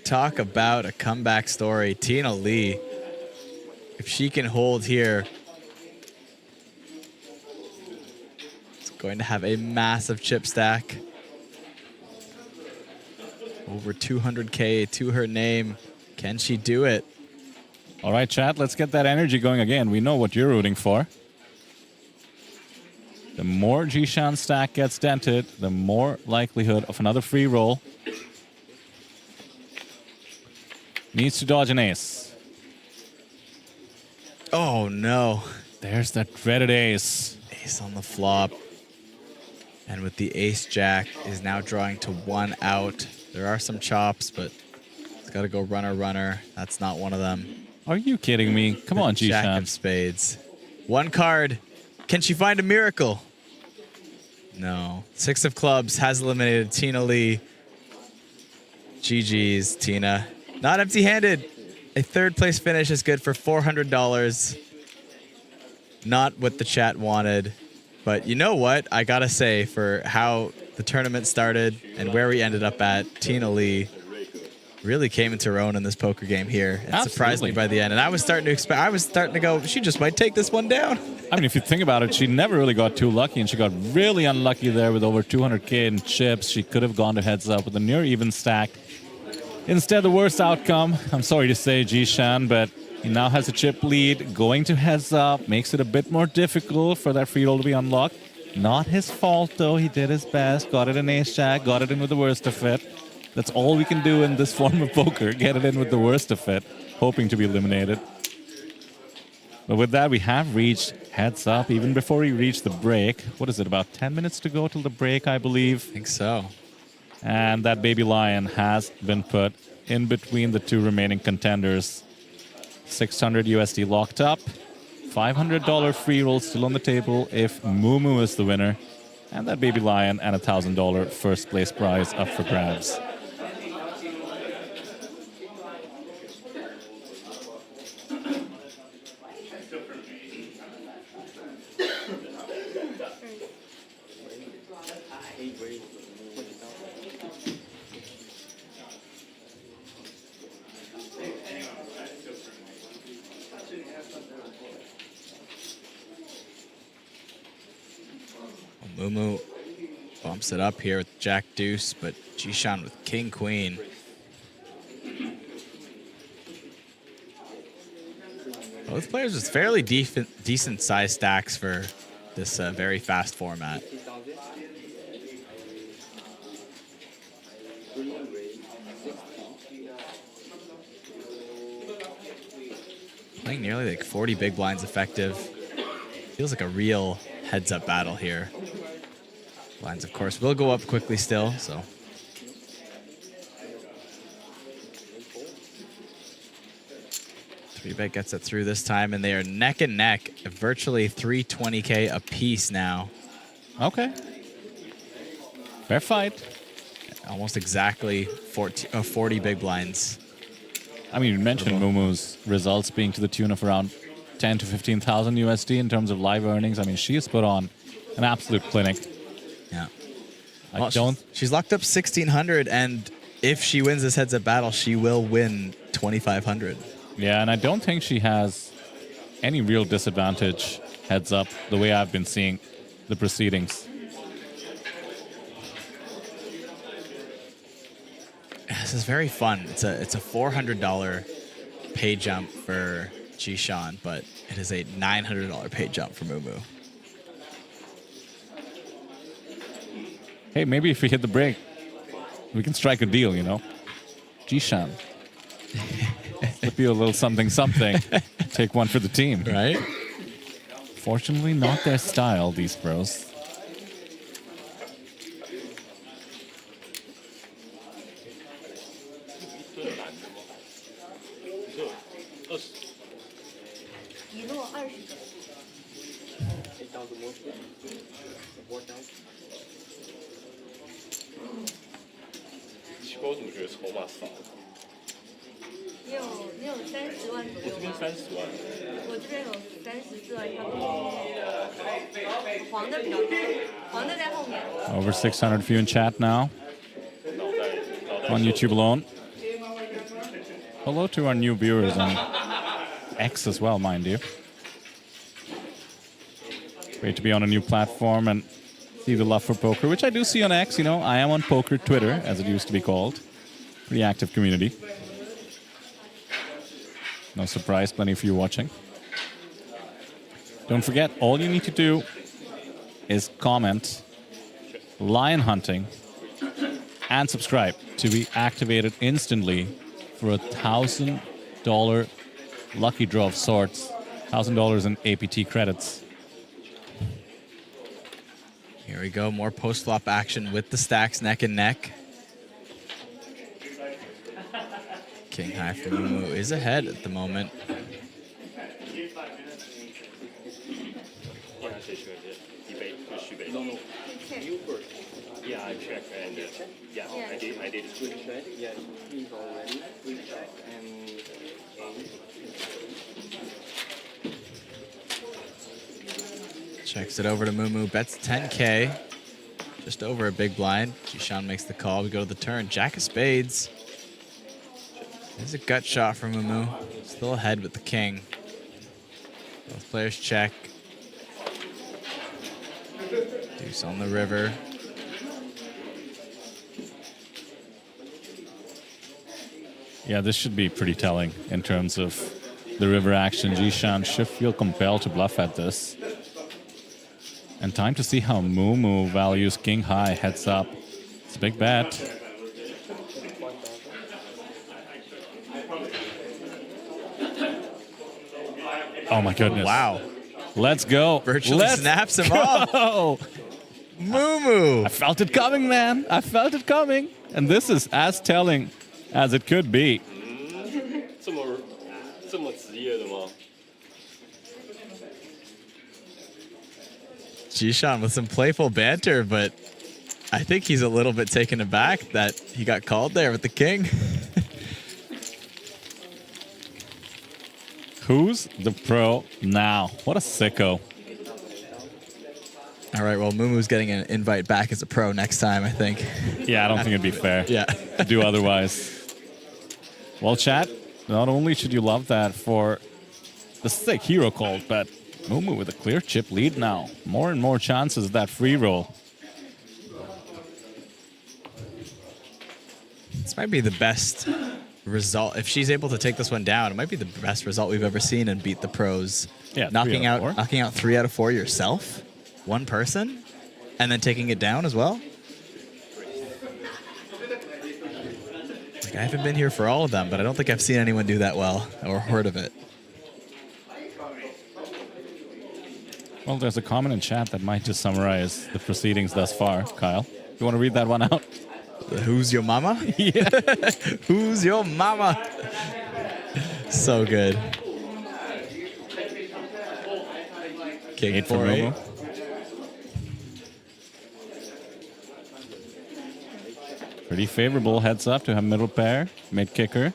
Talk about a comeback story. Tina Lee, if she can hold here, it's going to have a massive chip stack. Over 200K to her name. Can she do it? All right, chat, let's get that energy going again. We know what you're rooting for. The more Jishan stack gets dented, the more likelihood of another free roll. Needs to dodge an ace. Oh, no. There's that dreaded ace. Ace on the flop. And with the ace jack is now drawing to one out. There are some chops, but it's got to go runner, runner. That's not one of them. Are you kidding me? Come on, Jishan. Jack of spades. One card. Can she find a miracle? No. Six of clubs has eliminated Tina Lee. GG's, Tina. Not empty-handed. A third place finish is good for $400. Not what the chat wanted. But you know what? I gotta say, for how the tournament started and where we ended up at, Tina Lee really came into her own in this poker game here and surprised me by the end. And I was starting to go, she just might take this one down. I mean, if you think about it, she never really got too lucky, and she got really unlucky there with over 200K in chips. She could have gone to heads up with a near even stack. Instead, the worst outcome, I'm sorry to say, Jishan, but he now has a chip lead. Going to heads up makes it a bit more difficult for that free roll to be unlocked. Not his fault, though. He did his best. Got it in ace-jack. Got it in with the worst of it. That's all we can do in this form of poker. Get it in with the worst of it, hoping to be eliminated. But with that, we have reached heads up. Even before we reach the break, what is it, about 10 minutes to go till the break, I believe? I think so. And that baby lion has been put in between the two remaining contenders. 600 USD locked up. $500 free roll still on the table if Mumu is the winner. And that baby lion and $1,000 first place prize up for grabs. Mumu bumps it up here with Jack Deuce, but Jishan with King Queen. Both players with fairly decent size stacks for this very fast format. Playing nearly like 40 big blinds effective. Feels like a real heads-up battle here. Blinds, of course, will go up quickly still, so. Three bet gets it through this time, and they are neck and neck, virtually 320K apiece now. Okay. Fair fight. Almost exactly 40 big blinds. I mean, you mentioned Mumu's results being to the tune of around 10 to 15,000 USD in terms of live earnings. I mean, she has put on an absolute clinic. Yeah. Well, she's locked up 1,600, and if she wins this heads-up battle, she will win 2,500. Yeah, and I don't think she has any real disadvantage heads up the way I've been seeing the proceedings. This is very fun. It's a $400 pay jump for Jishan, but it is a $900 pay jump for Mumu. Hey, maybe if we hit the break, we can strike a deal, you know? Jishan. Flip you a little something. Take one for the team. Right? Fortunately, not their style, these pros. Over 600 for you in chat now. On YouTube alone. Hello to our new viewers on X as well, mind you. Great to be on a new platform and see the love for poker, which I do see on X. You know, I am on Poker Twitter, as it used to be called. Pretty active community. No surprise, plenty of you watching. Don't forget, all you need to do is comment Lion Hunting and subscribe to be activated instantly for a $1,000 lucky draw of sorts. $1,000 in APT credits. Here we go, more post-flop action with the stacks neck and neck. King high for Mumu is ahead at the moment. Yeah, I checked and yeah, I did. Yeah, he's already and Checks it over to Mumu. Bets 10K. Just over a big blind. Jishan makes the call. We go to the turn. Jack of spades. There's a gut shot from Mumu. Still ahead with the king. Both players check. Deuce on the river. Yeah, this should be pretty telling in terms of the river action. Jishan should feel compelled to bluff at this. And time to see how Mumu values king high heads up. It's a big bet. Oh my goodness. Wow. Let's go. Virtually snaps him off. Mumu. I felt it coming, man. I felt it coming. And this is as telling as it could be. 这么职业的吗？ Jishan with some playful banter, but I think he's a little bit taken aback that he got called there with the king. Who's the pro now? What a sicko. All right, well, Mumu's getting an invite back as a pro next time, I think. Yeah, I don't think it'd be fair Yeah. to do otherwise. Well, chat, not only should you love that for the sick hero call, but Mumu with a clear chip lead now. More and more chances of that free roll. This might be the best result. If she's able to take this one down, it might be the best result we've ever seen and beat the pros. Yeah, knocking 3 out of 4. knocking out 3 out of 4 yourself, one person, and then taking it down as well. Like, I haven't been here for all of them, but I don't think I've seen anyone do that well or heard of it. Well, there's a comment in chat that might just summarize the proceedings thus far. Kyle, you want to read that one out? Who's your mama? Yeah. Who's your mama? So good. King 8 for Mumu. Pretty favorable heads up to have middle pair, mid kicker.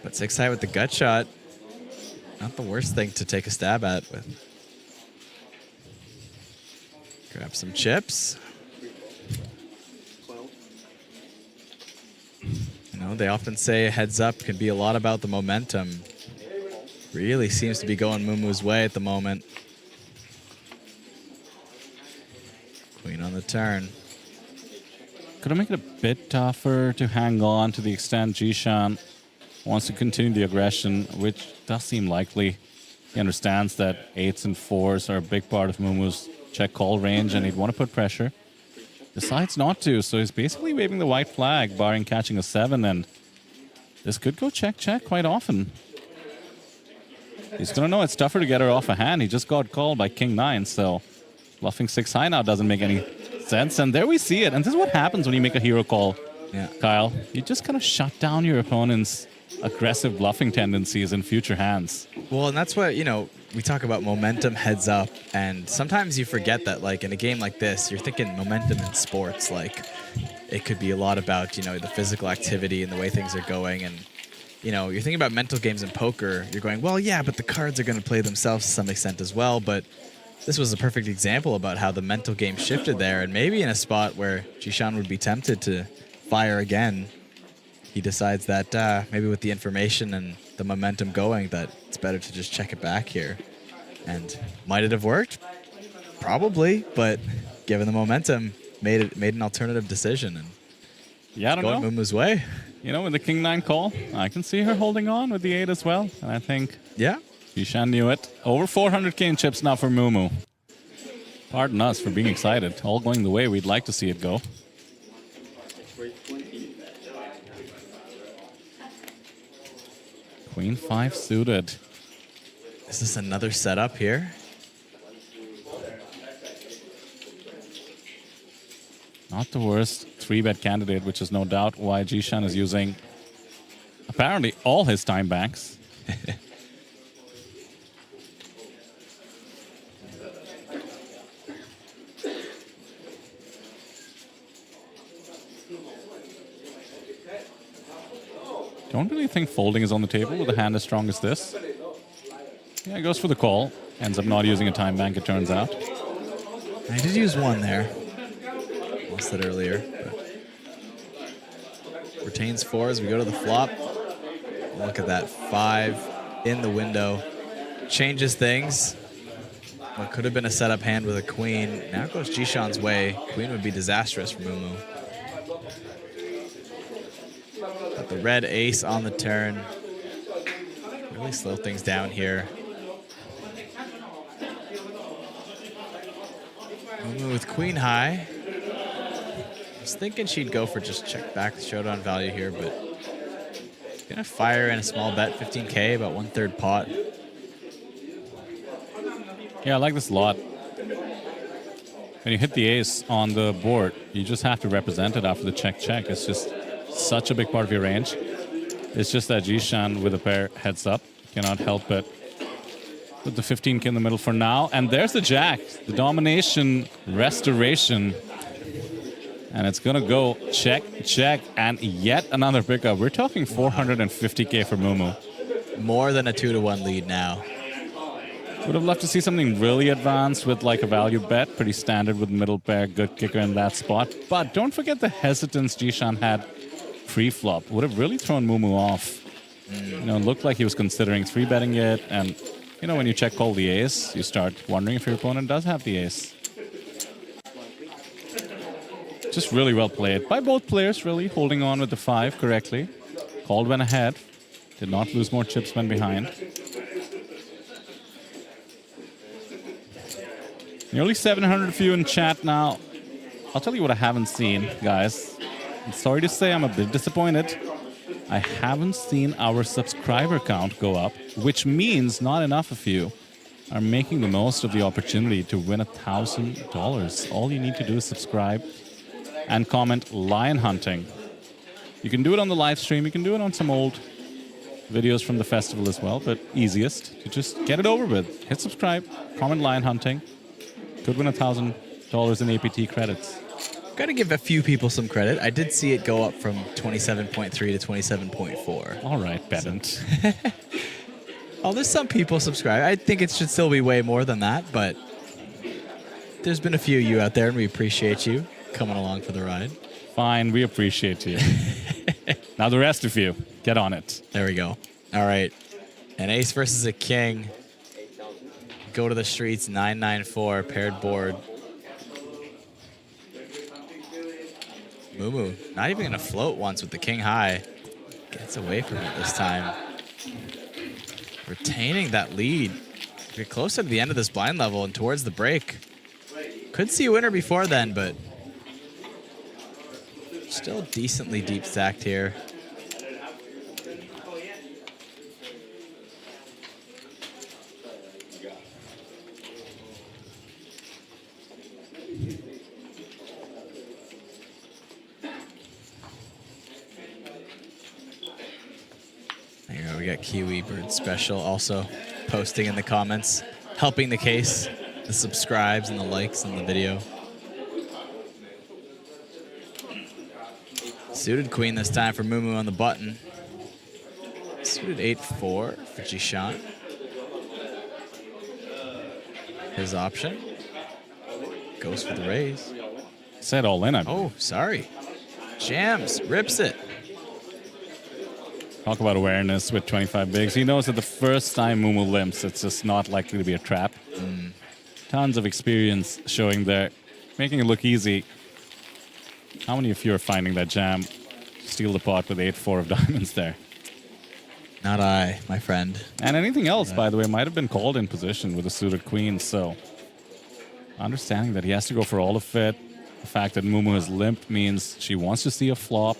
But 6 high with the gut shot. Not the worst thing to take a stab at with. Grab some chips. You know, they often say heads up can be a lot about the momentum. Really seems to be going Mumu's way at the moment. Queen on the turn. Could I make it a bit tougher to hang on to the extent Jishan wants to continue the aggression, which does seem likely. He understands that 8s and 4s are a big part of Mumu's check call range, and he'd want to put pressure. Decides not to, so he's basically waving the white flag, barring catching a 7, and this could go check-check quite often. He's going to know it's tougher to get her off a hand. He just got called by King 9, so bluffing 6 high now doesn't make any sense. And there we see it. And this is what happens when you make a hero call, Kyle. You just kind of shut down your opponent's aggressive bluffing tendencies in future hands. Well, and that's what, you know, we talk about momentum heads up, and sometimes you forget that, like, in a game like this, you're thinking momentum in sports. Like, it could be a lot about, you know, the physical activity and the way things are going. And, you know, you're thinking about mental games in poker. You're going, well, yeah, but the cards are going to play themselves to some extent as well. But this was a perfect example about how the mental game shifted there. And maybe in a spot where Jishan would be tempted to fire again, he decides that maybe with the information and the momentum going, that it's better to just check it back here. And might it have worked? Probably, but given the momentum, made an alternative decision. And yeah, I don't know. Going Mumu's way. You know, with the King 9 call, I can see her holding on with the 8 as well. And I think Jishan knew it. Over 400k in chips now for Mumu. Pardon us for being excited. All going the way we'd like to see it go. Queen 5 suited. Is this another setup here? Not the worst 3-bet candidate, which is no doubt why Jishan is using apparently all his time banks. Don't really think folding is on the table with a hand as strong as this. Yeah, goes for the call. Ends up not using a time bank, it turns out. I did use one there. Lost it earlier. Retains 4 as we go to the flop. Look at that 5 in the window. Changes things. What could have been a setup hand with a queen. Now goes Jishan's way. Queen would be disastrous for Mumu. But the red ace on the turn. Really slow things down here. Mumu with queen high. I was thinking she'd go for just check back the showdown value here, but gonna fire in a small bet, 15K, about 1/3 pot. Yeah, I like this a lot. When you hit the ace on the board, you just have to represent it after the check-check. It's just such a big part of your range. It's just that Jishan with a pair heads up cannot help but put the 15K in the middle for now. And there's the jack, the domination restoration. And it's going to go check, check, and yet another pickup. We're talking 450K for Mumu. More than a 2-to-1 lead now. Would have loved to see something really advanced with like a value bet. Pretty standard with middle pair, good kicker in that spot. But don't forget the hesitance Jishan had pre-flop. Would have really thrown Mumu off. You know, it looked like he was considering 3-betting it. And, you know, when you check call the ace, you start wondering if your opponent does have the ace. Just really well played by both players, really holding on with the 5 correctly. Called when ahead. Did not lose more chips when behind. Nearly 700 of you in chat now. I'll tell you what I haven't seen, guys. I'm sorry to say I'm a bit disappointed. I haven't seen our subscriber count go up, which means not enough of you are making the most of the opportunity to win $1,000. All you need to do is subscribe and comment lion hunting. You can do it on the live stream. You can do it on some old videos from the festival as well, but easiest to just get it over with. Hit subscribe, comment lion hunting. Could win $1,000 in APT credits. Got to give a few people some credit. I did see it go up from 27.3 to 27.4. All right, pedant. So. Oh, there's some people subscribe. I think it should still be way more than that, but there's been a few of you out there, and we appreciate you coming along for the ride. Fine, we appreciate you. Now the rest of you, get on it. There we go. All right. An ace versus a king. Go to the streets, 994, paired board. Mumu, not even going to float once with the king high. Gets away from it this time. Retaining that lead. We're closer to the end of this blind level and towards the break. Could see a winner before then, but still decently deep stacked here. There you go, we got Kiwi Bird Special also posting in the comments, helping the case, the subscribes and the likes in the video. Suited queen this time for Mumu on the button. Suited 8-4 for Jishan. His option. Goes for the raise. Said all in. Oh, sorry. Jams, rips it. Talk about awareness with 25 bigs. He knows that the first time Mumu limps, it's just not likely to be a trap. Tons of experience showing there, making it look easy. How many of you are finding that jam? Steal the pot with 8-4 of diamonds there. Not I, my friend. And anything else, by the way, might have been called in position with a suited queen. So understanding that he has to go for all of it. The fact that Mumu has limped means she wants to see a flop.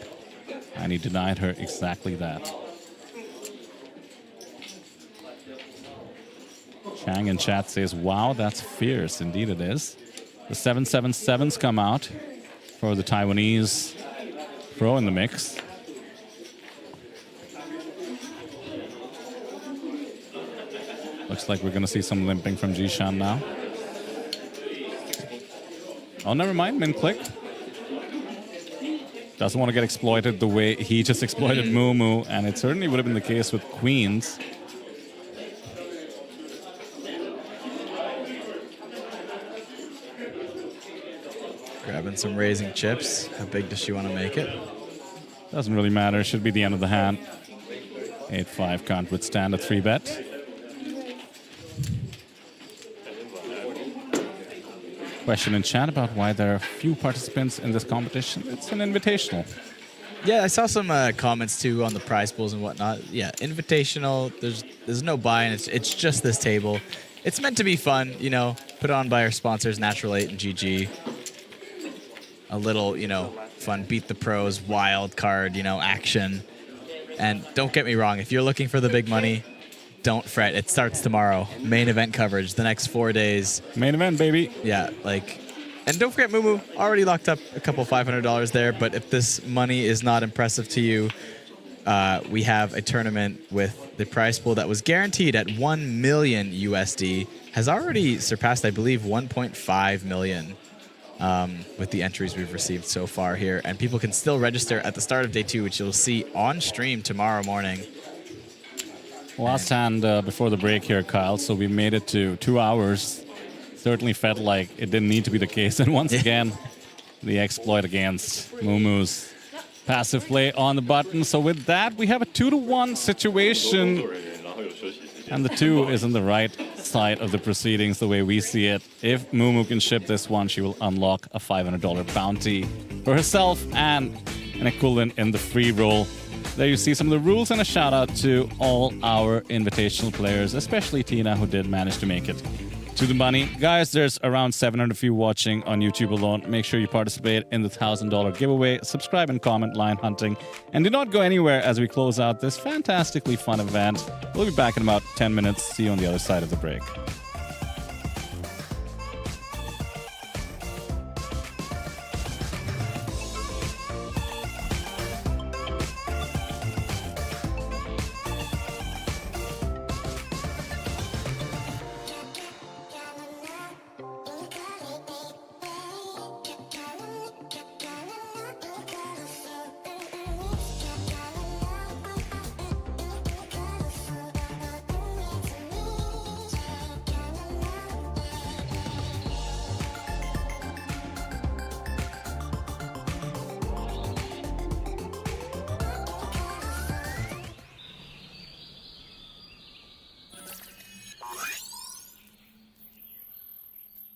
And he denied her exactly that. Chang in chat says, wow, that's fierce. Indeed it is. The 777s come out for the Taiwanese pro in the mix. Looks like we're going to see some limping from Jishan now. Oh, never mind. Min click. Doesn't want to get exploited the way he just exploited Mumu, and it certainly would have been the case with queens. Grabbing some raising chips. How big does she want to make it? Doesn't really matter. Should be the end of the hand. 8-5 can't withstand a 3-bet. Question in chat about why there are few participants in this competition. It's an invitational. Yeah, I saw some comments too on the prize pools and whatnot. Yeah, invitational. There's no buy-in. It's just this table. It's meant to be fun, you know. Put on by our sponsors, Natural 8 and GG. A little, you know, fun. Beat the pros, wild card, you know, action. And don't get me wrong. If you're looking for the big money, don't fret. It starts tomorrow. Main event coverage the next 4 days. Main event, baby. Yeah, like, and don't forget Mumu already locked up a couple $500 there. But if this money is not impressive to you, we have a tournament with the prize pool that was guaranteed at 1 million USD, has already surpassed, I believe, 1.5 million with the entries we've received so far here. And people can still register at the start of day 2, which you'll see on stream tomorrow morning. Last hand before the break here, Kyle. So we made it to 2 hours. Certainly felt like it didn't need to be the case. And once again, the exploit against Mumu's passive play on the button. So with that, we have a 2-1 situation. And the 2 is on the right side of the proceedings the way we see it. If Mumu can ship this one, she will unlock a $500 bounty for herself and an equivalent in the free roll. There you see some of the rules, and a shout out to all our invitational players, especially Tina, who did manage to make it to the money. Guys, there's around 700 of you watching on YouTube alone. Make sure you participate in the $1,000 giveaway. Subscribe and comment Line Hunting. And do not go anywhere as we close out this fantastically fun event. We'll be back in about 10 minutes. See you on the other side of the break.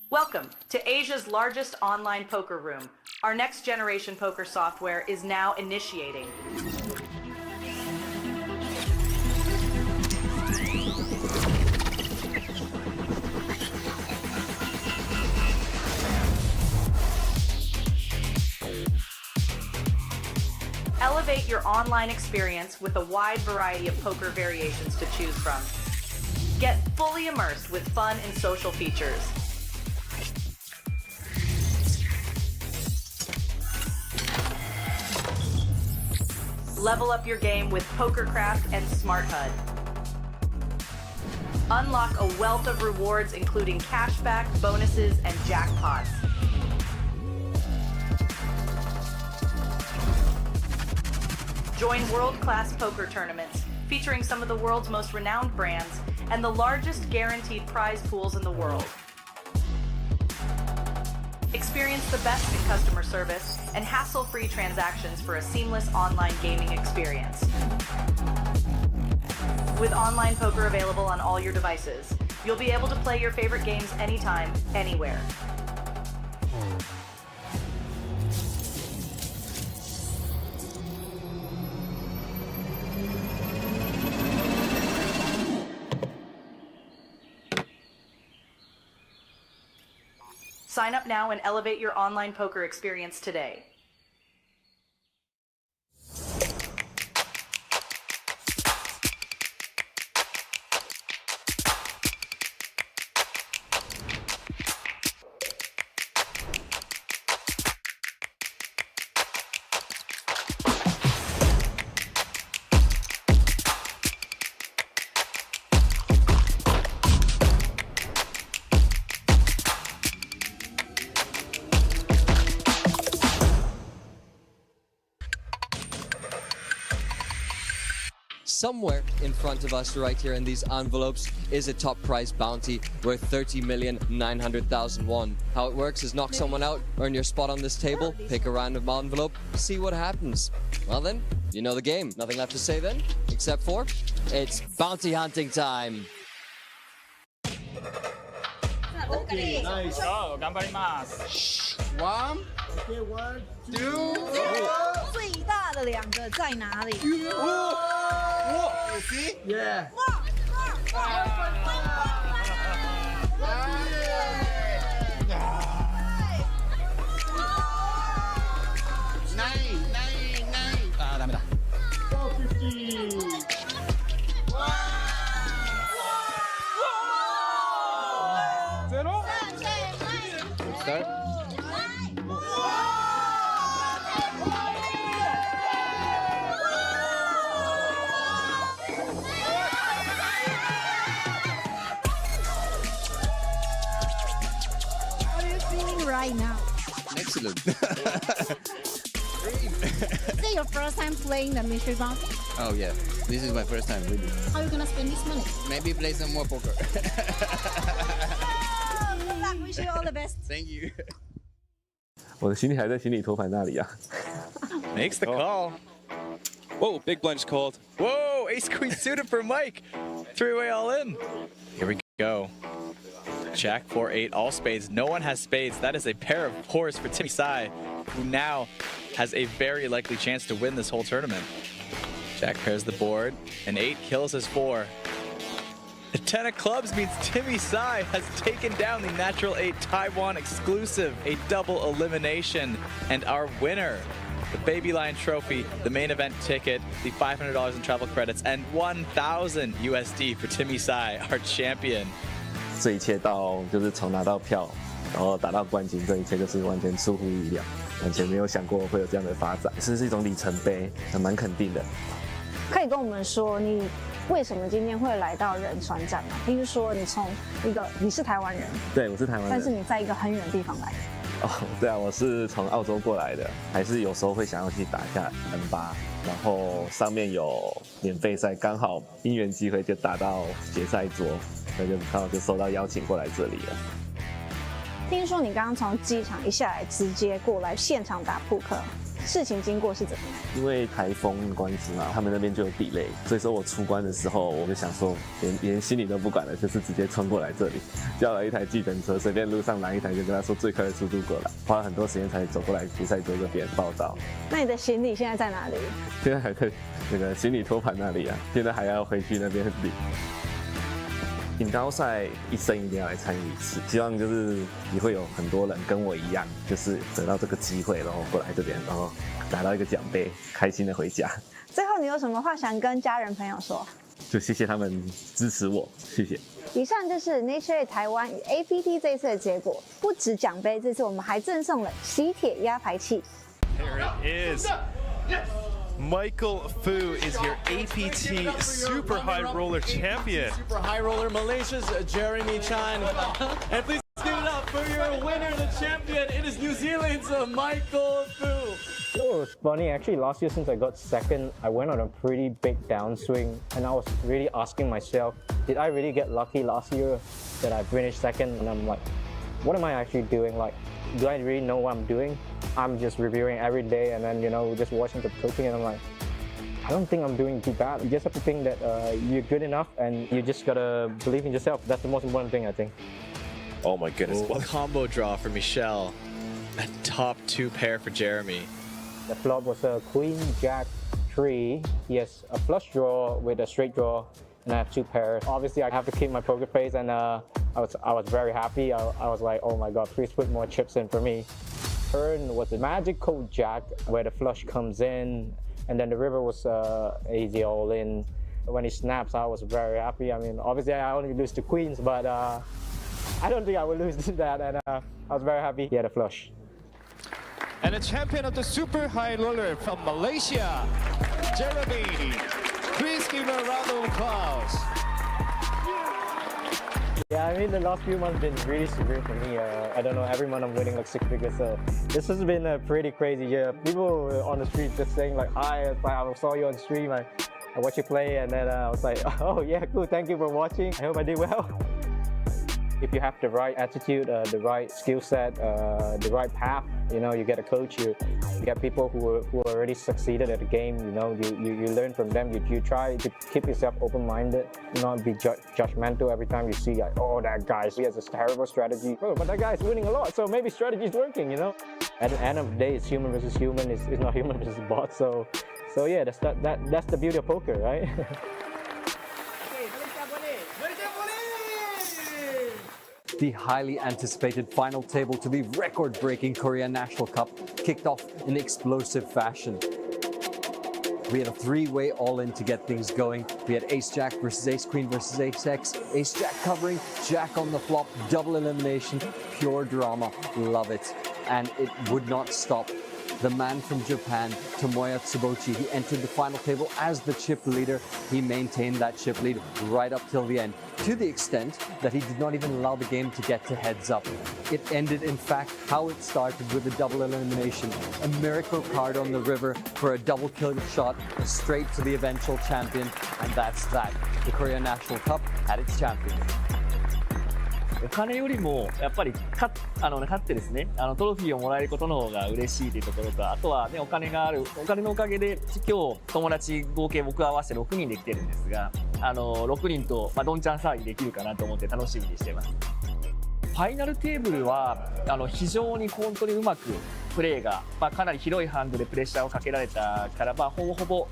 Welcome to Asia's largest online poker room. Our next generation poker software is now initiating. Elevate your online experience with a wide variety of poker variations to choose from. Get fully immersed with fun and social features. Level up your game with PokerCraft and Smart HUD. Unlock a wealth of rewards including cashback, bonuses, and jackpots. Join world-class poker tournaments featuring some of the world's most renowned brands and the largest guaranteed prize pools in the world. Experience the best in customer service and hassle-free transactions for a seamless online gaming experience. With online poker available on all your devices, you'll be able to play your favorite games anytime, anywhere. Sign up now and elevate your online poker experience today. somewhere in front of us right here in these envelopes is a top prize bounty worth 30,900,000 won. How it works is knock someone out, earn your spot on this table, pick a random envelope, see what happens. Well then, you know the game. Nothing left to say then, except for it's bounty hunting time. Okay, nice. Oh, 頑張ります。 One. Okay, 1, 2. 最大的两个在哪里？ You see? Yeah. Nine. あー、ダメだ。 450. Start. How are you feeling right now? Excellent. Is it your first time playing the mystery bounty? Oh yeah, this is my first time really. How are you gonna spend this money? Maybe play some more poker. Good luck, wish you all the best. Thank you. 我的行李还在行李托盘那里啊。 Makes the call. Whoa, big blinds called. Whoa, ace queen suited for Mike. Three-way all in. Here we go. Jack 4-8, all spades. No one has spades. That is a pair of fours for Timmy Sai, who now has a very likely chance to win this whole tournament. Jack pairs the board. An 8 kills his 4. A 10 of clubs means Timmy Sai has taken down the natural 8 Taiwan exclusive, a double elimination, and our winner. The Baby Lion Trophy, the main event ticket, the $500 in travel credits, and 1,000 USD for Timmy Sai, our champion. 这一切到就是从拿到票，然后打到冠军，这一切就是完全出乎意料，完全没有想过会有这样的发展，这是一种里程碑，还蛮肯定的。可以跟我们说你为什么今天会来到仁川站吗？听说你是台湾人，对，我是台湾人，但是你在一个很远的地方来。哦，对啊，我是从澳洲过来的，还是有时候会想要去打一下 N8，然后上面有免费赛，刚好因缘机会就打到决赛桌，所以就刚好就收到邀请过来这里了。听说你刚刚从机场一下来，直接过来现场打扑克，事情经过是怎么样？因为台风关系嘛，他们那边就有 delay， 所以说我出关的时候，我就想说连行李都不管了，就是直接冲过来这里，叫了一台计程车，随便路上拦一台，就跟他说最快的速度过来，花了很多时间才走过来决赛桌这边报道。那你的行李现在在哪里？现在还在那个行李托盘那里啊，现在还要回去那边领。锦标赛一生一定要来参与一次，希望就是也会有很多人跟我一样，就是得到这个机会，然后过来这边，然后拿到一个奖杯，开心的回家。最后你有什么话想跟家人朋友说？就谢谢他们支持我，谢谢。以上就是 Nature 台湾与 APT 这一次的结果，不止奖杯，这次我们还赠送了喜帖压牌器。Here it is. Michael Fu is your APT Super High Roller Champion. Super High Roller Malaysia's Jeremy Chan. And please give it up for your winner, the champion. It is New Zealand's Michael Fu. You know, it was funny. Actually, last year since I got second, I went on a pretty big downswing. And I was really asking myself, did I really get lucky last year that I finished second? And I'm like, what am I actually doing? Like, do I really know what I'm doing? I'm just reviewing every day and then, just watching the coaching and I'm like, I don't think I'm doing too bad. You just have to think that you're good enough and you just gotta believe in yourself. That's the most important thing, I think. Oh my goodness. What a combo draw for Michelle. A top 2 pair for Jeremy. The flop was a queen, jack, 3. Yes, a flush draw with a straight draw and I have 2 pairs. Obviously, I have to keep my poker face and I was very happy. I was like, oh my God, please put more chips in for me. Turn was a magical jack where the flush comes in and then the river was easy all in. When he snaps, I was very happy. I mean, obviously I only lose to queens, but I don't think I will lose to that and I was very happy he had a flush. And the champion of the Super High Roller from Malaysia, Jeremy. Please give a round of applause. Yeah, I mean, the last few months have been really severe for me. I don't know, every month I'm winning like 6 figures, so this has been a pretty crazy year. People on the street just saying like, hi, I saw you on stream. I watched you play, and then I was like, oh yeah, cool, thank you for watching. I hope I did well. If you have the right attitude, the right skill set, the right path, you know, you get a coach, you get people who already succeeded at the game, you know, you learn from them, you try to keep yourself open-minded, not be judgmental every time you see like, oh, that guy, he has a terrible strategy. Oh, but that guy's winning a lot, so maybe strategy is working, you know. At the end of the day, it's human versus human, it's not human versus bot, so yeah, that's the beauty of poker, right? The highly anticipated final table to the record-breaking Korea National Cup kicked off in explosive fashion. We had a three-way all-in to get things going. We had Ace-Jack versus Ace-Queen versus Ace-X, Ace-Jack covering, Jack on the flop, double elimination, pure drama, love it. And it would not stop. The man from Japan, Tomoya Tsubochi, he entered the final table as the chip leader. He maintained that chip lead right up till the end, to the extent that he did not even allow the game to get to heads up. It ended, in fact, how it started with a double elimination, a miracle card on the river for a double kill shot straight to the eventual champion, and that's that. The Korea National Cup had its champion. お金よりもやっぱり勝ってですね、トロフィーをもらえることの方が嬉しいというところと、あとはね、お金のおかげで今日友達合計僕合わせて6人で来てるんですが、6人とどんちゃん騒ぎできるかなと思って楽しみにしています。ファイナルテーブルは非常に本当にうまくプレーが、かなり広いハンドでプレッシャーをかけられたから、ほぼほぼ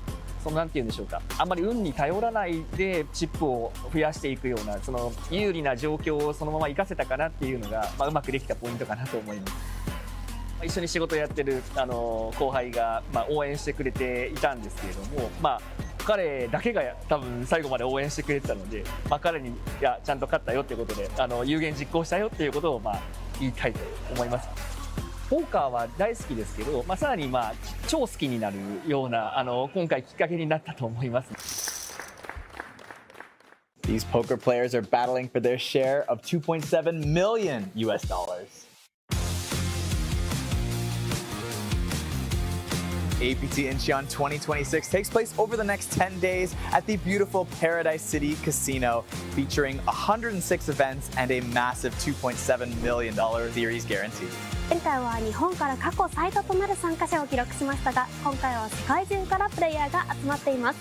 なんて言うんでしょうか、あんまり運に頼らないでチップを増やしていくような、その有利な状況をそのまま活かせたかなっていうのが、うまくできたポイントかなと思います。一緒に仕事をやってる後輩が、応援してくれていたんですけれども、彼だけが多分最後まで応援してくれてたので、彼にちゃんと勝ったよっていうことで、有言実行したよっていうことを言いたいと思います。ポーカーは大好きですけど、さらに超好きになるような今回きっかけになったと思います。These poker players are battling for their share of $2.7 million US. APT Incheon 2026 takes place over the next 10 days at the beautiful Paradise City Casino, featuring 106 events and a massive $2.7 million series guarantee. 前回は日本から過去最多となる参加者を記録しましたが、今回は世界中からプレイヤーが集まっています。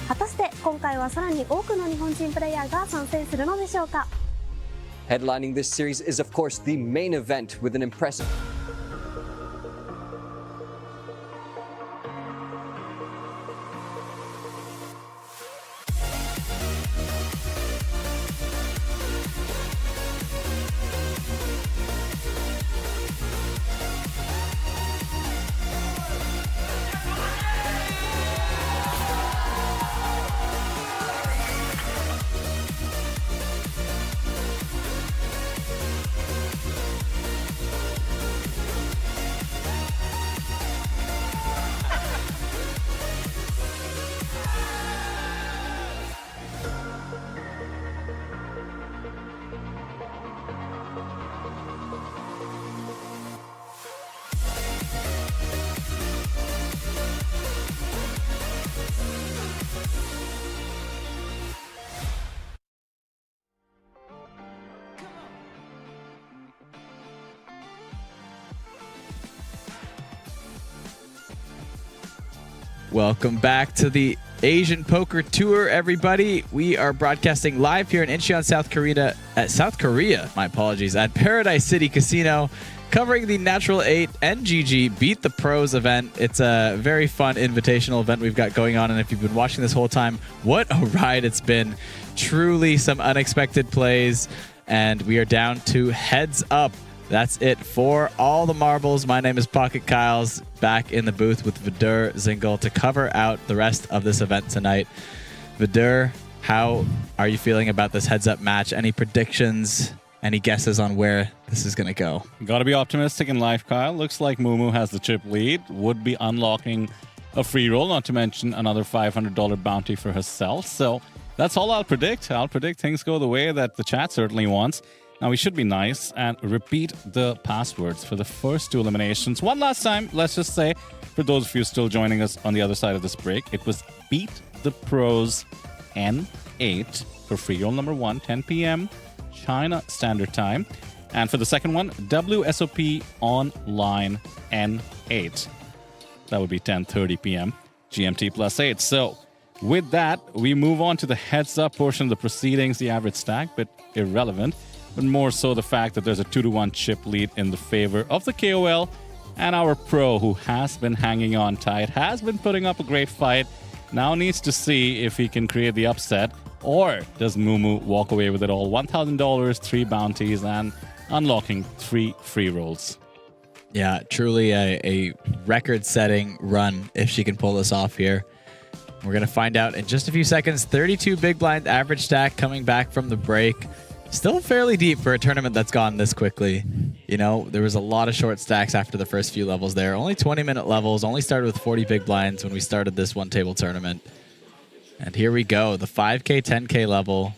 果たして今回はさらに多くの日本人プレイヤーが参戦するのでしょうか。 Headlining this series is of course the main event with an impressive Welcome back to the Asian Poker Tour, everybody. We are broadcasting live here in Incheon, South Korea, my apologies, at Paradise City Casino, covering the Natural 8 NGG Beat the Pros event. It's a very fun invitational event we've got going on, and if you've been watching this whole time, what a ride it's been. Truly some unexpected plays, and we are down to heads up. That's it for all the marbles. My name is PocketKyles, back in the booth with Vidur, Singhal to cover out the rest of this event tonight. Vidur, how are you feeling about this heads-up match? Any predictions? Any guesses on where this is going to go? Got to be optimistic in life, Kyle. Looks like Mumu has the chip lead. Would be unlocking a free roll, not to mention another $500 bounty for herself. So that's all I'll predict. I'll predict things go the way that the chat certainly wants. Now, we should be nice and repeat the passwords for the first two eliminations. One last time, let's just say, for those of you still joining us on the other side of this break, it was Beat the Pros N8 for free roll number 1, 10 p.m. China Standard Time. And for the second one, WSOP Online N8. That would be 10:30 p.m. GMT plus 8. So with that, we move on to the heads-up portion of the proceedings. The average stack, bit irrelevant, but more so the fact that there's a 2-1 chip lead in the favor of the KOL. And our pro, who has been hanging on tight, has been putting up a great fight, now needs to see if he can create the upset, or does Mumu walk away with it all? $1,000, 3 bounties, and unlocking 3 free rolls. Yeah, truly a record-setting run if she can pull this off here. We're going to find out in just a few seconds. 32 big blind average stack coming back from the break. Still fairly deep for a tournament that's gone this quickly. You know, there was a lot of short stacks after the first few levels there. Only 20-minute levels. Only started with 40 big blinds when we started this one-table tournament. And here we go. The 5K, 10K level.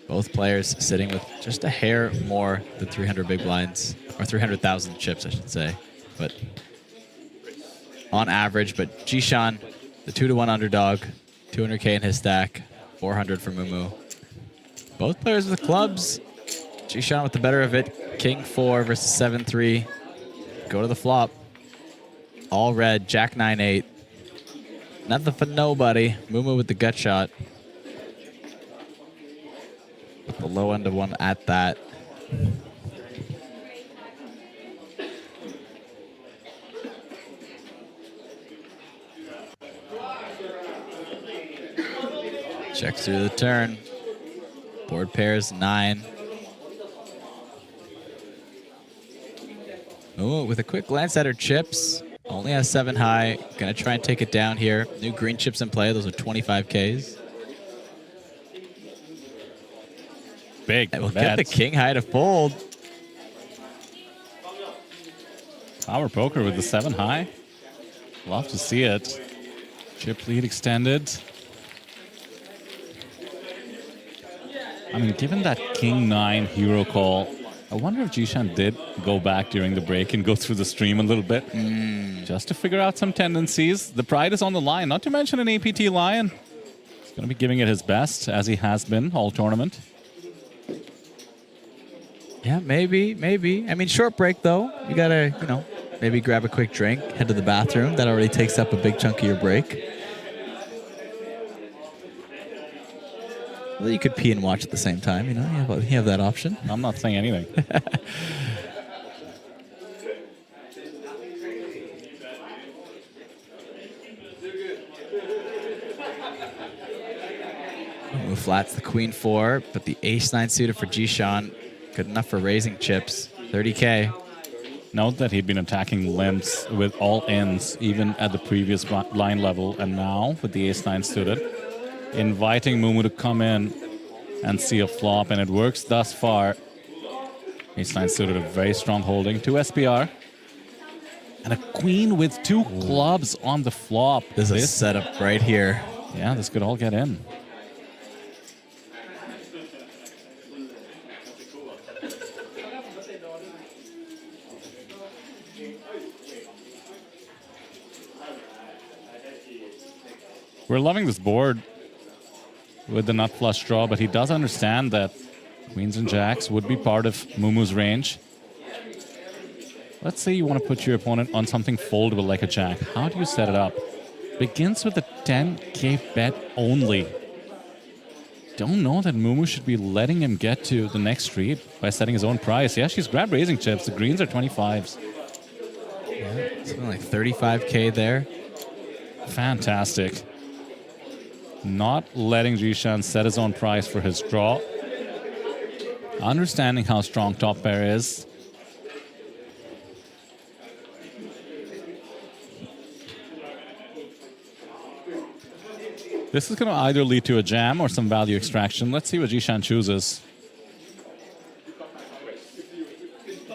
Both players sitting with just a hair more than 300 big blinds. Or 300,000 chips, I should say. But on average. But Jishan, the 2-1 underdog. 200K in his stack. 400 for Mumu. Both players with clubs. Jishan with the better of it. King 4 versus 7-3. Go to the flop. All red. Jack 9-8. Nothing for nobody. Mumu with the gut shot. With the low end of one at that. Checks through the turn. Board pairs 9. Ooh, with a quick glance at her chips. Only has 7 high. Gonna try and take it down here. New green chips in play. Those are 25Ks. Big. We'll get the king high to fold. Power poker with the 7 high. Love to see it. Chip lead extended. I mean, given that King 9 hero call, I wonder if Jishan did go back during the break and go through the stream a little bit just to figure out some tendencies. The pride is on the line, not to mention an APT Lion. He's going to be giving it his best, as he has been all tournament. Yeah, maybe. I mean, short break, though. You got to, you know, maybe grab a quick drink, head to the bathroom. That already takes up a big chunk of your break. Well, you could pee and watch at the same time, you know, you have that option. I'm not saying anything. Move flats the queen 4, but the ace 9 suited for Jishan. Good enough for raising chips. 30K. Note that he'd been attacking limps with all ends, even at the previous blind level, and now with the ace 9 suited, inviting Mumu to come in and see a flop, and it works thus far. Ace 9 suited, a very strong holding. 2 SPR. And a queen with 2 clubs on the flop. There's a setup right here. Yeah, this could all get in. We're loving this board with the nut flush draw, but he does understand that queens and jacks would be part of Mumu's range. Let's say you want to put your opponent on something foldable like a jack. How do you set it up? Begins with a 10K bet only. Don't know that Mumu should be letting him get to the next street by setting his own price. Yeah, she's grabbed raising chips. The greens are 25s. Yeah, something like 35K there. Fantastic. Not letting Jishan set his own price for his draw. Understanding how strong top pair is. This is going to either lead to a jam or some value extraction. Let's see what Jishan chooses.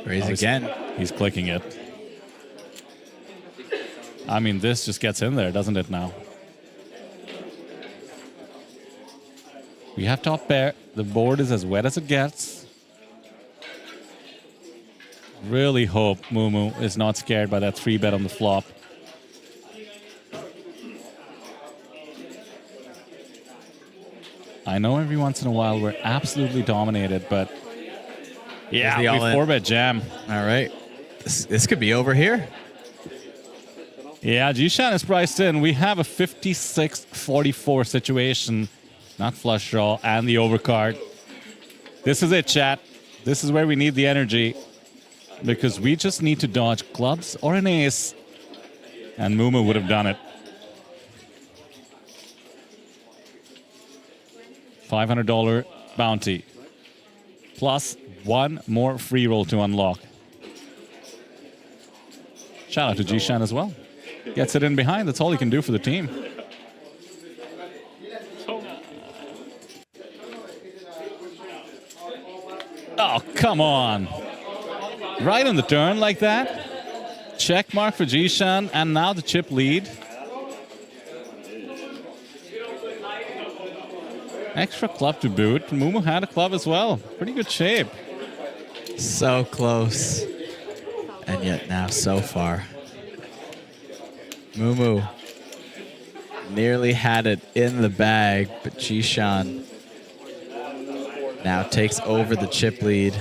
Raise again. He's clicking it. I mean, this just gets in there, doesn't it now? We have top pair. The board is as wet as it gets. Really hope Mumu is not scared by that 3-bet on the flop. I know every once in a while we're absolutely dominated, but yeah, we all-in. 4-bet jam. All right. This could be over here. Yeah, Jishan is priced in. We have a 56-44 situation. Not flush draw and the overcard. This is it, chat. This is where we need the energy because we just need to dodge clubs or an ace. And Mumu would have done it. $500 bounty. Plus one more free roll to unlock. Shout out to Jishan as well. Gets it in behind. That's all he can do for the team. Oh, come on. Right on the turn like that. Check mark for Jishan, and now the chip lead. Extra club to boot. Mumu had a club as well. Pretty good shape. So close. And yet now so far. Mumu nearly had it in the bag, but Jishan now takes over the chip lead.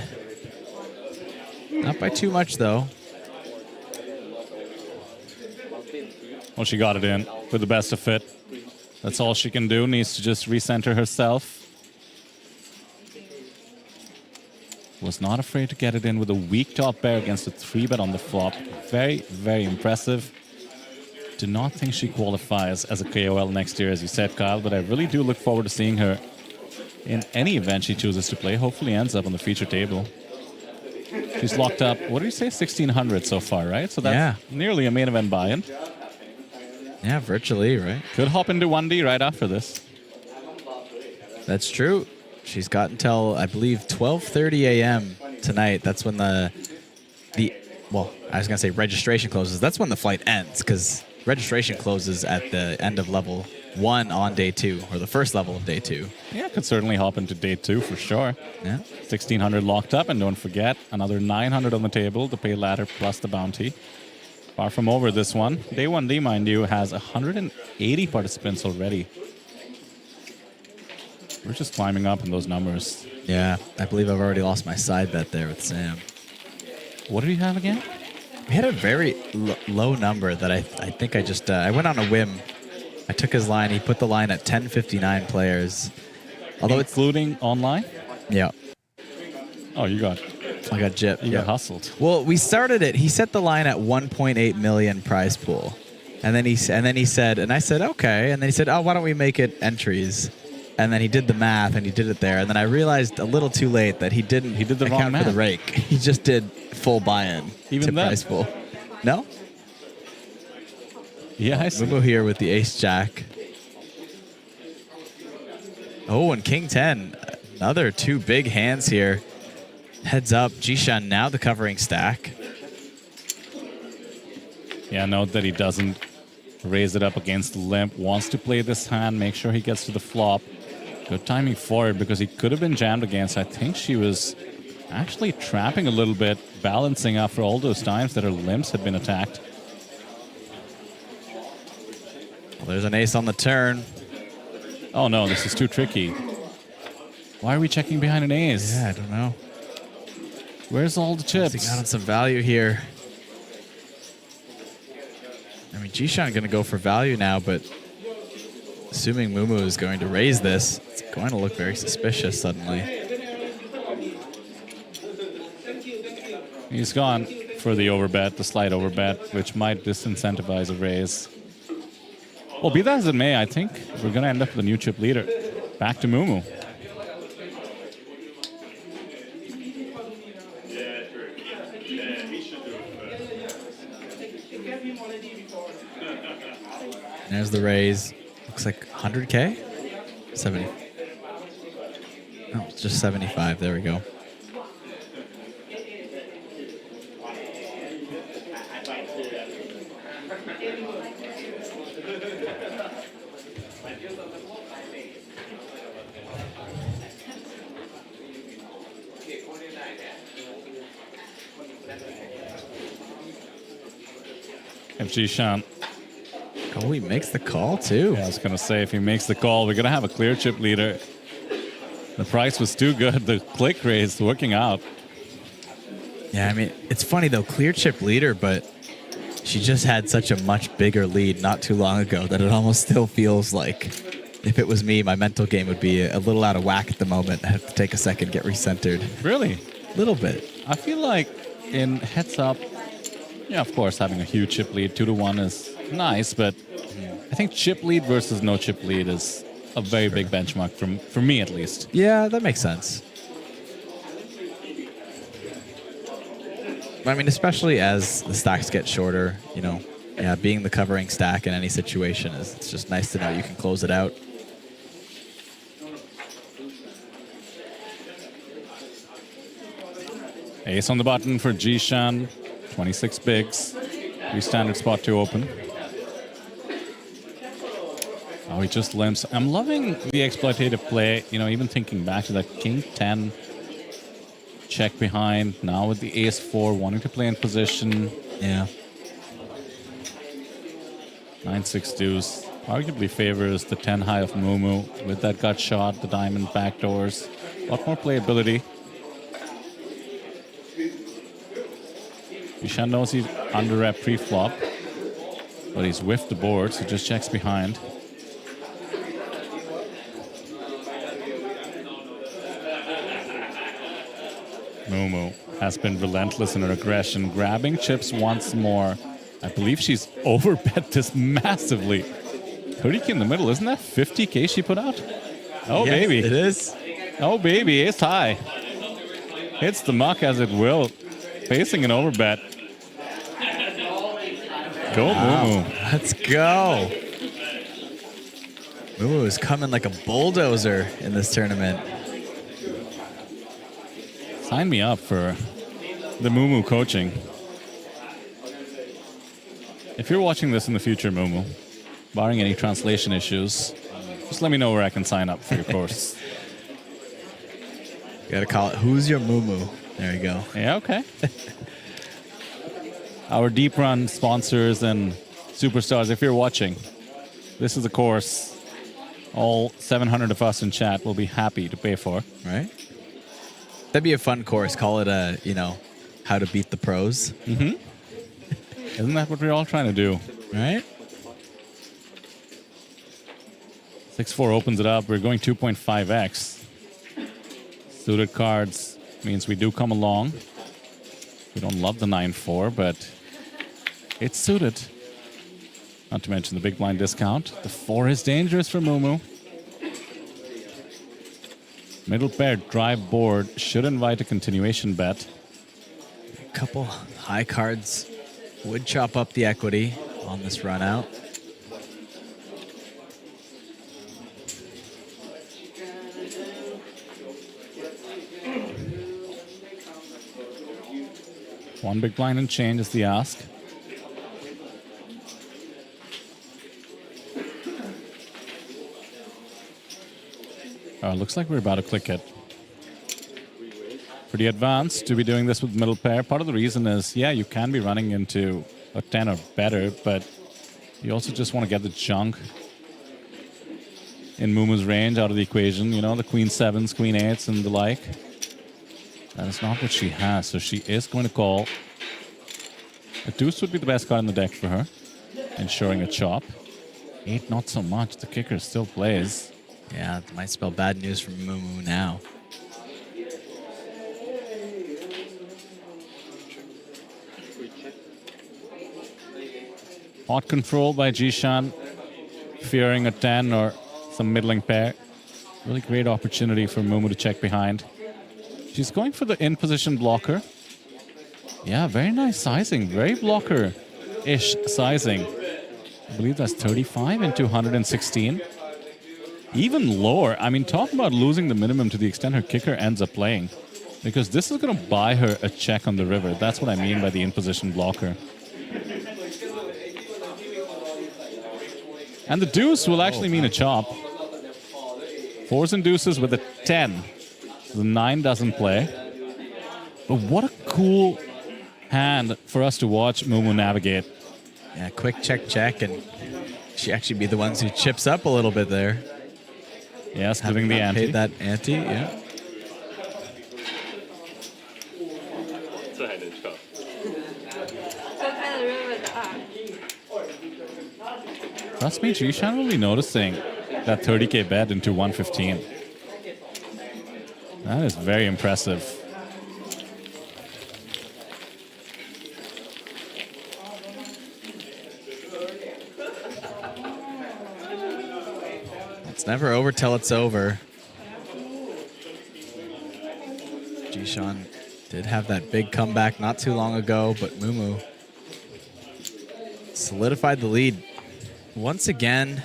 Not by too much, though. Well, she got it in for the best of it. That's all she can do. Needs to just recenter herself. Was not afraid to get it in with a weak top pair against a 3-bet on the flop. Very, very impressive. Do not think she qualifies as a KOL next year, as you said, Kyle, but I really do look forward to seeing her in any event she chooses to play. Hopefully ends up on the feature table. She's locked up, what do you say, 1,600 so far, right? So that's nearly a main event buy-in. Yeah, virtually, right? Could hop into 1D right after this. That's true. She's got until, I believe, 12:30 a.m. tonight. That's when well, I was going to say registration closes. That's when the flight ends, because registration closes at the end of level 1 on day 2, or the first level of day 2. Yeah, could certainly hop into day 2 for sure. Yeah. 1,600 locked up, and don't forget, another 900 on the table to pay ladder plus the bounty. Far from over this one. Day 1D, mind you, has 180 participants already. We're just climbing up in those numbers. Yeah, I believe I've already lost my side bet there with Sam. What did we have again? We had a very low number that I think I just... I went on a whim. I took his line. He put the line at 1059 players. Although including online? Yeah. Oh, I got gypped. You got hustled. Well, we started it. He set the line at 1.8 million prize pool. And then he said, and I said, okay. And then he said, oh, why don't we make it entries? And then he did the math, and he did it there. And then I realized a little too late that he did the wrong account math. for the rake. He just did full buy-in to prize pool. No? Yeah, I see. Mumu here with the ace-jack. Oh, and king 10. Another 2 big hands here. Heads up. Jishan now the covering stack. Yeah, note that he doesn't raise it up against the limp. Wants to play this hand, make sure he gets to the flop. Good timing for it because he could have been jammed against. I think she was actually trapping a little bit, balancing after all those times that her limps had been attacked. Well, there's an ace on the turn. Oh no, this is too tricky. Why are we checking behind an ace? Yeah, I don't know. Where's all the chips? He got on some value here. I mean, Jishan going to go for value now, but assuming Mumu is going to raise this, it's going to look very suspicious suddenly. He's gone for the overbet, the slight overbet, which might disincentivize a raise. Well, be that as it may, I think we're going to end up with a new chip leader. Back to Mumu. There's the raise. Looks like 100K? 70. No, it's just 75. There we go. If Jishan. Oh, he makes the call too. Yeah, I was going to say, if he makes the call, we're going to have a clear chip leader. The price was too good. The click raise working out. Yeah, I mean, it's funny though, clear chip leader, but she just had such a much bigger lead not too long ago that it almost still feels like if it was me, my mental game would be a little out of whack at the moment. I have to take a second, get recentered. Really? A little bit. I feel like in heads up, yeah, of course, having a huge chip lead, 2-1 is nice, but I think chip lead versus no chip lead is a very big benchmark for me at least. Yeah, that makes sense. I mean, especially as the stacks get shorter, you know, yeah, being the covering stack in any situation it's just nice to know you can close it out. Ace on the button for Jishan, 26 bigs, 3 standard spot to open. Oh, he just limps. I'm loving the exploitative play, you know, even thinking back to that King 10 check behind, now with the Ace 4, wanting to play in position. Yeah. 9-6 deuce. Arguably favors the 10 high of Mumu with that gut shot, the diamond backdoors. A lot more playability. Jishan knows he's under rep pre-flop, but he's whiffed the board, so just checks behind. Mumu has been relentless in her aggression, grabbing chips once more. I believe she's overbet this massively. 30K in the middle, isn't that 50K she put out? Oh, yes, baby. It is. Oh, baby, ace high. Hits the muck as it will. Facing an overbet. Go, Mumu. Let's go. Mumu is coming like a bulldozer in this tournament. Sign me up for the Mumu coaching. If you're watching this in the future, Mumu, barring any translation issues, just let me know where I can sign up for your course. You gotta call it Who's Your Mumu. There you go. Yeah, okay. Our deep run sponsors and superstars, if you're watching, this is a course all 700 of us in chat will be happy to pay for. Right? That'd be a fun course. Call it a, you know, how to beat the pros. Mm-hmm. Isn't that what we're all trying to do? Right? 6-4 opens it up. We're going 2.5x. Suited cards means we do come along. We don't love the 9-4, but it's suited. Not to mention the big blind discount. The 4 is dangerous for Mumu. Middle pair drive board should invite a continuation bet. A couple high cards would chop up the equity on this run out. One big blind and change is the ask. Looks like we're about to click it. Pretty advanced to be doing this with middle pair. Part of the reason is, yeah, you can be running into a 10 or better, but you also just want to get the junk in Mumu's range out of the equation. You know, the queen 7s, queen 8s, and the like. That is not what she has, so she is going to call. A deuce would be the best card in the deck for her, ensuring a chop. 8, not so much. The kicker still plays. Yeah, it might spell bad news for Mumu now. Hot control by Jishan, fearing a 10 or some middling pair. Really great opportunity for Mumu to check behind. She's going for the in-position blocker. Yeah, very nice sizing. Very blocker-ish sizing. I believe that's 35 and 216. Even lower. I mean, talk about losing the minimum to the extent her kicker ends up playing. Because this is going to buy her a check on the river. That's what I mean by the in-position blocker. And the deuce will actually mean a chop. 4s and deuces with a 10. The 9 doesn't play. But what a cool hand for us to watch Mumu navigate. Yeah, quick check, and she actually be the ones who chips up a little bit there. Yes, giving the ante. Paid that ante, yeah. 这还能跳。分开了 River 的2。 Trust me, Jishan will be noticing that 30K bet into 115. That is very impressive. It's never over till it's over. Jishan did have that big comeback not too long ago, but Mumu solidified the lead once again.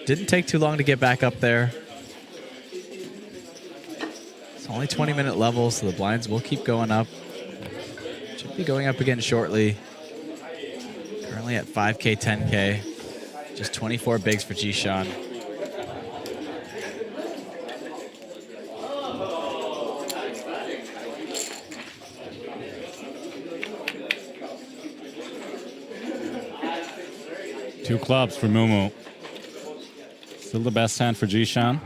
Didn't take too long to get back up there. It's only 20-minute level, so the blinds will keep going up. Should be going up again shortly. Currently at 5K, 10K. Just 24 bigs for Jishan. Two clubs for Mumu. Still the best hand for Jishan.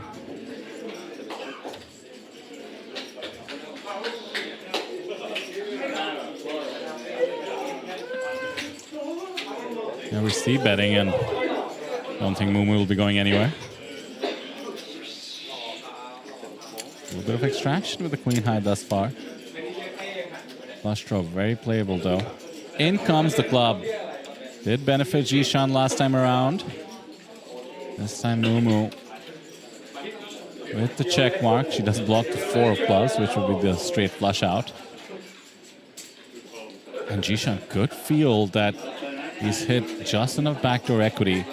Now we see betting, and don't think Mumu will be going anywhere. A little bit of extraction with the queen high thus far. Flush draw, very playable though. In comes the club. Did benefit Jishan last time around. This time Mumu with the check mark. She doesn't block the 4 of clubs, which would be the straight flush out. And Jishan could feel that he's hit just enough backdoor equity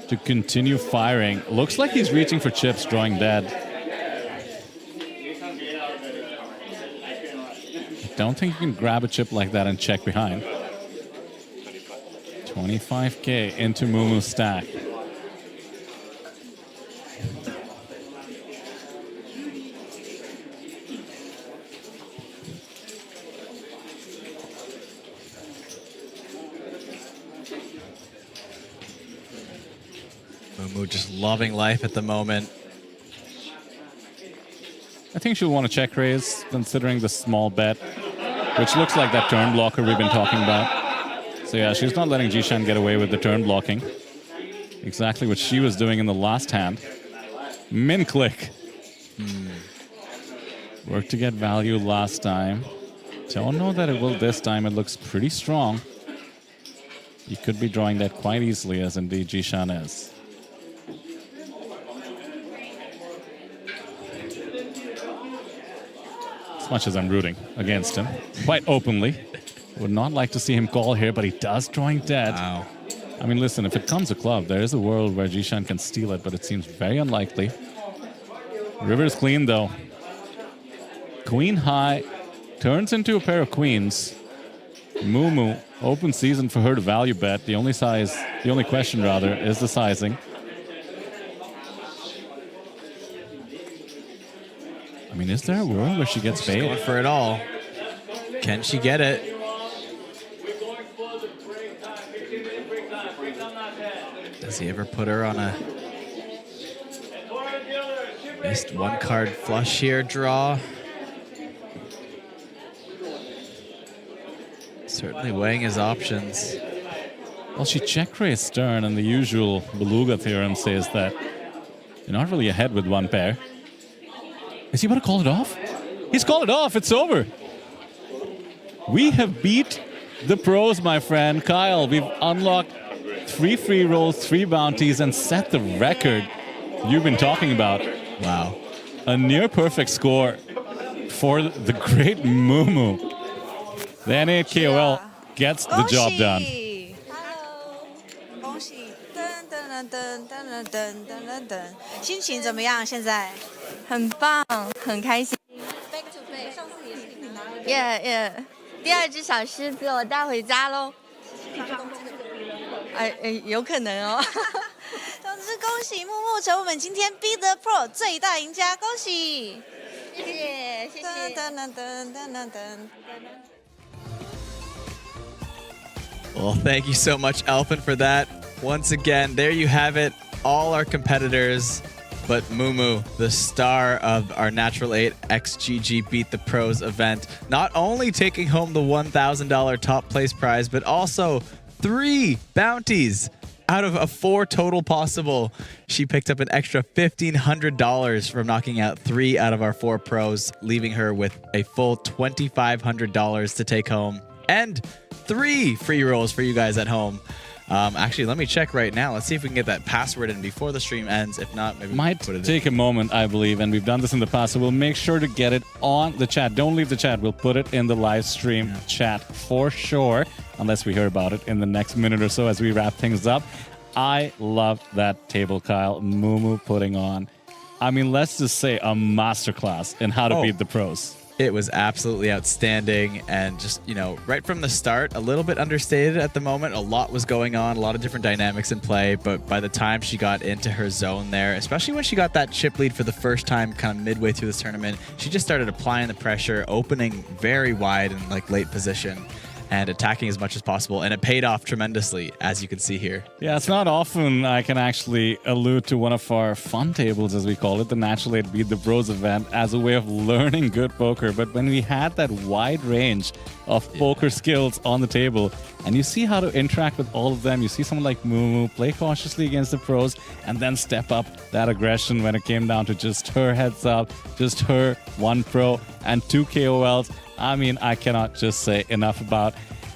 to continue firing. Looks like he's reaching for chips, drawing dead. I don't think you can grab a chip like that and check behind. 25K into Mumu's stack. Mumu just loving life at the moment. I think she'll want to check raise, considering the small bet, which looks like that turn blocker we've been talking about. So yeah, she's not letting Jishan get away with the turn blocking. Exactly what she was doing in the last hand. Min click. Worked to get value last time. Don't know that it will this time. It looks pretty strong. You could be drawing that quite easily, as indeed Jishan is. As much as I'm rooting against him, quite openly. Would not like to see him call here, but he does drawing dead. Wow. I mean, listen, if it comes a club, there is a world where Jishan can steal it, but it seems very unlikely. River's clean, though. Queen high turns into a pair of queens. Mumu, open season for her to value bet. The only question rather, is the sizing. I mean, is there a world where she gets She's bait? going for it all. Can she get it? Does he ever put her on a missed 1-card flush here draw? Certainly weighing his options. Well, she check raised turn, and the usual Beluga theorem says that you're not really ahead with one pair. Is he about to call it off? He's called it off. It's over. We have beat the pros, my friend. Kyle, we've unlocked 3 free rolls, 3 bounties, and set the record you've been talking about. Wow. A near perfect score for the great Mumu. The N8 KOL gets the job done. 恭喜！噔噔噔噔噔噔噔噔，心情怎么样？现在很棒，很开心。耶，第2只小狮子我带回家喽。有可能哦。总之，恭喜木木成我们今天 Be the Pro 最大赢家，恭喜！谢谢。噔噔噔噔噔噔。 Well, thank you so much, Elfin, for that. Once again, there you have it. All our competitors But Mumu, the star of our Natural 8 XGG Beat the Pros event, not only taking home the $1,000 top place prize, but also 3 bounties out of a 4 total possible. She picked up an extra $1,500 from knocking out 3 out of our 4 pros, leaving her with a full $2,500 to take home and 3 free rolls for you guys at home. Actually, let me check right now. Let's see if we can get that password in before the stream ends. If not, maybe might put it take a moment, I believe, and we've done this in the past, so we'll make sure to get it on the chat. Don't leave the chat. We'll put it in the live stream chat for sure, unless we hear about it in the next minute or so as we wrap things up. I love that table, Kyle. Mumu putting on, I mean, let's just say a masterclass in how to beat the pros. It was absolutely outstanding, and just, you know, right from the start, a little bit understated at the moment. A lot was going on, a lot of different dynamics in play, but by the time she got into her zone there, especially when she got that chip lead for the first time kind of midway through this tournament, she just started applying the pressure, opening very wide in like late position, and attacking as much as possible, and it paid off tremendously, as you can see here. Yeah, it's not often I can actually allude to one of our fun tables, as we call it, the Natural 8 Beat the Pros event, as a way of learning good poker. But when we had that wide range of poker skills on the table, and you see how to interact with all of them, you see someone like Mumu play cautiously against the pros, and then step up that aggression when it came down to just her heads up, just her 1 pro and 2 KOLs. I mean, I cannot just say enough about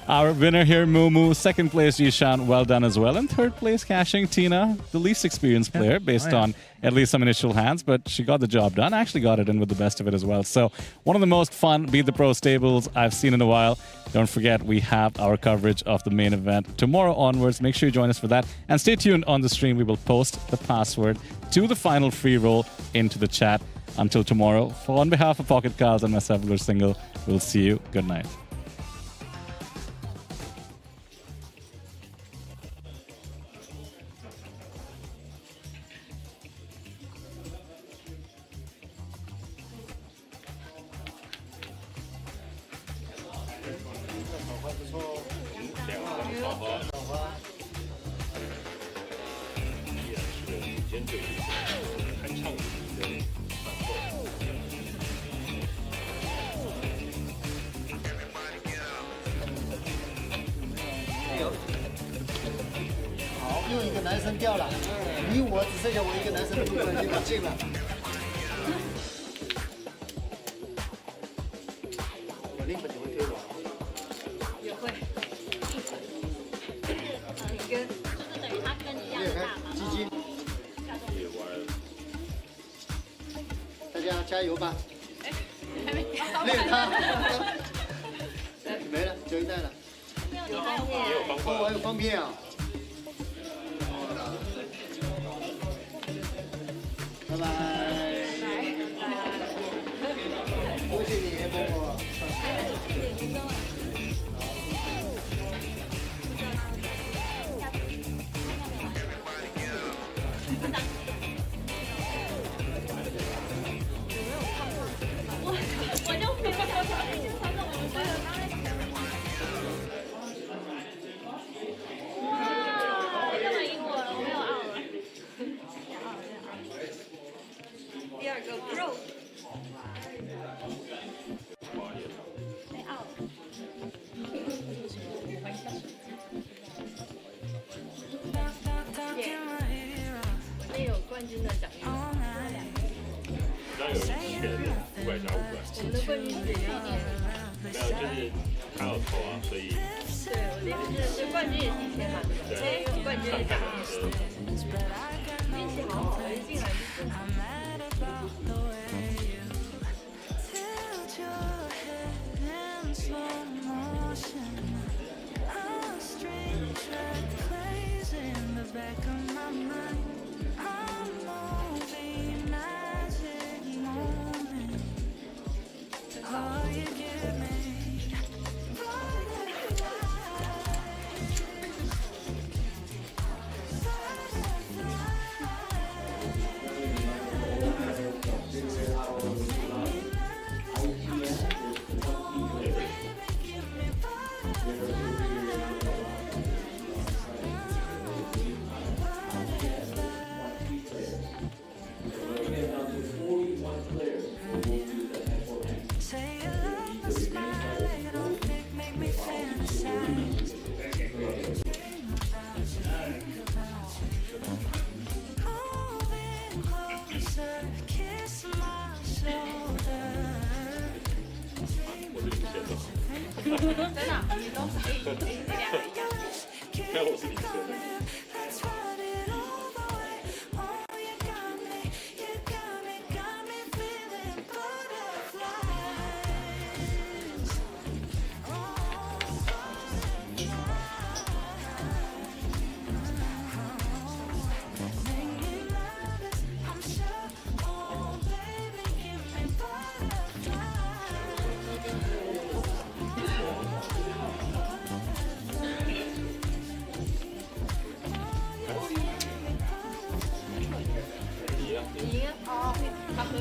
our winner here, Mumu. Second place, Yishan, well done as well. And third place, cashing Tina, the least experienced player, based on at least some initial hands, but she got the job done. Actually got it in with the best of it as well. So one of the most fun Beat the Pros tables I've seen in a while. Don't forget, we have our coverage of the main event tomorrow onwards. Make sure you join us for that. And stay tuned on the stream. We will post the password to the final free roll into the chat. Until tomorrow, on behalf of PocketKyles and myself, Vidur Singhal, we'll see you. Good night.又一个男生掉了，你我只剩下我一个男生的部分，结果进了。我另本你会推我？也会。一根，就是等于他跟你一样的大嘛。鸡鸡。大家加油吧！练他。没了，就一袋了。有方片。哦，还有方片啊！拜拜。恭喜你，波波。我就没有想到那些传统，我们真的。哇，根本赢我了，我没有out了。第二个 Pro。没 out。那有冠军的奖励。那有500加500。我们的冠军是1年。没有，就是他有投啊，所以。对，我的意思是冠军也提前嘛，所以有冠军的奖励。运气好好，我一进来真的，你都可以，你们俩一样。没有，我是女生。你哦，他可以。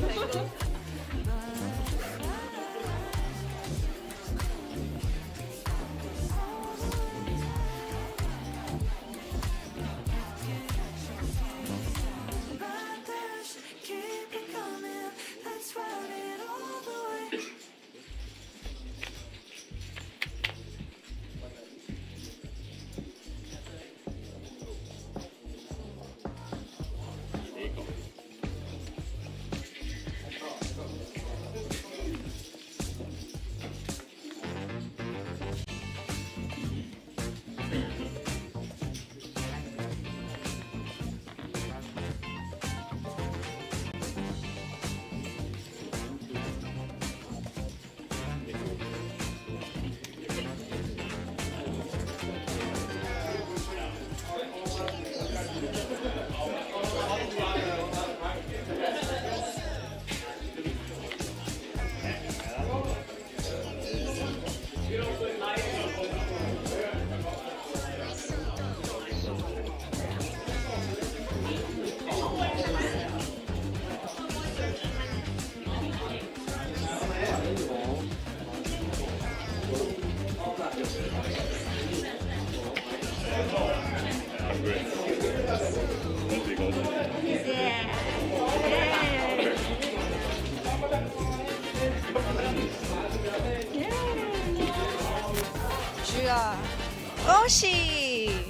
恭喜！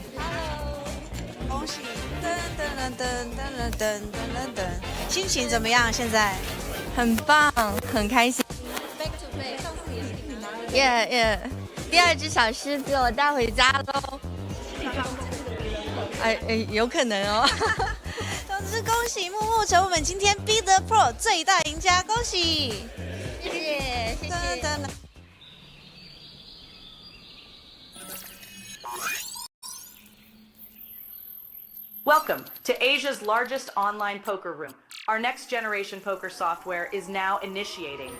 恭喜！噔噔噔噔噔噔噔噔，心情怎么样？现在很棒，很开心。Back to back，上次也是你拿了。耶！第二只小狮子我带回家喽。有可能哦。总之，恭喜木木成为我们今天 Be the Pro 最大赢家，恭喜！谢谢，谢谢。Welcome to Asia's largest online poker room. Our next generation poker software is now initiating.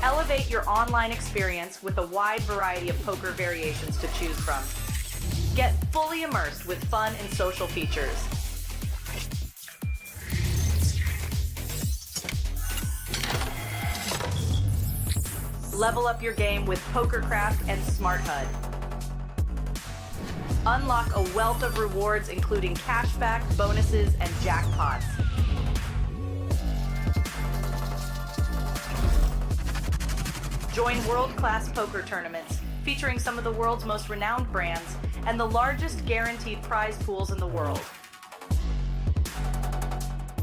Elevate your online experience with a wide variety of poker variations to choose from. Get fully immersed with fun and social features. Level up your game with PokerCraft and Smart HUD. Unlock a wealth of rewards including cashback, bonuses, and jackpots. Join world-class poker tournaments featuring some of the world's most renowned brands and the largest guaranteed prize pools in the world.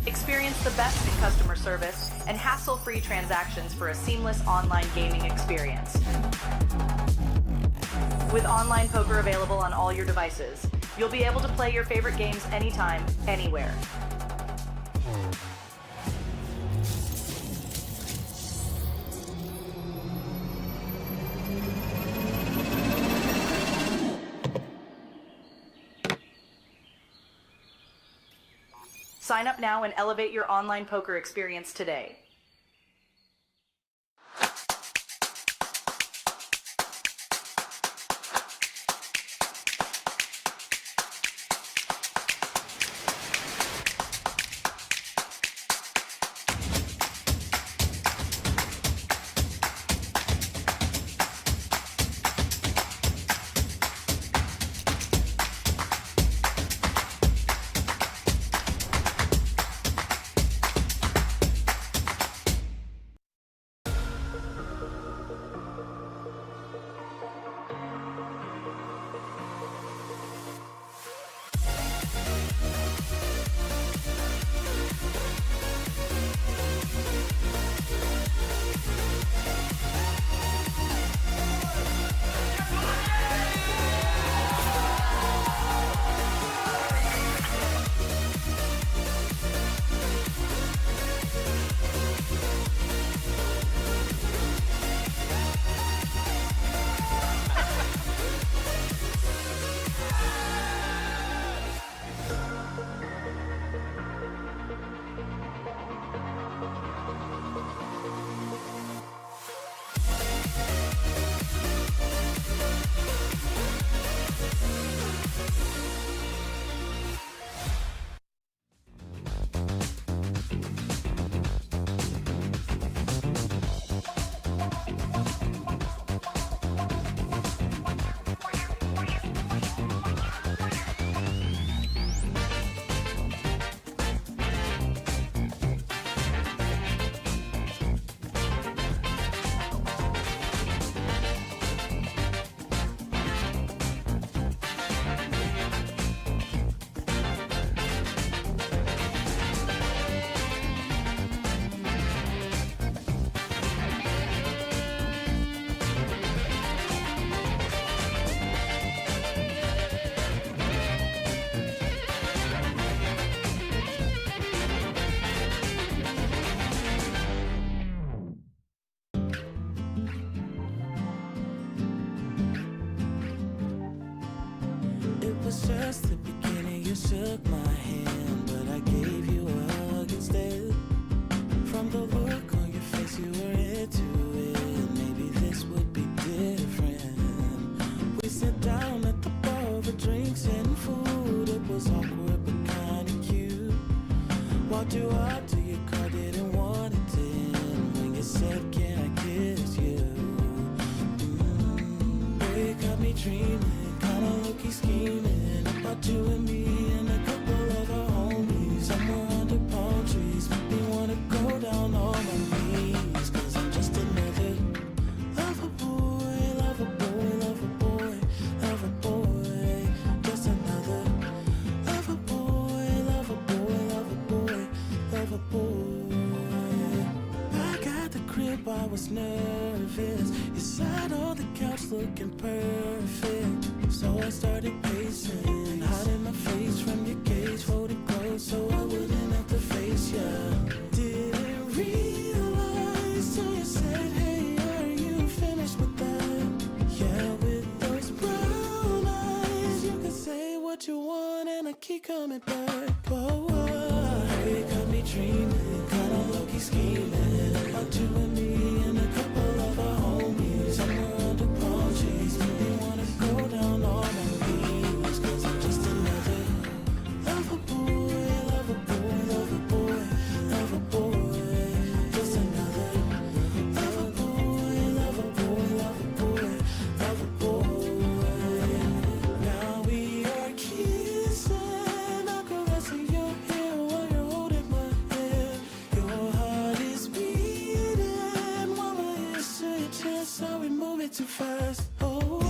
Experience the best in customer service and hassle-free transactions for a seamless online gaming experience. With online poker available on all your devices, you'll be able to play your favorite games anytime, anywhere. Sign up now and elevate your online poker experience today. was just the beginning. You shook my hand, but I gave you a hug instead. From the look on your face, you were into it. Maybe this would be different. We sat down at the bar for drinks and food. It was awkward but kinda cute. Walked you out to your car, didn't want it in. When you said, can I kiss you? It got me dreaming, kinda low-key scheming about you and me and a couple of our homies. Somewhere under palm trees, make me wanna go down on my knees. Cause I'm just another lover boy, lover boy, lover boy, lover boy. Just another lover boy, lover boy, lover boy, lover boy. Back at the crib I was nervous. You sat on the couch looking perfect. So I started pacing, hiding my face from your gaze, folded close so I wouldn't have to face ya. Didn't realize till you said, hey, are you finished with that? Yeah, with those brown eyes, you can say what you want and I keep coming back. Whoa, whoa. You got me dreaming, kinda low-key scheming about you and me and a couple of our homies. Somewhere under palm trees, make me wanna go down on my knees. Cause I'm just another lover boy, lover boy, lover boy, lover boy. Just another lover boy, lover boy, lover boy, lover boy. Now we are kissing, I'm caressing your hair while you're holding my hand. Your heart is beating while my ears say just how we move it too fast. Oh,